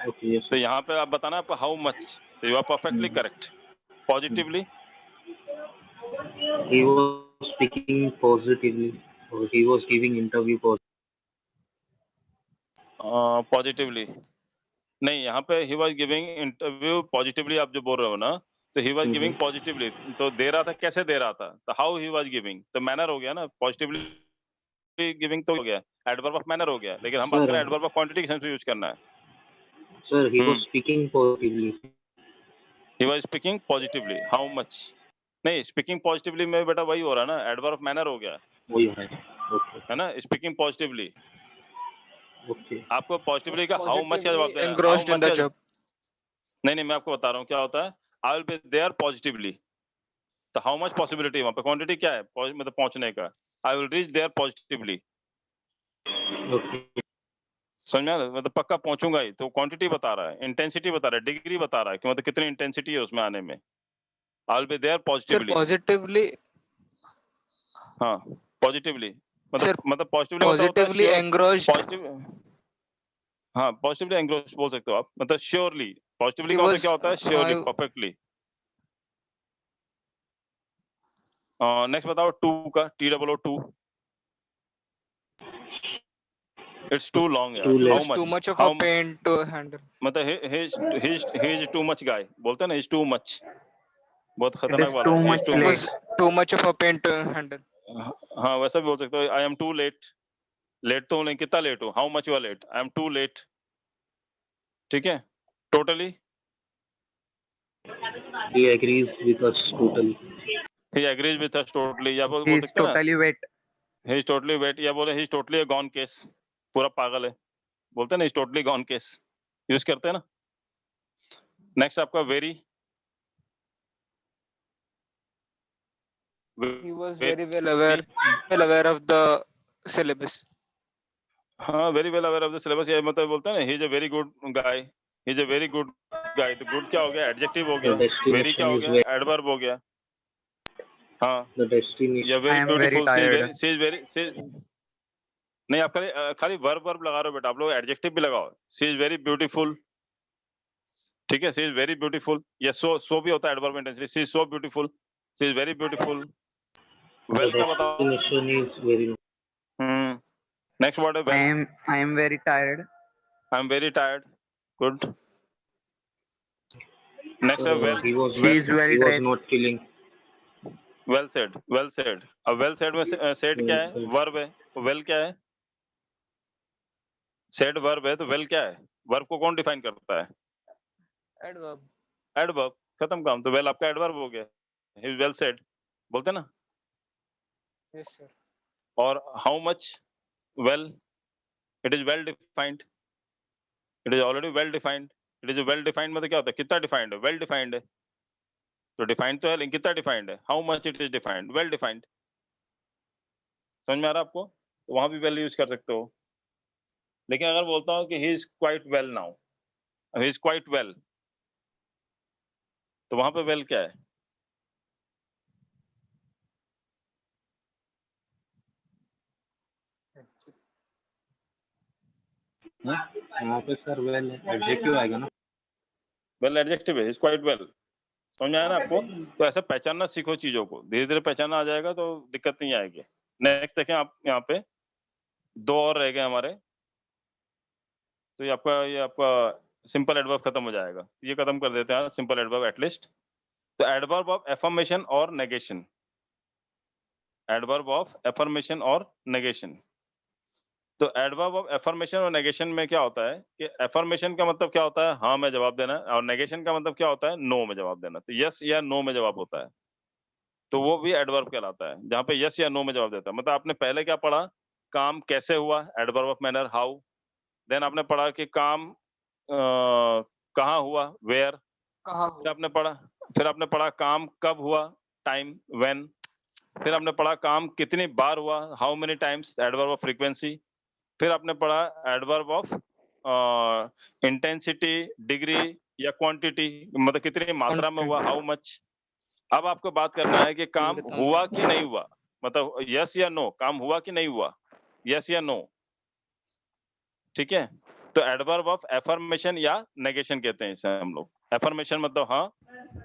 Okay, yes. तो यहाँ पे आप बताना आपको हाउ मच, तो you are perfectly correct. Positively, He was speaking positively. Or he was giving interview positively. Positively नहीं, यहाँ पे he was giving interview positively. आप जो बोल रहे हो ना, तो ही वाज गिविंग पॉजिटिवली, तो दे रहा था, कैसे दे रहा था? तो हाउ ही वाज गिविंग, तो मैनर हो गया ना। पॉजिटिवली गिविंग तो हो गया, एडवर्ब ऑफ मैनर हो गया, लेकिन हम बात कर रहे हैं एडवर्ब ऑफ क्वांटिटी के सेंस में यूज करना है। Sir, he was speaking positively. He was speaking positively, how much नहीं, स्पीकिंग पॉजिटिवली में बेटा वही हो रहा है ना, एडवर्ब ऑफ मैनर हो गया वही है। Okay. है ना, स्पीकिंग पॉजिटिवली। Okay. आपको पॉजिटिवली का हाउ मच का जवाब देना है। Engrossed in the job. नहीं, मैं आपको बता रहा हूँ क्या होता है। I will be there positively, तो हाउ मच पॉसिबिलिटी, वहाँ पे क्वांटिटी क्या है, मतलब पहुंचने का। I will reach there positively. Okay. समझ में आ रहा है? मतलब पक्का पहुंचूंगा ही, तो क्वांटिटी बता रहा है, इंटेंसिटी बता रहा है, डिग्री बता रहा है कि मतलब कितनी इंटेंसिटी है उसमें आने में। I will be there Sir, positively. positively, हाँ, पॉजिटिवली Sir, मतलब पॉजिटिवली मतलब होता है positively engrossed. पॉजिटिव, हाँ पॉजिटिवली एंग्रोस बोल सकते हो आप, मतलब श्योरली। पॉजिटिवली He का मतलब was क्या होता है? Surely, uh, perfectly. नेक्स्ट बताओ टू का, TOO2। इट्स टू लॉन्ग यार। Too how late. was too much? much of how a pain to handle. मतलब he is too much guy बोलते हैं ना, इज टू मच, बहुत It खतरनाक is वाला too है, much is too It late. was too much of a pain to handle. हाँ वैसा भी बोल सकते हो। I am too late, late तो नहीं, कितना लेट हो? How much you are late? I am too late. ठीक है। Totally, He agrees with us totally. He agrees with us totally, या बोल He is सकते हैं ना totally wet. He is totally wet, या बोले he is totally gone case, पूरा पागल है, बोलते हैं ना is totally gone case, use करते हैं ना। नेक्स्ट आपका very, He was very well aware of the syllabus. हाँ very well aware of the syllabus, ये मतलब बोलते हैं ना he is a very good guy, he is a very good guy. तो गुड क्या हो गया? एडजेक्टिव हो The गया। वेरी क्या destination हो is गया? where एडवर्ब हो गया। हाँ, the destination. या I very am very beautiful, tired. She is very, नहीं आप खाली वर्ब लगा रहे हो बेटा, आप लोग एडजेक्टिव भी लगाओ। सी इज वेरी ब्यूटीफुल, ठीक है, सी इज वेरी ब्यूटीफुल, या सो भी होता है adverb intensity. She is so beautiful, she is very beautiful. The well का बताओ। destination is very. Next word है well. I am very tired. I am very tired, good. Next है well. He was. She is well He was dressed. not feeling. Well said, well said. अब well said में said क्या है? Verb है। Well क्या है? Said verb है, तो वेल क्या है? वर्ब को कौन डिफाइन करता है? Adverb. एडवर्ब, खत्म काम। तो वेल आपका एडवर्ब हो गया, ही इज वेल सेड, बोलते हैं ना। Yes, sir. और how much? Well, it is well defined, it is already well defined. It is well defined मतलब क्या होता है? कितना डिफाइंड है? वेल डिफाइंड है। तो डिफाइंड तो है, लेकिन कितना डिफाइंड है? How much it is defined, well defined. समझ में आ रहा है आपको? तो वहां भी वेल यूज कर सकते हो। लेकिन अगर बोलता हूँ कि he is quite well now, he is quite well, तो वहां पे वेल क्या है? वहाँ पे सर वेल एडजेक्टिव आएगा ना। वेल एडजेक्टिव है, इज क्वाइट वेल। समझ में आया ना आपको? तो ऐसा पहचानना सीखो चीजों को, धीरे धीरे पहचानना आ जाएगा तो दिक्कत नहीं आएगी। नेक्स्ट देखें आप, यहाँ पे दो और रह गए हमारे। तो ये आपका सिंपल एडवर्ब खत्म हो जाएगा, ये खत्म कर देते हैं सिंपल एडवर्ब एटलीस्ट। तो एडवर्ब ऑफ एफर्मेशन और नेगेशन, एडवर्ब ऑफ एफर्मेशन और नेगेशन। तो एडवर्ब ऑफ एफर्मेशन और नेगेशन में क्या होता है कि एफर्मेशन का मतलब क्या होता है? हाँ में जवाब देना, और नेगेशन का मतलब क्या होता है? नो में जवाब देना। तो यस या नो में जवाब होता है, तो वो भी एडवर्ब कहलाता है, जहाँ पे यस या नो में जवाब देता है। मतलब आपने पहले क्या पढ़ा? काम कैसे हुआ, adverb of manner, how. Then आपने पढ़ा कि काम कहाँ हुआ, वेयर। कहाँ फिर हो? आपने पढ़ा काम कब हुआ, टाइम, व्हेन। फिर आपने पढ़ा काम कितनी बार हुआ, how many times, adverb of frequency. फिर आपने पढ़ा एडवर्ब ऑफ इंटेंसिटी, डिग्री या क्वांटिटी, मतलब कितनी मात्रा में हुआ, हाउ मच। अब आपको बात करना है कि काम तीव्रता हुआ में। कि नहीं हुआ, मतलब यस या नो, काम हुआ कि नहीं हुआ, यस या नो। ठीक है। तो एडवर्ब ऑफ एफर्मेशन या नेगेशन कहते हैं इसे हम लोग। एफर्मेशन मतलब हाँ,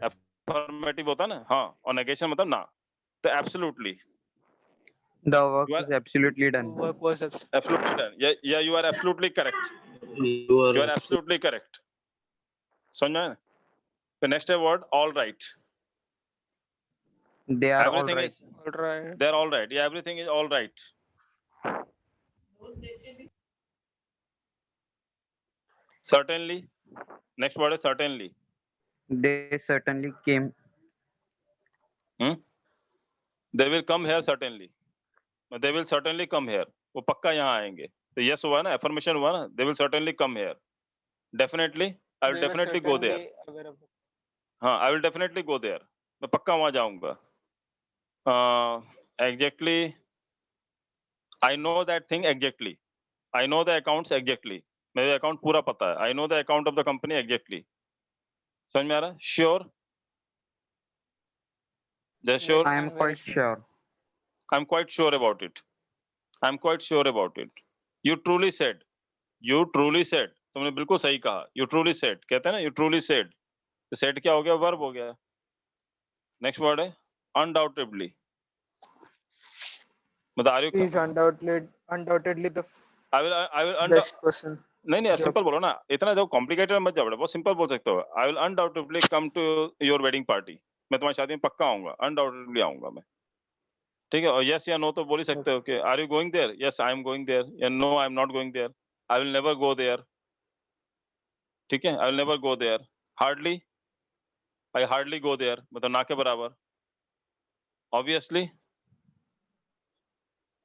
एफर्मेटिव होता है ना, हाँ, और नेगेशन मतलब ना। तो absolutely, The work You are- is absolutely done. Work was absolutely done, या you are absolutely correct, You you are are. Absolutely correct. समझ में? तो नेक्स्ट है word all right. They are all everything right. Is, all right. They are all right, या everything is all right. Certainly, next word है certainly. They certainly came. They will come here certainly, they will certainly come hair, वो पक्का यहाँ आएंगे। तो yes हुआ ना, affirmation हुआ ना, they will certainly come here. Definitely, I will They were definitely go there. certainly aware of it. हाँ, I will definitely go there, मैं पक्का वहां जाऊंगा। Exactly, I know that thing exactly, I know the accounts exactly, मेरे account पूरा पता है। I know the account of the company exactly. समझ में आ रहा है? Sure, just sure, I am very quite sure. sure. I am quite sure about it. I am quite sure about it. You truly said, you truly said, तुमने बिल्कुल सही कहा। You truly said कहते हैं ना, यू ट्रूली सेड, तो said क्या हो गया, वर्ब हो गया। नेक्स्ट वर्ड है अनडाउटेडली, मतलब are you, He is undoubtedly the I will best person. नहीं नहीं Job. सिंपल बोलो ना, इतना जो कॉम्प्लिकेटेड मत जाओ, बहुत सिंपल बोल सकते हो। I will undoubtedly come to your wedding party, मैं तुम्हारी शादी में पक्का आऊंगा, अनडाउटेडली आऊंगा मैं। ठीक है, और यस या नो तो बोल ही सकते हो कि are you going there, yes I am going there, या no I am not going there, I will never go there. ठीक है, I will never go there. Hardly, I hardly go there, मतलब ना के बराबर। Obviously,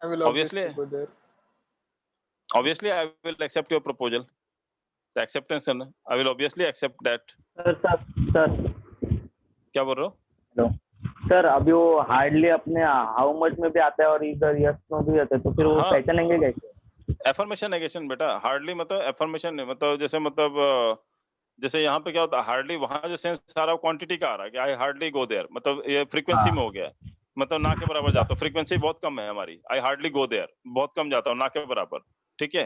I will obviously Obviously. go there. Obviously I will accept your proposal, acceptance करना, I will obviously accept that. Sir क्या बोल रहे हो? हेलो सर, अभी वो हार्डली अपने हाउ मच में भी आता है और इधर यस नो भी आता है, तो फिर वो हाँ। पहचानेंगे कैसे? एफर्मेशन नेगेशन बेटा, हार्डली मतलब एफर्मेशन नहीं, मतलब जैसे जैसे यहाँ पे क्या होता है, हार्डली वहाँ जो सेंस आ रहा है क्वांटिटी का आ रहा है कि आई हार्डली गो देयर, मतलब ये फ्रीक्वेंसी में हो गया, मतलब ना के बराबर जाता हूँ, फ्रीक्वेंसी बहुत कम है हमारी, आई हार्डली गो देयर, बहुत कम जाता हूँ ना के बराबर। ठीक है,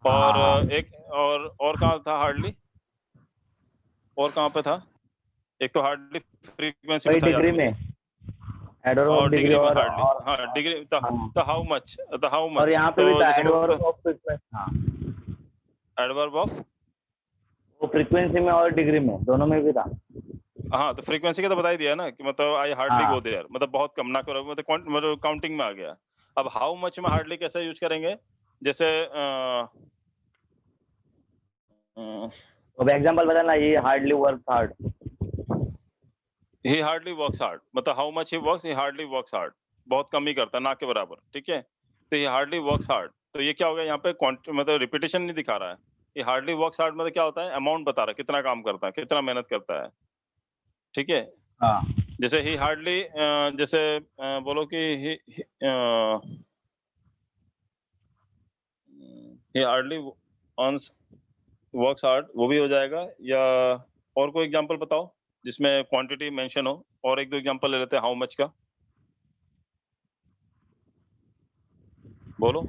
और एक और कहाँ था हार्डली, और कहाँ पे था? एक तो हार्डली फ्रीक्वेंसी में था, याद डिग्री मुझे। में एडवर्ब और ऑफ डिग्री डिग्री में और हार्डली, हाँ डिग्री, तो हाउ मच, तो हाउ मच, और यहाँ पे तो भी था जैसे एडवर्ब ऑफ फ्रीक्वेंसी। हाँ, एडवर्ब ऑफ, वो फ्रीक्वेंसी में और डिग्री में दोनों में भी था। हाँ तो फ्रीक्वेंसी का तो बता ही दिया ना कि मतलब आई हार्डली हाँ। गो देयर, मतलब बहुत कम ना करो, मतलब काउंटिंग में आ गया। अब हाउ मच में हार्डली कैसे यूज करेंगे, जैसे अब एग्जांपल बताना, ये hardly work hard. He hardly works hard, मतलब how much he works, he hardly works hard, बहुत कम ही करता, ना के बराबर। ठीक है, तो ही हार्डली वर्क्स हार्ड, तो ये क्या हो गया यहाँ पे, मतलब रिपीटेशन नहीं दिखा रहा है। ये हार्डली वर्क्स हार्ड मतलब क्या होता है, अमाउंट बता रहा है, कितना काम करता है, कितना मेहनत करता है। ठीक है, हाँ, जैसे ही हार्डली, जैसे बोलो कि ही हार्डली अर्न्स वर्क्स हार्ड, वो भी हो जाएगा। या और कोई एग्जांपल बताओ जिसमें क्वांटिटी मेंशन हो, और एक दो एग्जांपल ले लेते हैं हाउ मच का, बोलो।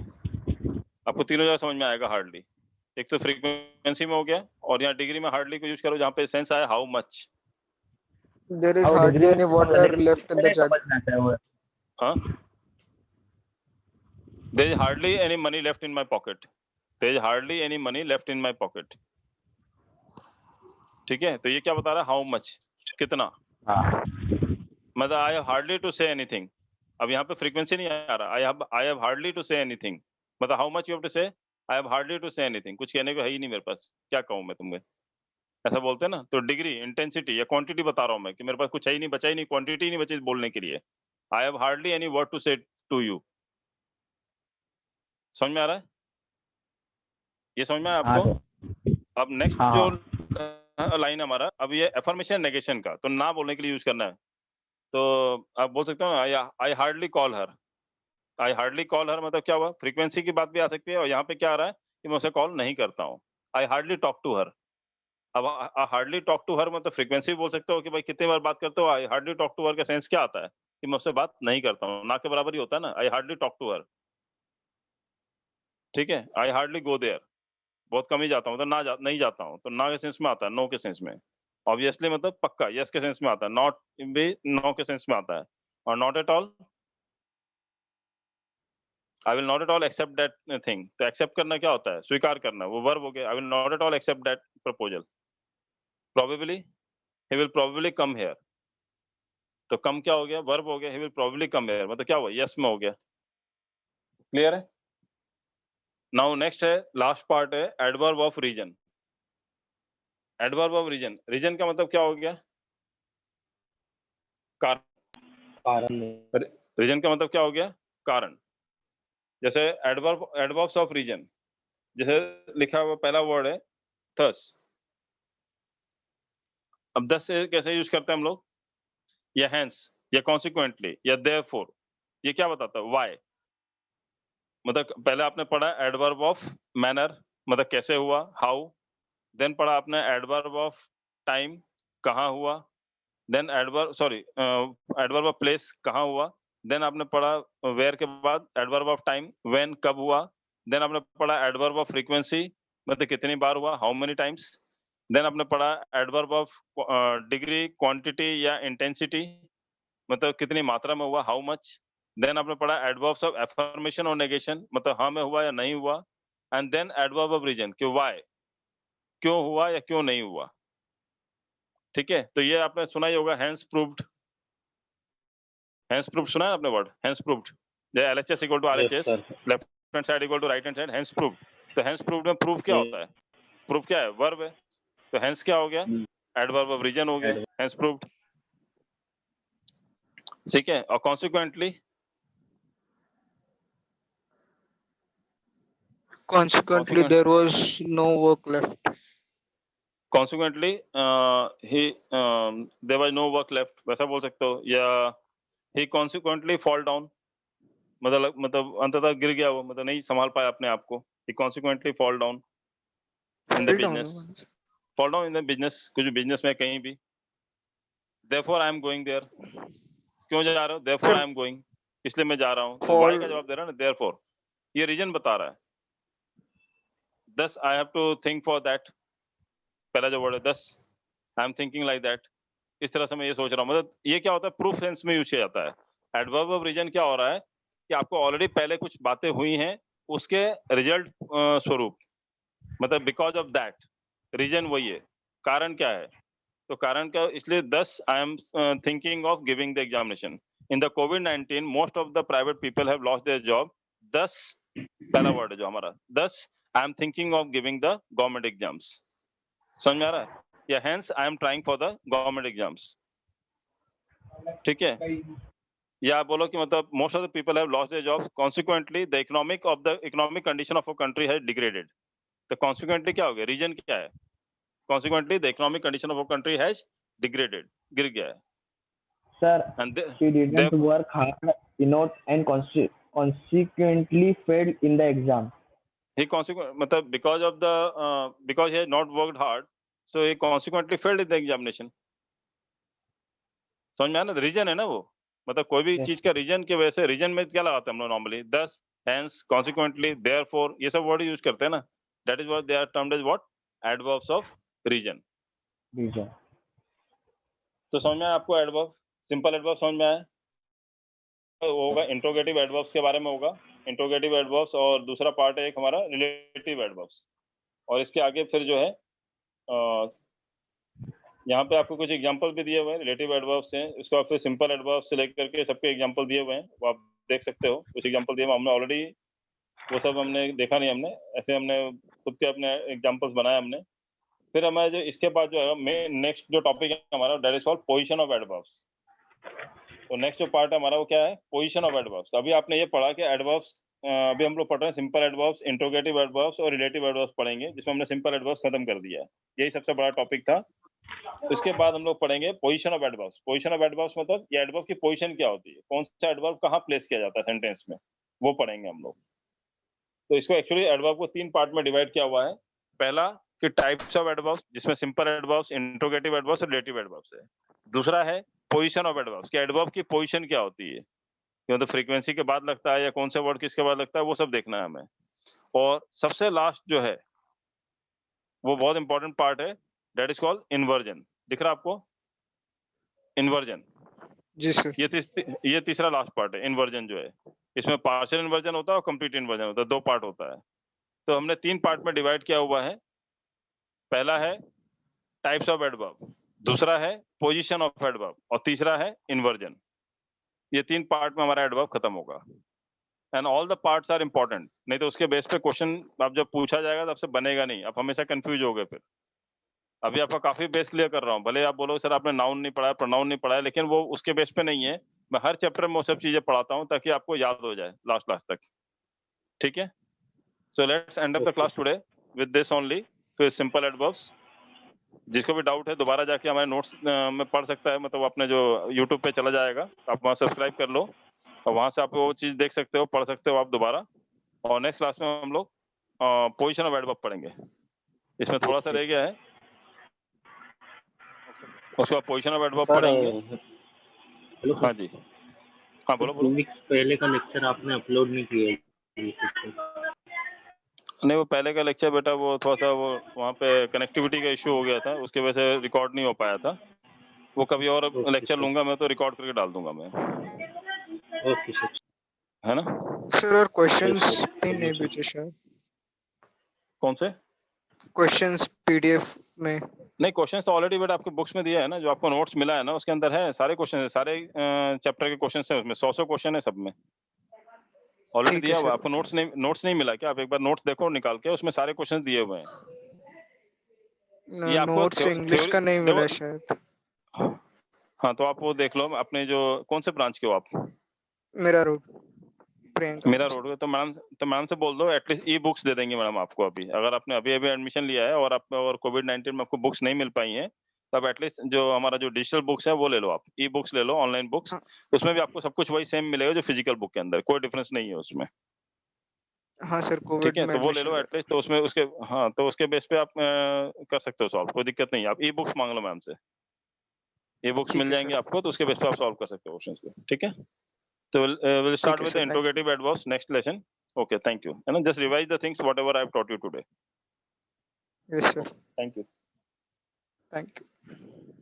आपको तीनों जगह समझ में आएगा हार्डली, एक तो फ्रीक्वेंसी में हो गया, और यहाँ डिग्री में हार्डली को यूज करो जहाँ पे सेंस आया हाउ मच। There is और hardly degree any water left in the jug. समझना है वो। हाँ, there is hardly any money left in my pocket, there is hardly any money left in my pocket। ठीक है, तो ये क्या बता रहा है, हाउ मच, कितना, हाँ, मतलब I have hardly to say anything. अब यहाँ पे फ्रीक्वेंसी नहीं आ रहा, I have hardly to say anything, मतलब how much you have to say, I have hardly to say anything, कुछ कहने को है ही नहीं मेरे पास, क्या कहूँ मैं तुम्हें, ऐसा बोलते हैं ना। तो डिग्री, इंटेंसिटी या क्वांटिटी बता रहा हूँ मैं कि मेरे पास कुछ है ही नहीं, बचा ही नहीं, क्वांटिटी नहीं बची बोलने के लिए। I have hardly any word to say to you. समझ में आ रहा है, ये समझ में आया हाँ, आपको? अब नेक्स्ट हाँ, जो लाइन हमारा, अब ये एफर्मेशन नेगेशन का, तो ना बोलने के लिए यूज करना है। तो आप बोल सकते हो I hardly call her, I hardly call her मतलब क्या हुआ, फ्रीक्वेंसी की बात भी आ सकती है, और यहाँ पे क्या आ रहा है कि मैं उसे कॉल नहीं करता हूँ। I hardly talk to her, अब हार्डली टॉक टू हर मतलब फ्रीक्वेंसी बोल सकते हो कि भाई कितनी बार बात करते हो। I hardly talk to her का सेंस क्या आता है कि मैं उससे बात नहीं करता हूँ, ना के बराबर ही होता है ना, I hardly talk to her. ठीक है, आई हार्डली गो देयर, बहुत कम ही जाता हूँ, तो नहीं जाता हूँ, तो ना के सेंस में आता है, नो के सेंस में। ऑब्वियसली मतलब पक्का, यस के सेंस में आता है, नॉट भी नो के सेंस में आता है। और not at all, I will not at all accept that thing, तो एक्सेप्ट करना क्या होता है, स्वीकार करना, वो वर्ब हो गया। I will not at all accept that proposal. Probably, he will probably come here, तो कम क्या हो गया, वर्ब हो गया, he will probably come here, मतलब क्या हुआ, यस में हो गया। क्लियर है? नाउ नेक्स्ट है, लास्ट पार्ट है adverb of reason. Adverb of reason, reason का मतलब क्या हो गया, कारण रीजन का मतलब क्या हो गया, कारण। जैसे एडवर्ब्स ऑफ रीजन, जैसे लिखा हुआ पहला वर्ड है थस। अब दस से कैसे यूज करते हैं हम लोग, या हेंस, या कॉन्सिक्वेंटली, या देयरफॉर, ये क्या बताता है, व्हाई। मतलब पहले आपने पढ़ा एडवर्ब ऑफ मैनर, मतलब कैसे हुआ, हाउ। देन पढ़ा आपने एडवर्ब ऑफ टाइम, कहाँ हुआ। देन एडवर्ब ऑफ प्लेस, कहाँ हुआ। देन आपने पढ़ा वेयर के बाद एडवर्ब ऑफ टाइम, व्हेन कब हुआ, देन आपने पढ़ा एडवर्ब ऑफ फ्रीक्वेंसी मतलब कितनी बार हुआ, हाउ मेनी टाइम्स, देन आपने पढ़ा एडवर्ब ऑफ डिग्री, क्वांटिटी या इंटेंसिटी मतलब कितनी मात्रा में हुआ, हाउ मच, देन आपने पढ़ा एडवर्ब्स ऑफ एफर्मेशन और नेगेशन मतलब हाँ में हुआ या नहीं हुआ, and then adverb of reason कि व्हाई, क्यों हुआ या क्यों नहीं हुआ। ठीक है, तो ये आपने सुना ही होगा हैंस प्रूव्ड। हैंस प्रूव्ड सुना है आपने वर्ड हैंस प्रूव्ड, जैसे LHS equal to Yes, RHS, sir. Left hand side equal to right hand side, hence proved. तो हैंस प्रूव्ड में प्रूफ क्या होता है, प्रूफ क्या है, वर्ब है, तो हैंस क्या हो गया, एडवर्ब ऑफ रीजन हो गया, हैंस प्रूव्ड। ठीक है, और consequently Consequently, there was no work left. Consequently he there was no work left वैसा बोल सकते हो, या ही कॉन्सिक्वेंटली फॉल डाउन मतलब अंततः गिर गया वो मतलब नहीं संभाल पाया अपने आप को, he consequently fall down in the Fell down. Business, fall down in the business, कुछ बिजनेस में कहीं भी। Therefore I am going there, क्यों जा रहे हो, therefore Sir, I am going, इसलिए मैं जा रहा हूँ, तो fall- व्हाई का जवाब दे रहा है ना, देयरफॉर, ये रीजन बता रहा है। thus I have to think for that, पहला जो वर्ड है thus I am thinking like that, इस तरह से मैं ये सोच रहा हूँ, मतलब ये क्या होता है प्रूफ सेंस में यूज किया जाता है। एडवर्ब ऑफ रीजन क्या हो रहा है कि आपको ऑलरेडी पहले कुछ बातें हुई हैं उसके रिजल्ट स्वरूप, मतलब बिकॉज ऑफ दैट, रीजन वही है, कारण क्या है, तो कारण क्या, इसलिए thus I am thinking of giving the examination in the COVID-19 most of the private people have lost their job, thus पहला वर्ड है जो हमारा, thus I am thinking of giving the government exams, समझ में आ रहा है, या hence I am trying for the government exams। ठीक है, या आप बोलो कि मतलब most of the people have lost their jobs, consequently the economic condition of a country has degraded, तो consequently क्या हो गया, रीजन क्या है, consequently the economic condition of a country has degraded, गिर गया है। Sir, And she didn't work hard enough and consequently failed in the exam. he मतलब because he has not worked hard, so he consequently failed in the examination। समझ में आया ना, reason है ना वो, मतलब कोई भी Yes. चीज का रीजन की वजह से, रीजन में क्या लगाते हैं हम लोग normally, thus, hence, consequently, therefore, ये सब वर्ड यूज करते हैं ना, that is what they are termed as what, adverbs of region। Reason. तो समझ में आया आपको एडवर्ब, सिंपल एडवर्ब समझ में आया, तो वो होगा इंट्रोगेटिव एडवर्ब्स के बारे में होगा, इंट्रोगेटिव एडवर्ब्स, और दूसरा पार्ट है एक हमारा रिलेटिव एडवर्ब्स, और इसके आगे फिर जो है यहाँ पे आपको कुछ एग्जांपल भी दिए हुए हैं रिलेटिव एडवर्ब्स हैं, इसको आप फिर सिंपल एडवर्ब्स से लेकर के सबके एग्जांपल दिए हुए हैं, वो आप देख सकते हो, कुछ एग्जांपल दिए हुए हमने ऑलरेडी, वो सब हमने देखा नहीं, हमने ऐसे हमने खुद के अपने एग्जांपल्स बनाए हमने। फिर हमारे जो इसके बाद जो है मेन नेक्स्ट जो टॉपिक है हमारा, that is called position of adverbs. तो नेक्स्ट जो पार्ट है हमारा वो क्या है, पोजीशन ऑफ एडवर्ब्स। अभी आपने ये पढ़ा कि एडवर्ब्स, अभी हम लोग पढ़ रहे हैं सिंपल एडवर्ब्स, इंट्रोगेटिव एडवर्ब्स और रिलेटिव एडवर्ब्स पढ़ेंगे, जिसमें हमने सिंपल एडवर्ब्स खत्म कर दिया है, यही सबसे बड़ा टॉपिक था। उसके बाद हम लोग पढ़ेंगे position of adverbs. Position of adverbs मतलब ये एडवर्ब की पोजीशन क्या होती है, कौन सा एडवर्ब कहाँ प्लेस किया जाता है सेंटेंस में, वो पढ़ेंगे हम लोग। तो इसको एक्चुअली एडवर्ब को 3 पार्ट में डिवाइड किया हुआ है। पहला कि टाइप्स ऑफ एडवर्ब्स, जिसमें सिंपल एडवर्ब्स, इंट्रोगेटिव एडवर्ब्स और रिलेटिव एडवर्ब्स है। दूसरा है पोजीशन ऑफ एडवर्ब्स, कि एडवर्ब की पोजीशन क्या होती है, क्यों तो फ्रीक्वेंसी के बाद लगता है या कौन सा वर्ड किसके बाद लगता है, वो सब देखना है हमें। और सबसे लास्ट जो है वो बहुत इंपॉर्टेंट पार्ट है, दैट इज कॉल्ड इन्वर्जन। दिख रहा है आपको, इन्वर्जन, जी सर। ये तीसरा लास्ट पार्ट है इन्वर्जन जो है। इसमें पार्शियल इन्वर्जन होता है और कंप्लीट इन्वर्जन होता है, 2 पार्ट होता है। तो हमने 3 पार्ट में डिवाइड किया हुआ है। पहला है टाइप्स ऑफ एडवर्ब, दूसरा है पोजीशन ऑफ एडवर्ब और तीसरा है इन्वर्जन। ये 3 पार्ट में हमारा एडवर्ब खत्म होगा, and all the parts are important, नहीं तो उसके बेस पे क्वेश्चन आप जब पूछा जाएगा तो आपसे बनेगा नहीं, आप हमेशा कंफ्यूज हो गए। फिर अभी आपका काफी बेस क्लियर कर रहा हूँ, भले आप बोलो सर आपने नाउन नहीं पढ़ा, प्रोनाउन नहीं पढ़ा है, लेकिन वो उसके बेस पे नहीं है। मैं हर चैप्टर में वो सब चीजें पढ़ाता हूँ ताकि आपको याद हो जाए लास्ट तक। ठीक है, so let's end up the class today with this only. फिर सिंपल एडवर्ब्स, जिसको भी डाउट है दोबारा जाके हमारे नोट्स में पढ़ सकता है, मतलब अपने जो यूट्यूब पे चला जाएगा, आप वहाँ सब्सक्राइब कर लो और वहाँ से आप वो चीज देख सकते हो, पढ़ सकते हो आप दोबारा। और नेक्स्ट क्लास में हम लोग पोजीशन ऑफ एडवर्ब पढ़ेंगे, इसमें थोड़ा सा रह गया है, उसके बाद पोजीशन ऑफ एडवर्ब पढ़ेंगे। हेलो हाँ जी, हाँ बोलो 2 बोलो। वीक्स पहले का लेक्चर आपने अपलोड नहीं किया है YouTube पे। नहीं वो पहले का लेक्चर बेटा वो थोड़ा सा वो वहाँ पे कनेक्टिविटी का इशू हो गया था, उसके वजह से रिकॉर्ड नहीं हो पाया था। वो कभी और ओके लेक्चर सर, लूंगा मैं तो रिकॉर्ड करके डाल दूंगा मैं, ओके सर, है ना। सर और क्वेश्चंस सर, भी नहीं सर। भेजे शायद, कौन से क्वेश्चंस पीडीएफ में। नहीं, क्वेश्चंस तो ऑलरेडी बेटा आपके बुक्स में दिया है ना, जो आपको नोट्स मिला है ना उसके अंदर है सारे क्वेश्चन है, सारे चैप्टर के क्वेश्चन है उसमें, 100 क्वेश्चन है सब में ऑलरेडी ठीक है दिया हुआ है। सर। आपको नोट्स नहीं मिला क्या? आप एक बार नोट्स देखो निकाल के, उसमें सारे क्वेश्चन दिए हुए हैं। ये आपको नोट्स इंग्लिश थ्योरी का नहीं मिला शायद। हाँ तो आप वो देख लो, अपने जो कौन से ब्रांच के हो आप? मेरा रोड प्रियंका मेरा मैम। रोड, तो मैडम से बोल दो एटलीस्ट ई बुक्स दे देंगे मैडम आपको। अभी अगर आपने अभी एडमिशन लिया है और आप और कोविड-19 में आपको बुक्स नहीं मिल पाई हैं, तब एटलीस्ट जो हमारा जो डिजिटल बुक्स है वो ले लो आप, ई बुक्स ले लो, ऑनलाइन बुक्स। हाँ। उसमें भी आपको सब कुछ वही सेम मिलेगा जो फिजिकल बुक के अंदर, कोई डिफरेंस नहीं है उसमें। हाँ सर, ठीक कोविड है, में तो वो ले एडमिशन लो लिया था। एटलीस्ट, तो उसमें उसके हाँ तो उसके बेस पे आप कर सकते हो सॉल्व, कोई दिक्कत नहीं है। आप ई बुक्स मांग लो मैम से, ई बुक्स ठीक मिल है जाएंगे सर, आपको, तो उसके बेस पे आप सॉल्व कर सकते हो क्वेश्चंस को। ठीक है, so we'll ठीक start है with sir, the thank you. interrogative adverbs next lesson. Okay, thank you. And just revise the things whatever I've taught you today. Yes sir, Thank you. Thank you.